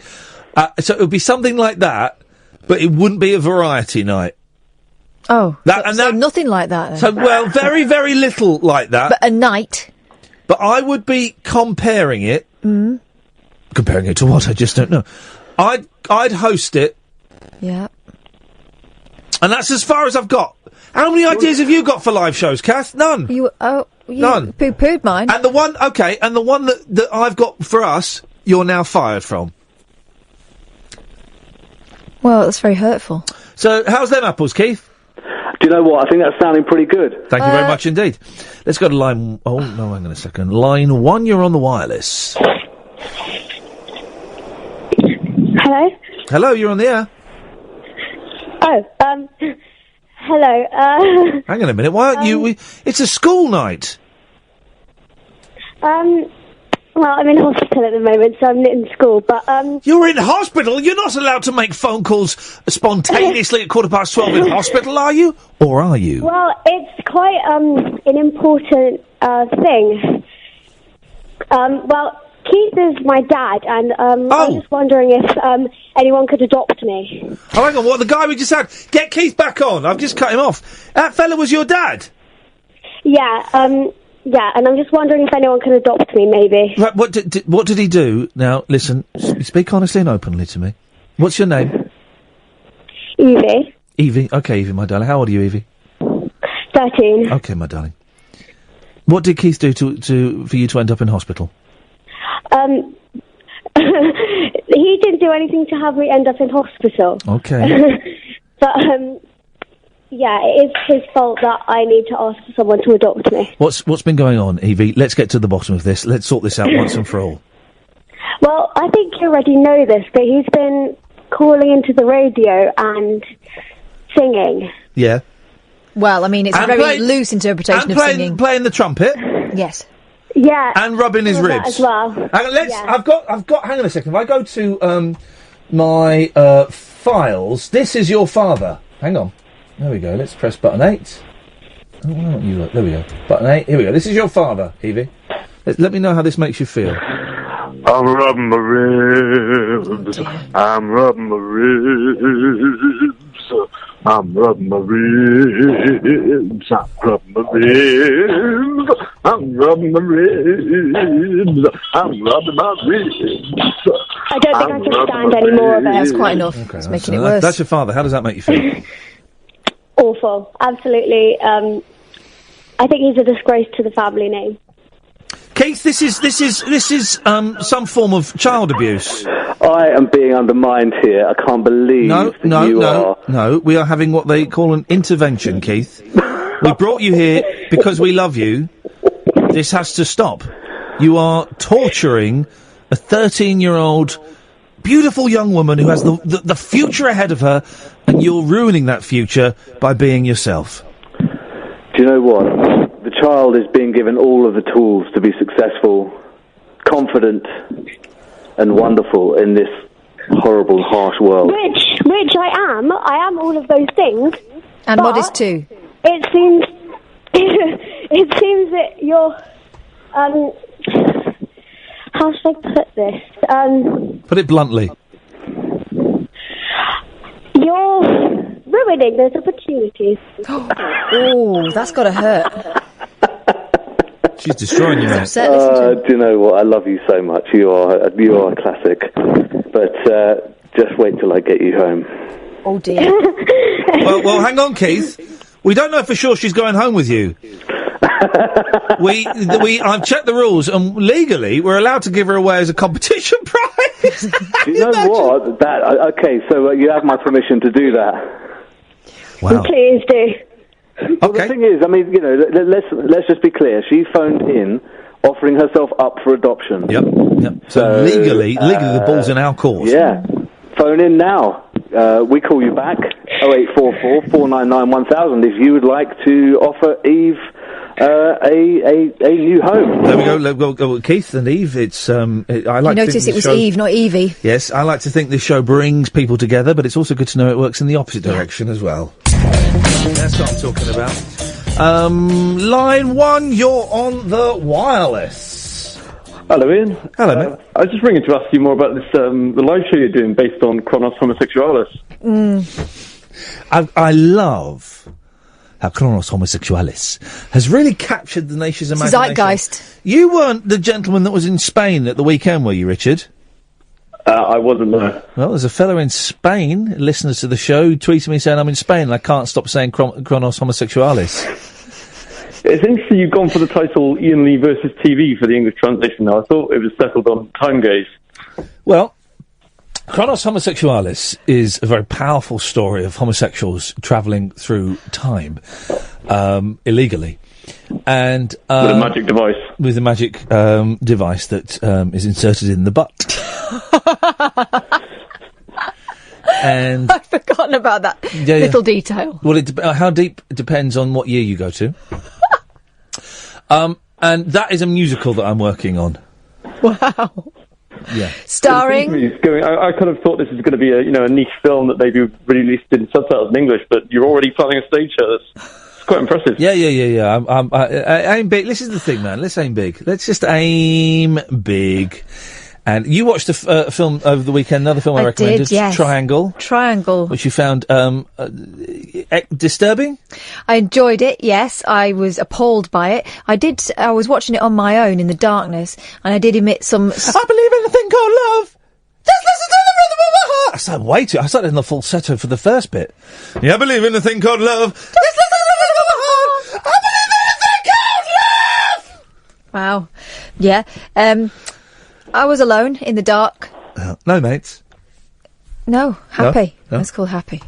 So it would be something like that, but it wouldn't be a variety night. Oh, so nothing like that then. So, well, very, very little like that. But a night. But I would be comparing it. Comparing it to what? I just don't know. I'd host it. Yeah. And that's as far as I've got. How many ideas have you got for live shows, Kath? None. None. Pooh-poohed mine. And the one that I've got for us, you're now fired from. Well, that's very hurtful. So, how's them apples, Keith? Do you know what? I think that's sounding pretty good. Thank you very much indeed. Let's go to line... Oh, no, hang on a second. Line 1, you're on the wireless. Hello? Hello, you're on the air. Oh, hello. Hang on a minute, why aren't you... It's a school night. Well, I'm in hospital at the moment, so I'm in school, but, You're in hospital? You're not allowed to make phone calls spontaneously at 12:15 in hospital, are you? Or are you? Well, it's quite, an important, thing. Well, Keith is my dad, and I was just wondering if anyone could adopt me. Oh, hang on, what, the guy we just had? Get Keith back on, I've just cut him off. That fella was your dad? Yeah, yeah, and I'm just wondering if anyone can adopt me, maybe. Right, what did he do? Now, listen, speak honestly and openly to me. What's your name? Evie. Evie, okay, Evie, my darling. How old are you, Evie? 13. Okay, my darling. What did Keith do for you to end up in hospital? He didn't do anything to have me end up in hospital. Okay. But, yeah, it is his fault that I need to ask for someone to adopt me. What's been going on, Evie? Let's get to the bottom of this. Let's sort this out once and for all. Well, I think you already know this, but he's been calling into the radio and singing. Yeah. Well, I mean, it's a very loose interpretation of singing. Playing the trumpet. Yes. Yeah. And rubbing his all of that ribs. as well. Hang on, Yeah. I've got. Hang on a second. If I go to my files, this is your father. Hang on. There we go. Let's press button 8. Oh, why don't you look? There we go. Button 8. Here we go. This is your father, Evie. Let me know how this makes you feel. I'm rubbing my ribs. I'm rubbing my ribs. I'm rubbing my ribs. I'm rubbing my ribs. I'm rubbing my ribs. I'm rubbing my ribs. I don't think I can stand any more of it. That's quite enough. Okay, it's making it worse. That's your father. How does that make you feel? Awful. Absolutely. I think he's a disgrace to the family name. Keith, this is some form of child abuse. I am being undermined here. I can't believe No. We are having what they call an intervention, Keith. We brought you here because we love you. This has to stop. You are torturing a 13-year-old, beautiful young woman who has the future ahead of her, and you're ruining that future by being yourself. Do you know what? The child is being given all of the tools to be successful, confident, and wonderful in this horrible, harsh world. Which I am. I am all of those things. And modest too. It seems that you're how should I put this? Put it bluntly. You're ruining those opportunities. Oh, that's got to hurt. She's destroying you, mate. Do you know what? I love you so much. You are a classic. But just wait till I get you home. Oh dear. well, hang on, Keith. We don't know for sure she's going home with you. I've checked the rules, and legally we're allowed to give her away as a competition prize. Do you know what? Okay, so you have my permission to do that. Wow. Please do. Well, the thing is, I mean, you know, let's just be clear. She phoned in, offering herself up for adoption. Yep. So legally, the ball's in our court. Yeah. Phone in now. We call you back. 0844 499 1000 if you would like to offer Eve a new home. There we go. Keith and Eve. It's I like. You notice it was Eve, not Evie. Yes, I like to think this show brings people together, but it's also good to know it works in the opposite direction as well. That's what I'm talking about. Line 1, you're on the wireless. Hello, Ian. Hello, mate. I was just ringing to ask you more about this the live show you're doing based on Chronos Homosexualis. I love how Chronos Homosexualis has really captured the nation's imagination. Zeitgeist. You weren't the gentleman that was in Spain at the weekend, were you, Richard? I wasn't there. Well, there's a fellow in Spain, listeners to the show, who tweeted me saying I'm in Spain and I can't stop saying Chronos Homosexualis. It's interesting you've gone for the title Iain Lee versus TV for the English translation now. I thought it was settled on Time Gaze. Well, Chronos Homosexualis is a very powerful story of homosexuals travelling through time illegally. And with a magic device. With a magic device that is inserted in the butt. And I've forgotten about that little detail. Well, how deep depends on what year you go to. And that is a musical that I'm working on. Wow. Yeah. Starring. I kind of thought this was going to be a niche film that maybe released in subtitles in English, but you're already planning a stage show. quite impressive. Yeah. I aim big. This is the thing, man. Let's aim big. Let's just aim big. And you watched a film over the weekend, another film I recommended, did, yes. Triangle. Which you found disturbing? I enjoyed it, yes. I was appalled by it. I was watching it on my own in the darkness, and I did emit some... I believe in a thing called love! Just listen to the rhythm of my heart! I started in the falsetto for the first bit. Yeah, I believe in a thing called love. Just listen to the rhythm of my heart! I believe in a thing called love! Wow. Yeah. I was alone in the dark. No mates. No, happy. No? Let's call happy.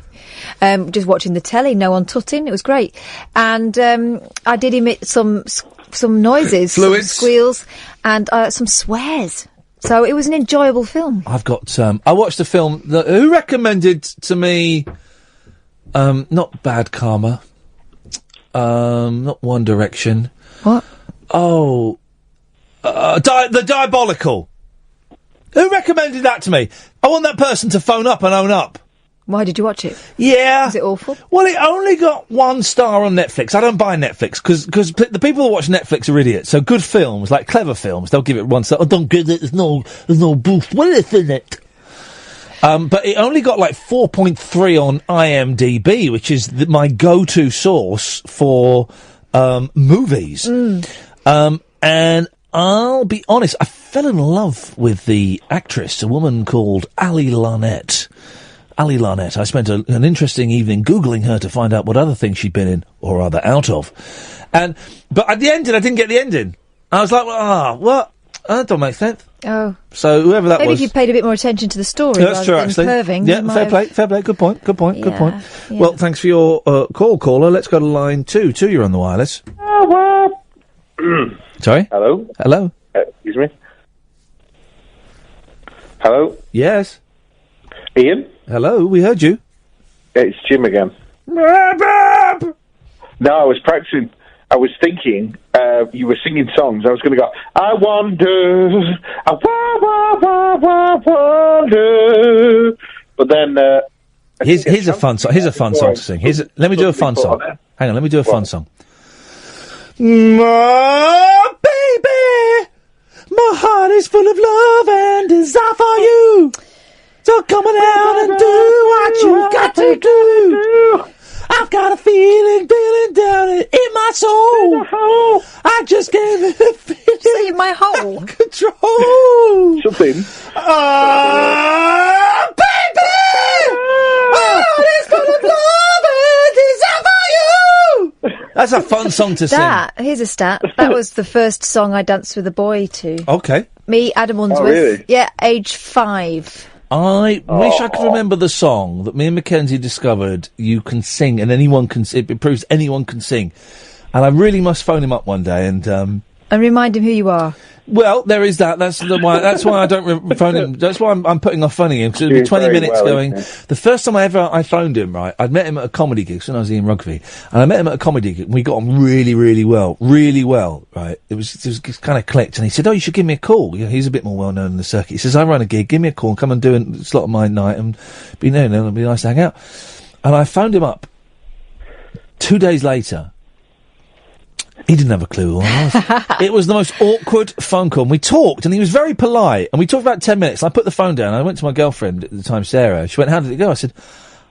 Just watching the telly, no one tutting. It was great. And I did emit some noises, Fluids. some squeals, and some swears. So it was an enjoyable film. I've got... I watched a film that... Who recommended to me... not Bad Karma. Not One Direction. What? Oh... The Diabolical. Who recommended that to me? I want that person to phone up and own up. Why did you watch it? Yeah. Was it awful? Well, it only got 1 star on Netflix. I don't buy Netflix because the people that watch Netflix are idiots. So good films, like clever films, they'll give it 1 star. Oh, don't get it. There's no boost. What is in it? But it only got like 4.3 on IMDb, which is my go-to source for movies. And I'll be honest, I fell in love with the actress, a woman called Ali Larnett. Ali Larnett. I spent an interesting evening Googling her to find out what other things she'd been in, or rather out of. But at the ending, I didn't get the ending. I was like, what? That don't make sense. Oh. So whoever that Maybe was... if you paid a bit more attention to the story That's true, rather than actually. perving. Yeah, fair play. Good point. Yeah. Well, thanks for your call, caller. Let's go to line 2. 2, you're on the wireless. Sorry? Hello? Excuse me? Hello? Yes? Ian? Hello, we heard you. It's Jim again. No, I was practicing. I was thinking you were singing songs. I was going to go, I wonder, I wonder. But then... Here's a fun song. Here's a fun song to sing. Let me do a fun song. Hang on, let me do a fun song. My baby, my heart is full of love and desire for you. So come on out and do what you've got to do. I've got a feeling down in my soul. I just gave it a feeling. See my hole. Control. Something. Baby, my heart is full of love and desire for you. That's a fun song to sing. Here's a stat. That was the first song I danced with a boy to. Okay. Me, Adam Unsworth. Oh, really? Yeah, age 5. I wish I could remember the song that me and Mackenzie discovered you can sing and anyone can... It proves anyone can sing. And I really must phone him up one day and... And remind him who you are. Well, there is that. That's why I don't phone him. That's why I'm putting off phoning him, because it'll be 20 minutes going... The first time I phoned him, right, I'd met him at a comedy gig when I was in rugby, and I met him at a comedy gig, and we got on really, really well, right? It was kind of clicked, and he said, "Oh, you should give me a call." You know, he's a bit more well known in the circuit. He says, "I run a gig, give me a call and come and do a slot of my night, and be there, it'll be nice to hang out." And I phoned him up 2 days later. He didn't have a clue who I was. It was the most awkward phone call. And we talked, and he was very polite. And we talked about 10 minutes. I put the phone down. I went to my girlfriend at the time, Sarah. She went, "How did it go?" I said,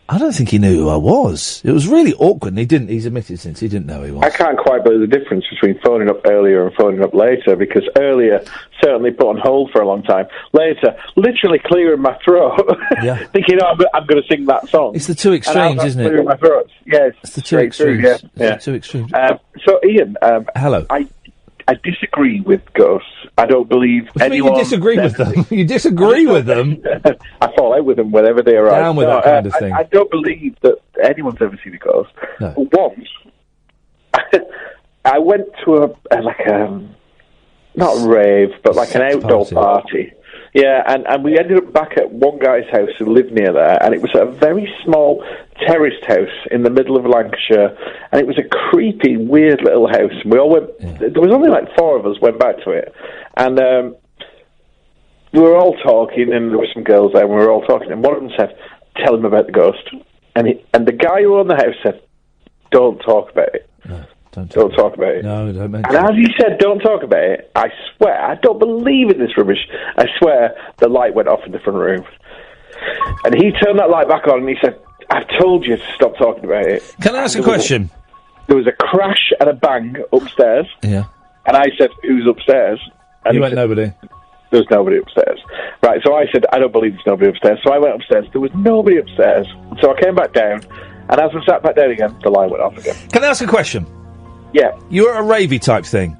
"I don't think he knew who I was." It was really awkward, and he didn't. He's admitted since he didn't know who he was. I can't quite believe the difference between phoning up earlier and phoning up later, because earlier, certainly put on hold for a long time. Later, literally clearing my throat. Yeah. Thinking, I'm going to sing that song. It's the two extremes, isn't it? Clearing my throat. Yes. It's the two extremes. Yeah. It's the two extremes. So, Ian. Hello. I disagree with ghosts. I don't believe anyone... You disagree with them? You disagree with them? I fall out with them whenever they arrive. Down with that kind of thing. I don't believe that anyone's ever seen a ghost. No. Once, I went to not a rave, but like an outdoor party. Yeah, and we ended up back at one guy's house who lived near there, and it was a very small terraced house in the middle of Lancashire, and it was a creepy, weird little house. We all went. Yeah. There was only like 4 of us went back to it, and we were all talking, and there were some girls there, and we were all talking, and one of them said, "Tell him about the ghost," and the guy who owned the house said, "Don't talk about it." Don't talk about it. No, don't mention And as he said, don't talk about it, I swear, I don't believe in this rubbish. I swear the light went off in the front room. And he turned that light back on and he said, I've told you to stop talking about it. Can I ask a question? There was a crash and a bang upstairs. Yeah. And I said, who's upstairs? And You he went said, nobody. There's nobody upstairs. Right, so I said, I don't believe there's nobody upstairs. So I went upstairs. There was nobody upstairs. So I came back down. And as I sat back down again, the light went off again. Can I ask a question? Yeah. You were a ravey type thing.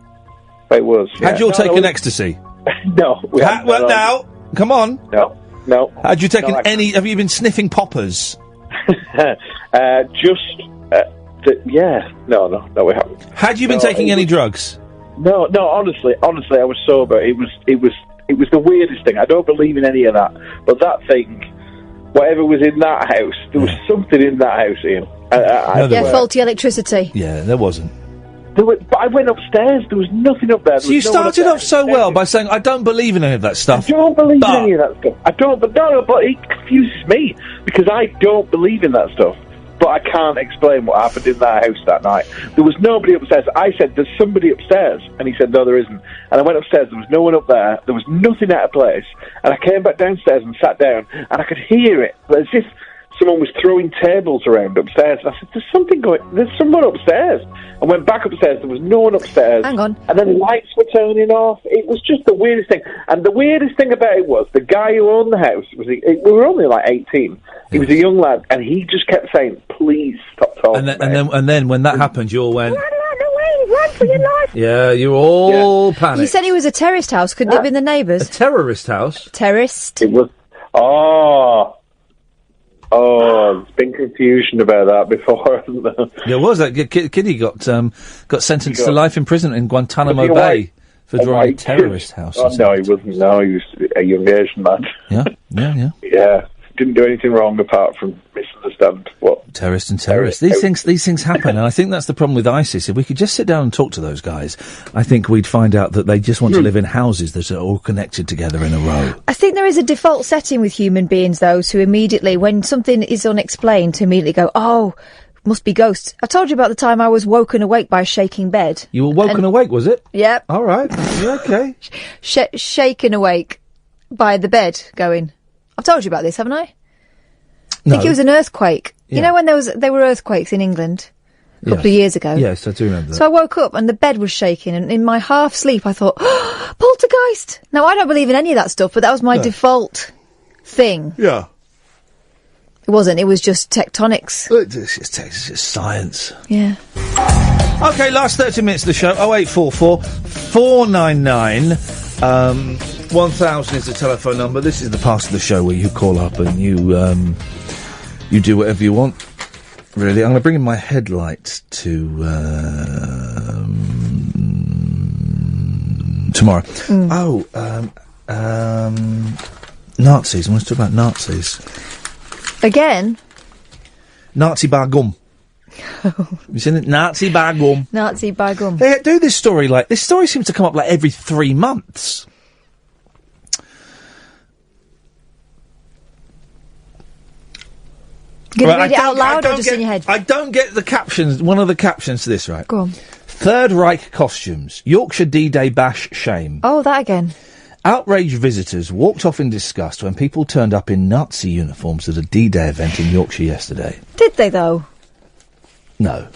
It was. Yeah. Had you all No, taken no, ecstasy? No. Well, now, come on. No. Had you taken No, I- any? Have you been sniffing poppers? Yeah. No, we haven't. Had you been taking any drugs? No, honestly, I was sober. It was the weirdest thing. I don't believe in any of that. But that thing, whatever was in that house, there was something in that house, Ian. Faulty electricity. Yeah, there wasn't. But I went upstairs. There was nothing up there. So you started off so well by saying, I don't believe in any of that stuff. I don't believe in any of that stuff. I don't, but it confuses me because I don't believe in that stuff. But I can't explain what happened in that house that night. There was nobody upstairs. I said, there's somebody upstairs. And he said, no, there isn't. And I went upstairs. There was no one up there. There was nothing out of place. And I came back downstairs and sat down. And I could hear it. As if someone was throwing tables around upstairs. And I said, there's someone upstairs. I went back upstairs. There was no one upstairs. Hang on. And then lights were turning off. It was just the weirdest thing. And the weirdest thing about it was the guy who owned the house, we were only like 18. He was a young lad, and he just kept saying, please stop talking And then when that happened, you all went... Run for your life. Yeah, you were all panicked. You said it was a terraced house. Couldn't it have been the neighbours? A terrorist house? Terraced. It was... Oh, there's been confusion about that before, hasn't there? There was. That kiddie got sentenced to life in prison in Guantanamo Was he Bay white? for drawing a terrorist house. Oh, no, he wasn't. No, he was a young Asian man. Yeah. Yeah. Didn't do anything wrong apart from misunderstand what... Terrorists. These things happen, and I think that's the problem with ISIS. If we could just sit down and talk to those guys, I think we'd find out that they just want to live in houses that are all connected together in a row. I think there is a default setting with human beings, though, to immediately, when something is unexplained, to immediately go, oh, must be ghosts. I told you about the time I was woken awake by a shaking bed. You were woken awake, was it? Yep. All right. Yeah, okay. Shaken awake by the bed, going... I've told you about this, haven't I? I think it was an earthquake. Yeah. You know when there were earthquakes in England a couple of years ago? Yes, I do remember that. So I woke up and the bed was shaking, and in my half sleep I thought, oh, poltergeist! Now, I don't believe in any of that stuff, but that was my default thing. Yeah. It wasn't, it was just tectonics. It's just science. Yeah. Okay, last 30 minutes of the show. 0844 499 1000 is the telephone number. This is the part of the show where you call up and you do whatever you want. Really, I'm going to bring in my headlights to tomorrow. Nazis. I want to talk about Nazis. Again? Nazi bar gum. You seen it? Nazi bar gum. Nazi bar gum. They do this story this story seems to come up like every 3 months. Going to read it out loud or just in your head? I don't get the captions. One of the captions to this, right? Go on. Third Reich costumes. Yorkshire D-Day bash shame. Oh, that again. Outraged visitors walked off in disgust when people turned up in Nazi uniforms at a D-Day event in Yorkshire yesterday. Did they, though? No.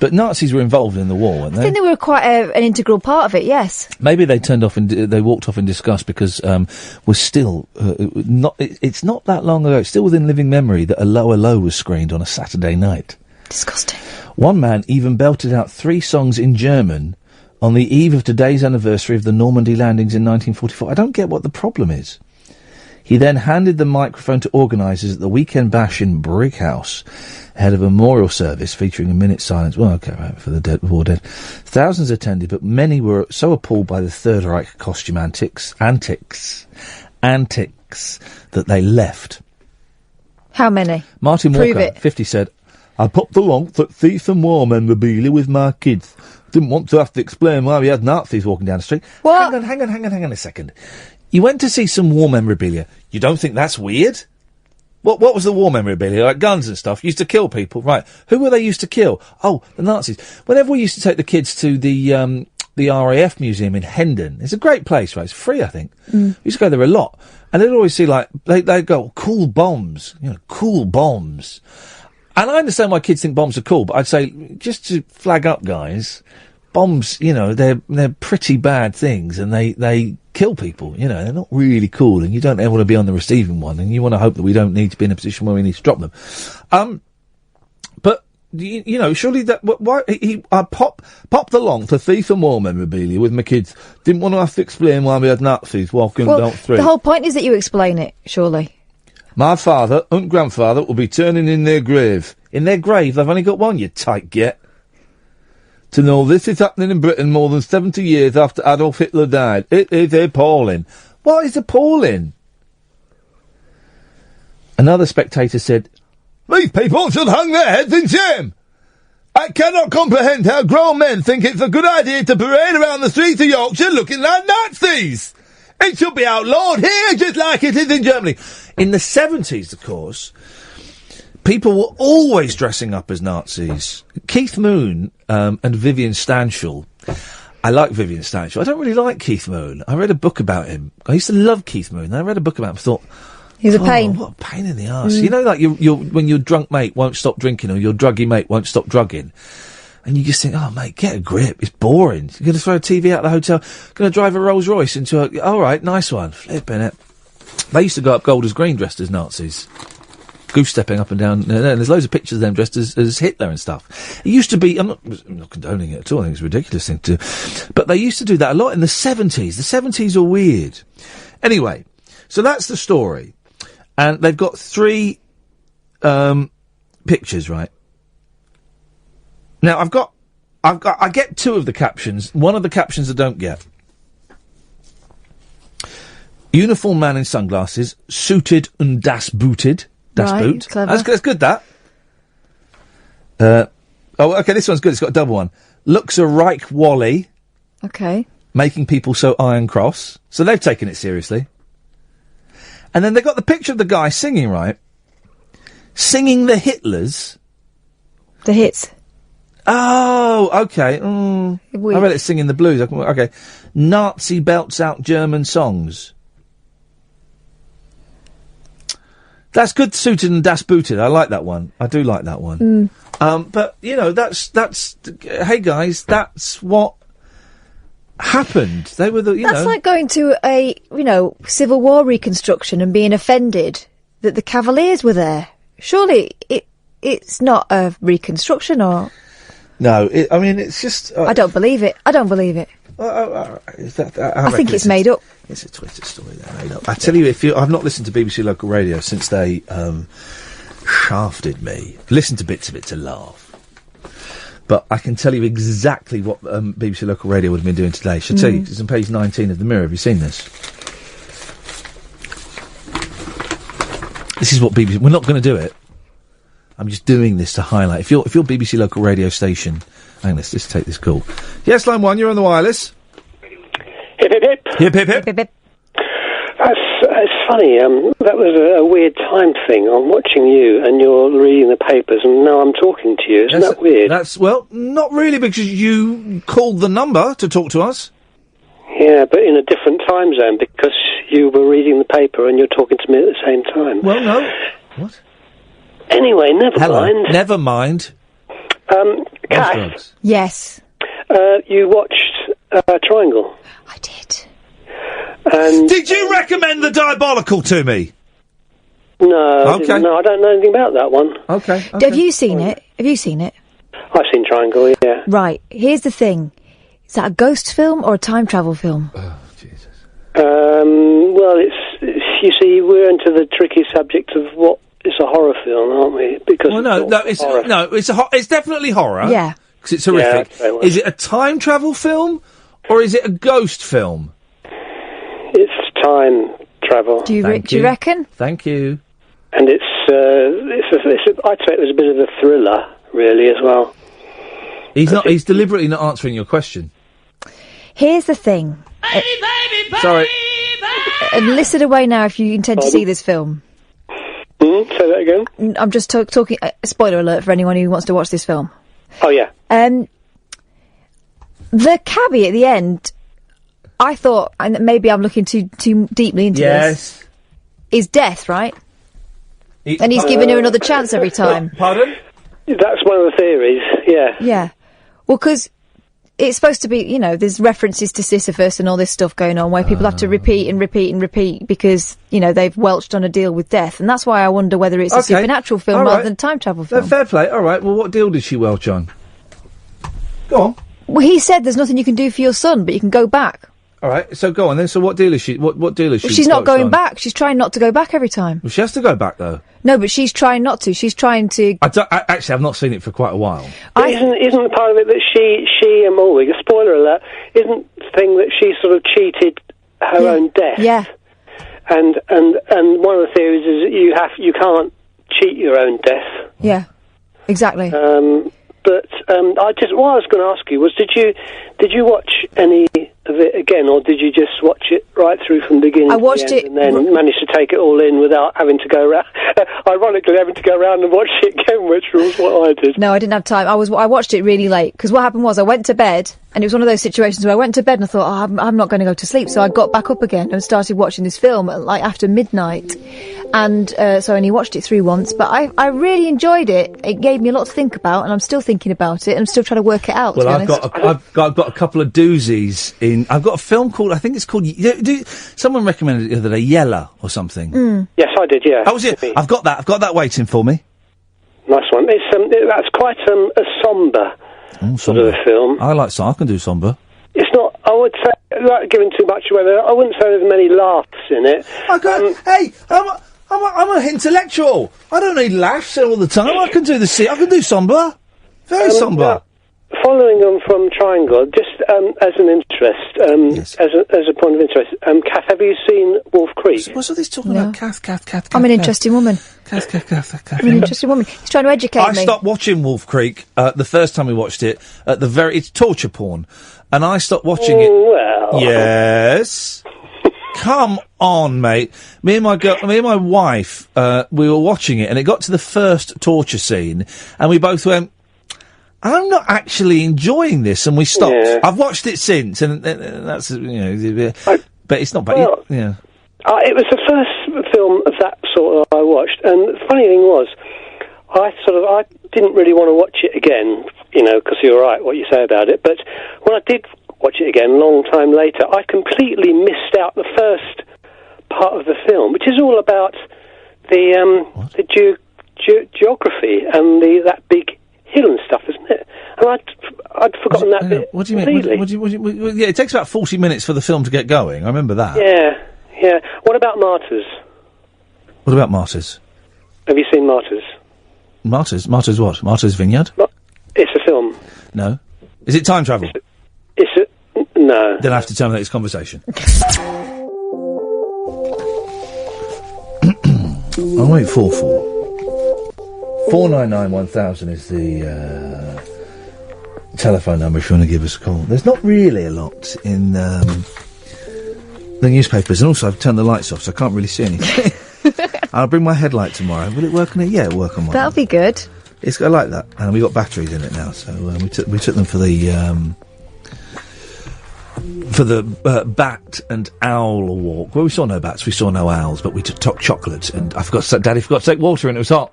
But Nazis were involved in the war, weren't they? I think they were quite an integral part of it, yes. Maybe they they walked off in disgust because we're still it's not that long ago. It's still within living memory that a low was screened on a Saturday night. Disgusting. One man even belted out 3 songs in German on the eve of today's anniversary of the Normandy landings in 1944. I don't get what the problem is. He then handed the microphone to organisers at the weekend bash in Brickhouse, ahead of a memorial service featuring a minute's silence. Well, okay, right, for the war dead. Thousands attended, but many were so appalled by the Third Reich costume antics, that they left. How many? Martin Prove Walker, it. 50, said, I popped along for thief and war memorabilia with my kids. Didn't want to have to explain why we had Nazis walking down the street. What? Hang on a second. You went to see some war memorabilia. You don't think that's weird? What was the war memorabilia? Like guns and stuff. Used to kill people, right? Who were they used to kill? Oh, the Nazis. Whenever we used to take the kids to the RAF museum in Hendon, it's a great place, right? It's free, I think. We used to go there a lot, and they'd always see like they'd go cool bombs, cool bombs. And I understand why kids think bombs are cool, but I'd say just to flag up, guys, bombs, they're pretty bad things, and they kill people. They're not really cool, and you don't ever want to be on the receiving one, and you want to hope that we don't need to be in a position where we need to drop them. But surely that why I popped along to Thief and War memorabilia with my kids. Didn't want to have to explain why we had Nazis walking down the street. The whole point is that you explain it, surely. My father and grandfather will be turning in their grave. In their grave, they've only got one, you tight git. To know this is happening in Britain more than 70 years after Adolf Hitler died. It is appalling. What is appalling? Another spectator said, "These people should hang their heads in shame. I cannot comprehend how grown men think it's a good idea to parade around the streets of Yorkshire looking like Nazis. It should be outlawed here, just like it is in Germany." In the 70s, of course, people were always dressing up as Nazis. Keith Moon and Vivian Stanshall. I like Vivian Stanshall. I don't really like Keith Moon. I read a book about him. I used to love Keith Moon. I read a book about him and thought, he's a pain. What a pain in the arse. Like when your drunk mate won't stop drinking, or your druggy mate won't stop drugging. And you just think, oh, mate, get a grip. It's boring. You're going to throw a TV out the hotel, going to drive a Rolls Royce into a... All right, nice one. Flipping it. They used to go up Golders Green dressed as Nazis. Goose-stepping up and down. There's loads of pictures of them dressed as Hitler and stuff. It used to be... I'm not condoning it at all. I think it's a ridiculous thing to do. But they used to do that a lot in the 70s. The 70s are weird. Anyway, so that's the story. And they've got 3 pictures, right? Now, I get 2 of the captions. One of the captions I don't get. Uniform man in sunglasses, suited and das booted. Das boot. Clever. That's good, that. Okay, this one's good. It's got a double one. Looks a Reich Wally. Okay. Making people so Iron Cross. So they've taken it seriously. And then they got the picture of the guy singing, right? Singing the Hitlers. The hits. Oh, okay. I read it singing the blues. Okay. Nazi belts out German songs. That's good, suited and das booted. I like that one. I do like that one. But, that's... Hey, guys, that's what happened. They were the, That's like going to a, Civil War reconstruction and being offended that the Cavaliers were there. Surely it's not a reconstruction, or... No, it's just... I don't believe it. I think it's made up. It's a Twitter story they're made up. I tell you, I've not listened to BBC Local Radio since they shafted me. Listened to bits of it to laugh. But I can tell you exactly what BBC Local Radio would have been doing today. Shall I tell you? It's on page 19 of the Mirror. Have you seen this? This is what BBC... We're not going to do it. I'm just doing this to highlight. If you're BBC Local Radio station... Hang on, let's just take this call. Yes, line 1, you're on the wireless. Hip, hip, hip. Hip, hip, hip. Hip, hip. It's funny. That was a weird time thing. I'm watching you and you're reading the papers, and now I'm talking to you. Isn't that weird? Well, not really, because you called the number to talk to us. Yeah, but in a different time zone, because you were reading the paper and you're talking to me at the same time. Well, no. What? Anyway, never mind. Never mind. Kath. Yes. You watched Triangle. I did. And did you recommend The Diabolical to me? No. Okay. No, I don't know anything about that one. Okay. Have you seen it? I've seen Triangle, yeah. Right. Here's the thing. Is that a ghost film or a time travel film? Oh, Jesus. Well, you see, we're into the tricky subject of what is a horror film, aren't we? Because it's definitely horror. Yeah. Because it's horrific. Yeah, is it a time travel film or is it a ghost film? It's time travel. Do you reckon? Thank you. And I'd say it was a bit of a thriller, really, as well. He's deliberately not answering your question. Here's the thing. Sorry. Listen away now if you intend to see this film. Say that again. I'm just talking. Spoiler alert for anyone who wants to watch this film. Oh yeah. The cabbie at the end, I thought, and maybe I'm looking too deeply into this. Is death, right? And he's giving her another chance every time. Pardon? That's one of the theories. Yeah. Yeah. Well, because it's supposed to be, you know, there's references to Sisyphus and all this stuff going on where people have to repeat and repeat and repeat because, you know, they've welched on a deal with death. And that's why I wonder whether it's a supernatural film rather than a time travel film. Fair play. All right. Well, what deal did she welch on? Go on. Well, he said there's nothing you can do for your son, but you can go back. All right. So go on then. So what deal is she? What deal is she? Well, she's not going back. She's trying not to go back every time. Well, she has to go back though. No, but she's trying not to. She's trying to. Actually, I've not seen it for quite a while. Isn't part of it that she and Mulwig, a spoiler alert, isn't the thing that she sort of cheated her own death? Yeah. And one of the theories is that you can't cheat your own death. Yeah. Exactly. But what I was going to ask you was, did you watch any of it again, or did you just watch it right through from the beginning? I watched it and then managed to take it all in without having to go around. Ironically, having to go around and watch it again, which was what I did. No, I didn't have time. I watched it really late because what happened was I went to bed, and it was one of those situations where I went to bed and I thought, I'm not going to go to sleep, so I got back up again and started watching this film at, like, after midnight. And so I only watched it through once, but I really enjoyed it. It gave me a lot to think about, and I'm still thinking about it. I'm still trying to work it out. Well, I've got a couple of doozies in. I've got a film called, I think it's called. Someone recommended it the other day, Yella or something. Yes, I did. Yeah. How was it? I've got that waiting for me. Nice one. It's that's quite a sombre sort of a film. I like I can do sombre. It's not. I would say, without giving too much away, I wouldn't say there's many laughs in it. Hey, I'm an intellectual. I don't need laughs all the time. I can do I can do sombre. Very sombre. Following on from Triangle, just as an interest, as a point of interest, Kath, have you seen Wolf Creek? What's all this talking about? Kath. I'm an interesting woman. Kath. I'm an interesting woman. He's trying to educate me. I stopped watching Wolf Creek the first time we watched it. It's torture porn, and I stopped watching it. Well, yes. Come on, mate. Me and my wife, we were watching it, and it got to the first torture scene, and we both went, I'm not actually enjoying this, and we stopped. Yeah. I've watched it since, and that's, but it's not bad. Well, yeah. It was the first film of that sort that I watched, and the funny thing was, I didn't really want to watch it again, because you're right what you say about it, but when I did watch it again a long time later, I completely missed out the first part of the film, which is all about the geography and that big hill and stuff, isn't it? And I'd forgotten that bit. What do you mean? Yeah, it takes about 40 minutes for the film to get going. I remember that. Yeah. What about Martyrs? What about Martyrs? Have you seen Martyrs? Martyrs what? Martyrs Vineyard? It's a film. No. Is it time travel? No. Then I have to terminate this conversation. 0844 499 1000 is the telephone number if you want to give us a call. There's not really a lot in the newspapers, and also I've turned the lights off, so I can't really see anything. I'll bring my headlight tomorrow. Will it work on it? Yeah, it'll work on mine. That'll be good. I like that, and we got batteries in it now, so we took them for the bat and owl walk. Well, we saw no bats, we saw no owls, but we took chocolate, and Daddy forgot to take water, and it was hot.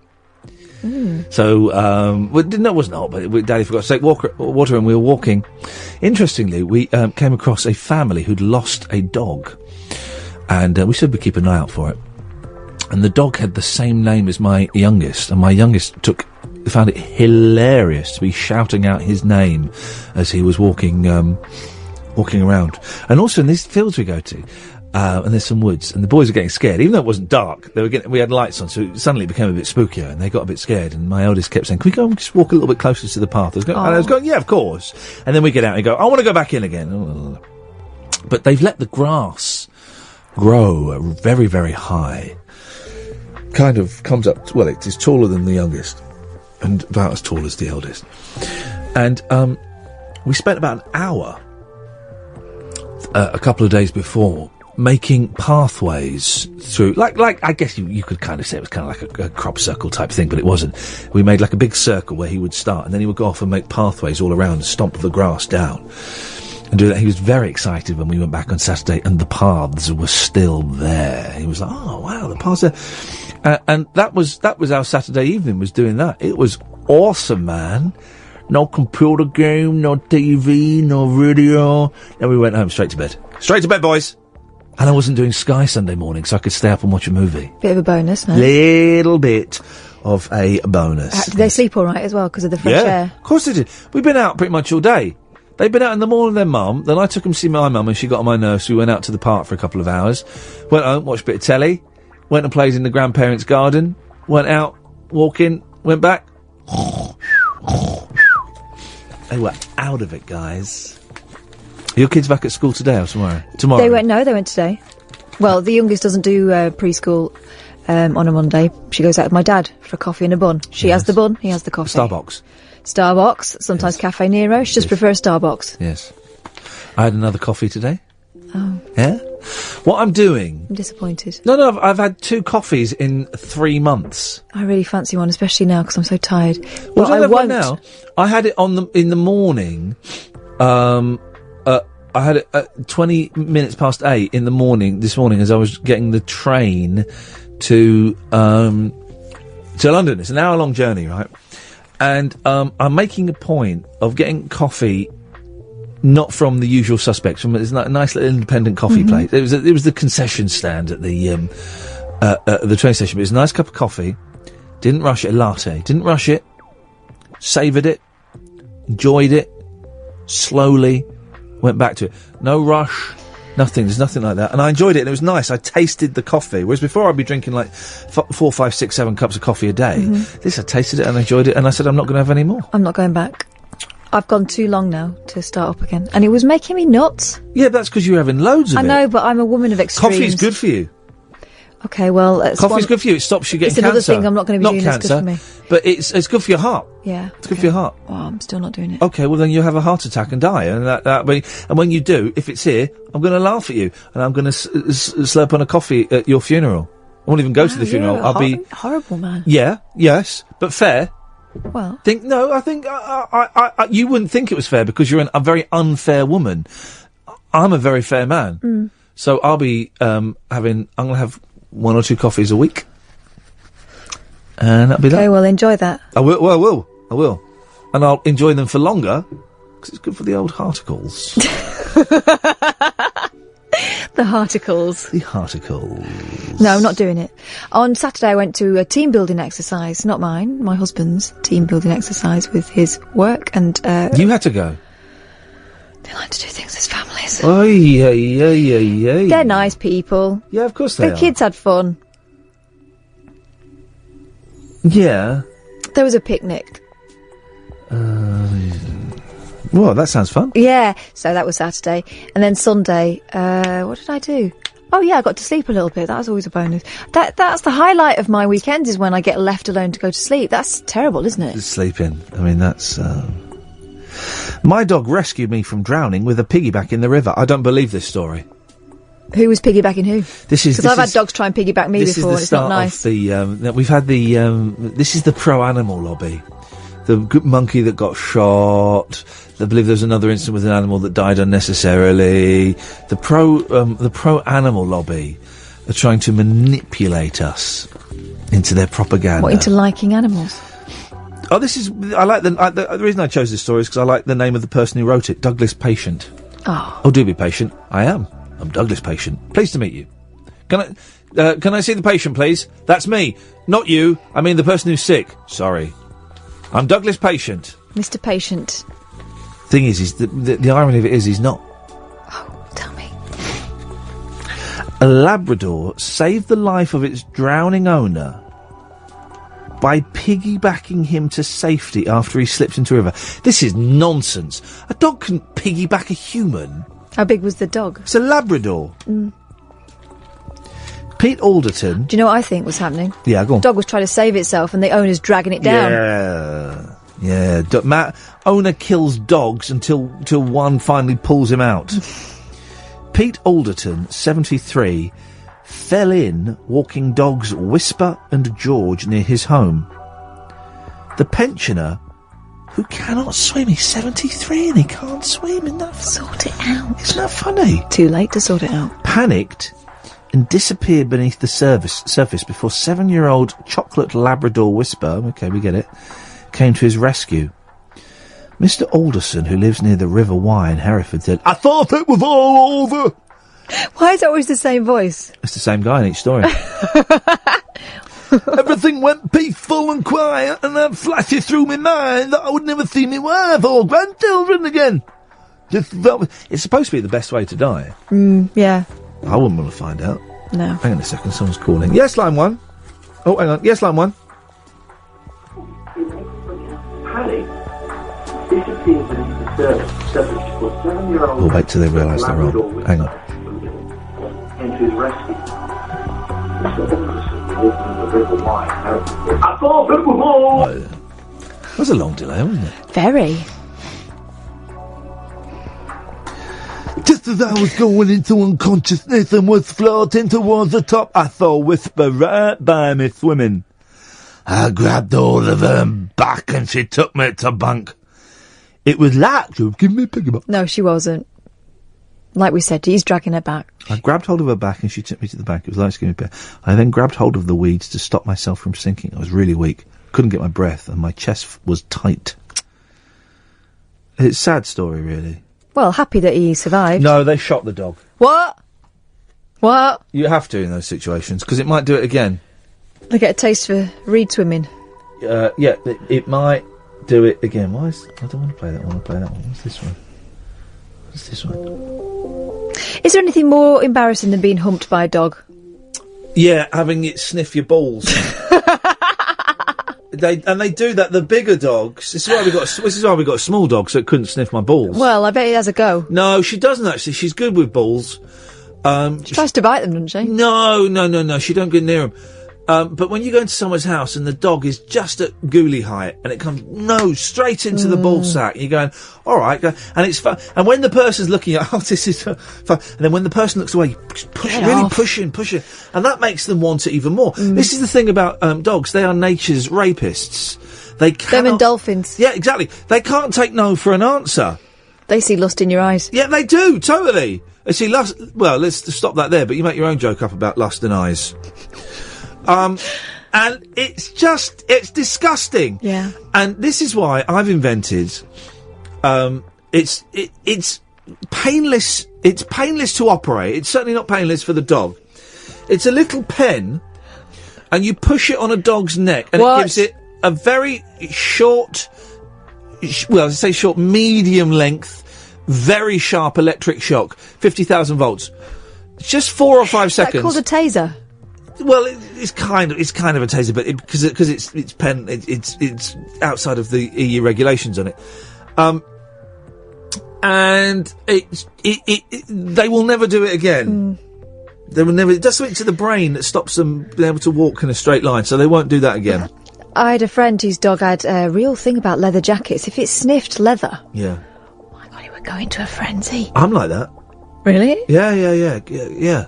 So, it wasn't hot, but Daddy forgot to take water, and we were walking. Interestingly, we came across a family who'd lost a dog, and we said we'd keep an eye out for it. And the dog had the same name as my youngest, and my youngest found it hilarious to be shouting out his name as he was walking around. And also in these fields we go to, and there's some woods, and the boys are getting scared, even though it wasn't dark. We had lights on, so it suddenly became a bit spookier, and they got a bit scared. And my eldest kept saying, "Can we go and just walk a little bit closer to the path?" And I was going, "Yeah, of course." And then we get out and go, "I want to go back in again." But they've let the grass grow very, very high. Kind of comes up. Well, it is taller than the youngest, and about as tall as the eldest. And we spent about an hour a couple of days before making pathways through, like I guess you could kind of say it was kind of like a crop circle type thing, but it wasn't. We made like a big circle where he would start, and then he would go off and make pathways all around and stomp the grass down and do that. He was very excited when we went back on Saturday and the paths were still there. He was like, oh wow, the paths are... and that was our Saturday evening, was doing that. It was awesome, man. No computer game, no TV, no radio. Then we went home straight to bed. Straight to bed, boys! And I wasn't doing Sky Sunday morning, so I could stay up and watch a movie. Bit of a bonus, no? Little bit of a bonus. Did they sleep all right as well because of the fresh air? Of course they did. We've been out pretty much all day. They've been out in the morning with their mum. Then I took them to see my mum and she got on my nerves. We went out to the park for a couple of hours. Went home, watched a bit of telly. Went and played in the grandparents' garden. Went out, walking, went back. They were out of it, guys. Are your kids back at school today or tomorrow? Tomorrow. They went today. Well, the youngest doesn't do preschool on a Monday. She goes out with my dad for a coffee and a bun. She has the bun, he has the coffee. Starbucks, sometimes Cafe Nero. She just prefers Starbucks. Yes. I had another coffee today. Oh. Yeah? What I'm doing... I'm disappointed. No, I've had 2 coffees in 3 months. I really fancy one, especially now because I'm so tired. Well, I won't. Now. I had it in the morning. I had it at 20 minutes past 8 in the morning, this morning, as I was getting the train to London. It's an hour-long journey, right? And I'm making a point of getting coffee not from the usual suspects, from it's a nice little independent coffee place. It was the concession stand at the train station, but it was a nice cup of coffee. Didn't rush it, a latte. Didn't rush it. Savoured it. Enjoyed it. Slowly. Went back to it. No rush. Nothing. There's nothing like that. And I enjoyed it, and it was nice. I tasted the coffee. Whereas before I'd be drinking like 4, 5, 6, 7 cups of coffee a day. This, I tasted it and I enjoyed it, and I said I'm not going to have any more. I'm not going back. I've gone too long now to start up again. And it was making me nuts. Yeah, that's because you're having loads of it. I know, but I'm a woman of extremes. Coffee's good for you. Okay, well... Coffee's good for you. It stops you getting cancer. It's another thing I'm not going to be doing cancer, that's good for me. But it's good for your heart. Yeah. It's good for your heart. Oh, I'm still not doing it. Okay, well then you'll have a heart attack and die. And when you do, if it's here, I'm going to laugh at you. And I'm going to slurp on a coffee at your funeral. I won't even go to the funeral. You're I'll be... horrible man. Yeah, yes, but fair. Well... I think you wouldn't think it was fair because you're a very unfair woman. I'm a very fair man. So I'll be I'm going to have 1 or 2 coffees a week. And that'll be that. Okay, well, enjoy that. I will. And I'll enjoy them for longer, because it's good for the old hearticles. The hearticles. The hearticles. No, I'm not doing it. On Saturday I went to a team building exercise, not mine, my husband's team building exercise with his work, and... You had to go? They like to do things as families. Oy. They're nice people. Yeah, of course they are. The kids had fun. Yeah. There was a picnic. Well, that sounds fun. Yeah, so that was Saturday. And then Sunday, what did I do? Oh yeah, I got to sleep a little bit. That was always a bonus. That's the highlight of my weekends, is when I get left alone to go to sleep. That's terrible, isn't it? Sleeping. I mean, that's... My dog rescued me from drowning with a piggyback in the river. I don't believe this story. Who was piggybacking who? Because I've had dogs try and piggyback me before, and it's not nice. We've had this is the pro-animal lobby. The monkey that got shot. I believe there's another incident with an animal that died unnecessarily. The pro-animal lobby are trying to manipulate us into their propaganda. What, into liking animals? Oh, I like the reason I chose this story is because I like the name of the person who wrote it, Douglas Patient. Oh, do be patient. I am. I'm Douglas Patient. Pleased to meet you. Can I see the patient, please? That's me. Not you. I mean the person who's sick. Sorry. I'm Douglas Patient. Mr. Patient. Thing is the irony of it is he's not. Oh, tell me. A Labrador saved the life of its drowning owner by piggybacking him to safety after he slipped into a river. This is nonsense. A dog can piggyback a human. How big was the dog? It's a Labrador. Pete Alderton. Do you know what I think was happening? Yeah, go on. The dog was trying to save itself and the owner's dragging it down. Yeah. Owner kills dogs until one finally pulls him out. Pete Alderton, 73, fell in walking dogs Whisper and George near his home. The pensioner, who cannot swim, he's 73 and he can't swim, Sort it out. Isn't that funny? Too late to sort it out. Panicked and disappeared beneath the surface before 7-year-old chocolate Labrador Whisper, okay, we get it, came to his rescue. Mr. Alderson, who lives near the River Wye in Hereford, said, "I thought it was all over." Why is it always the same voice? It's the same guy in each story. Everything went peaceful and quiet, and then flashes through my mind that I would never see my wife or grandchildren again. It's supposed to be the best way to die. Yeah. I wouldn't want to find out. No. Hang on a second, someone's calling. Yes, line 1. Oh, hang on. Yes, line 1. We'll wait till they realise they're wrong. Hang on. That was a long delay, wasn't it? Very. Just as I was going into unconsciousness and was floating towards the top, I saw Whisper right by me swimming. I grabbed hold of her back and she took me to bank. It was like she was giving me a piggyback. No, she wasn't. Like we said, he's dragging her back. I grabbed hold of her back and she took me to the bank. It was like she gave me a piggyback. I then grabbed hold of the weeds to stop myself from sinking. I was really weak. Couldn't get my breath and my chest was tight. It's a sad story, really. Well, happy that he survived. No, they shot the dog. What? You have to in those situations, because it might do it again. They get a taste for reed swimming. Yeah, it might do it again. I don't want to play that one. I want to play that one. What's this one? Is there anything more embarrassing than being humped by a dog? Yeah, having it sniff your balls. They do that. The bigger dogs. This is why we got a small dog, so it couldn't sniff my balls. Well, I bet he has a go. No, she doesn't actually. She's good with balls. She tries to bite them, doesn't she? No. She don't get near them. But when you go into someone's house and the dog is just at ghoulie height and it comes straight into the ball sack, you're going, all right, and it's fun. And when the person's looking at, this is fun, and then when the person looks away, you push in, and that makes them want it even more. This is the thing about dogs; they are nature's rapists. They cannot, them and dolphins. Yeah, exactly. They can't take no for an answer. They see lust in your eyes. Yeah, they do, totally. They see lust. Well, let's stop that there. But you make your own joke up about lust and eyes. And it's disgusting. Yeah. And this is why I've invented, it's painless, it's painless to operate. It's certainly not painless for the dog. It's a little pen, and you push it on a dog's neck, and it gives it a very short, medium length, very sharp electric shock, 50,000 volts. It's just 4 or 5 seconds. Is that called a taser? Well, it's kind of a taser, but because it's pen, it's outside of the EU regulations on it, and they will never do it again. They will never. It does something to the brain that stops them being able to walk in a straight line, so they won't do that again. I had a friend whose dog had a real thing about leather jackets. If it sniffed leather, yeah. Oh my God, he would go into a frenzy. I'm like that. Really? Yeah.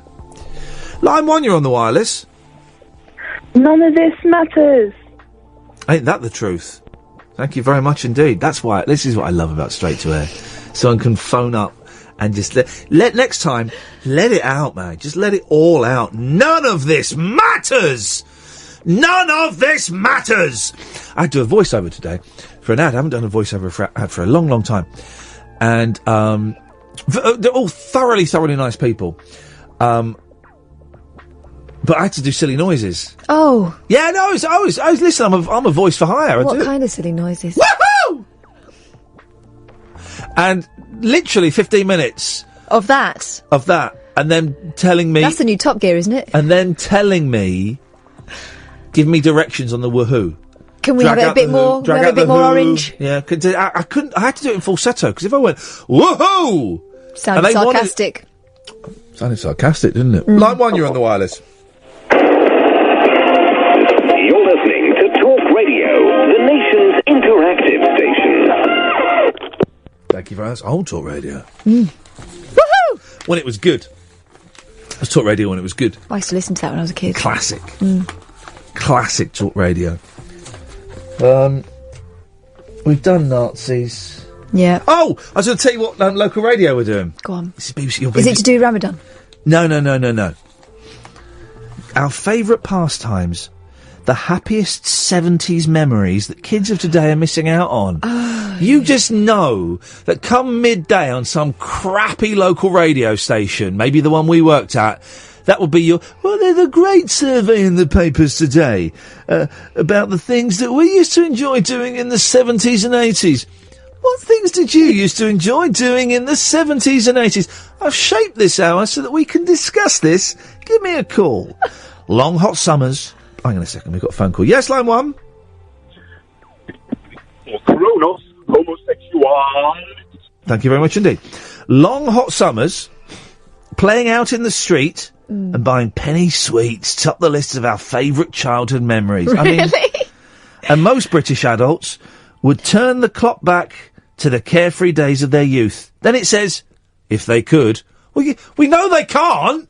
Line 1, you're on the wireless. None of this matters. Ain't that the truth? Thank you very much indeed. This is what I love about Straight to Air. Someone can phone up and just let next time, let it out, man. Just let it all out. None of this matters! None of this matters! I had to do a voiceover today for an ad. I haven't done a voiceover for an ad for a long, long time. And, they're all thoroughly nice people. But I had to do silly noises. Oh. Yeah, no, I was listen, I'm a voice for hire. What kind of silly noises? Woohoo! And literally 15 minutes. Of that? And then telling me... That's the new Top Gear, isn't it? And then telling me... Giving me directions on the woohoo. Can we have it a bit more? Can we have a bit more orange? Yeah, I couldn't... I had to do it in falsetto, because if I went, woohoo! Sounded sarcastic. Sounded sarcastic, didn't it? Line 1, you're on the wireless. You're listening to Talk Radio, the nation's interactive station. Thank you very much. Old Talk Radio. Woohoo! when it was good. It was Talk Radio when it was good. I used to listen to that when I was a kid. Classic. Mm. Classic Talk Radio. We've done Nazis. Yeah. Oh, I was going to tell you what local radio we're doing. Go on. This is BBC, your Is BBC. it to do Ramadan? No. Our favourite pastimes. The happiest 70s memories that kids of today are missing out on. Oh, you just know that come midday on some crappy local radio station, maybe the one we worked at, that will be there's a great survey in the papers today about the things that we used to enjoy doing in the 70s and 80s. What things did you used to enjoy doing in the 70s and 80s? I've shaped this hour so that we can discuss this. Give me a call. Long hot summers. Hang on a second, we've got a phone call. Yes, line 1. Kronos homosexual. Thank you very much indeed. Long hot summers, playing out in the street and buying penny sweets top the list of our favourite childhood memories. Really? And most British adults would turn the clock back to the carefree days of their youth. Then it says, if they could. Well, we know they can't.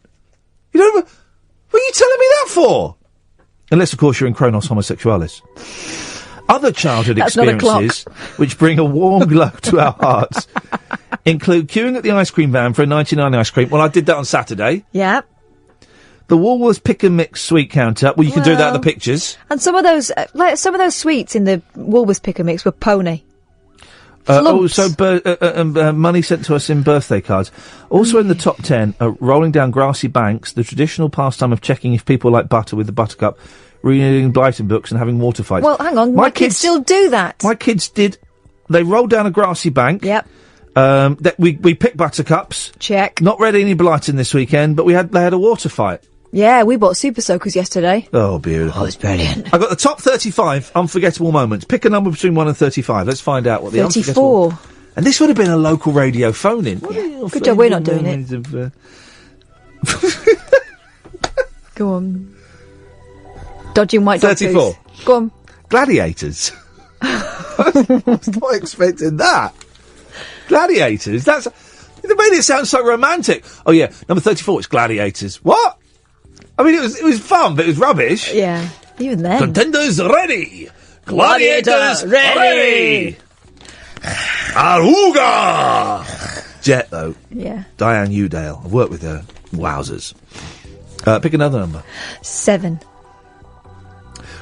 You know, what are you telling me that for? Unless, of course, you're in Kronos homosexualis. Other childhood experiences which bring a warm glow to our hearts include queuing at the ice cream van for a 99 ice cream. Well, I did that on Saturday. Yeah. The Woolworths pick and mix sweet counter. Well, you can do that in the pictures. And some of those, sweets in the Woolworths pick and mix were pony. Also, money sent to us in birthday cards. Also in the top 10 are rolling down grassy banks, the traditional pastime of checking if people like butter with the buttercup, reading Blyton books and having water fights. Well, hang on, my kids still do that. My kids did. They rolled down a grassy bank. Yep. We picked buttercups. Check. Not read any Blyton this weekend, but they had a water fight. Yeah, we bought Super Soakers yesterday. Oh, beautiful. Oh, it's brilliant. I got the top 35 unforgettable moments. Pick a number between 1 and 35. Let's find out what the 34. And this would have been a local radio phone-in. Yeah. Good job we're not doing it. Go on. Dodging white dog 34. Food. Go on. Gladiators. I was not expecting that. Gladiators. They made it sound so romantic. Oh yeah, number 34. It's Gladiators. What? I mean, it was fun, but it was rubbish. Yeah, even then. Contenders ready. Gladiators ready. Aruga. Jet though. Yeah. Diane Udale. I've worked with her. Wowzers. Pick another number. 7.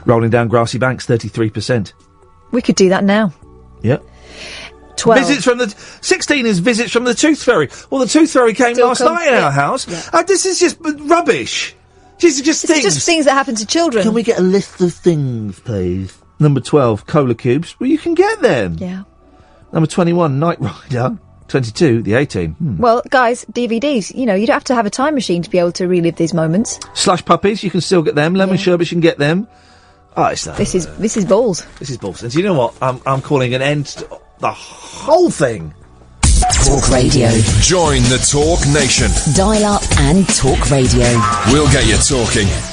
Rolling down grassy banks. 33%. We could do that now. Yep. 12. Visits from the 16 is visits from the Tooth Fairy. Well, the Tooth Fairy came last night in our house. Yeah. This is just rubbish. These are just things. It's just things that happen to children. Can we get a list of things, please? Number 12, cola cubes. Well, you can get them. Yeah. Number 21, Knight Rider. 22, the 18. Well, guys, DVDs. You don't have to have a time machine to be able to relive these moments. Slush puppies, you can still get them. Lemon sherbets, you can get them. Oh, it's This is balls. This is balls. And do you know what? I'm calling an end to the whole thing. Talk Radio. Join the Talk Nation. Dial up and talk radio. We'll get you talking.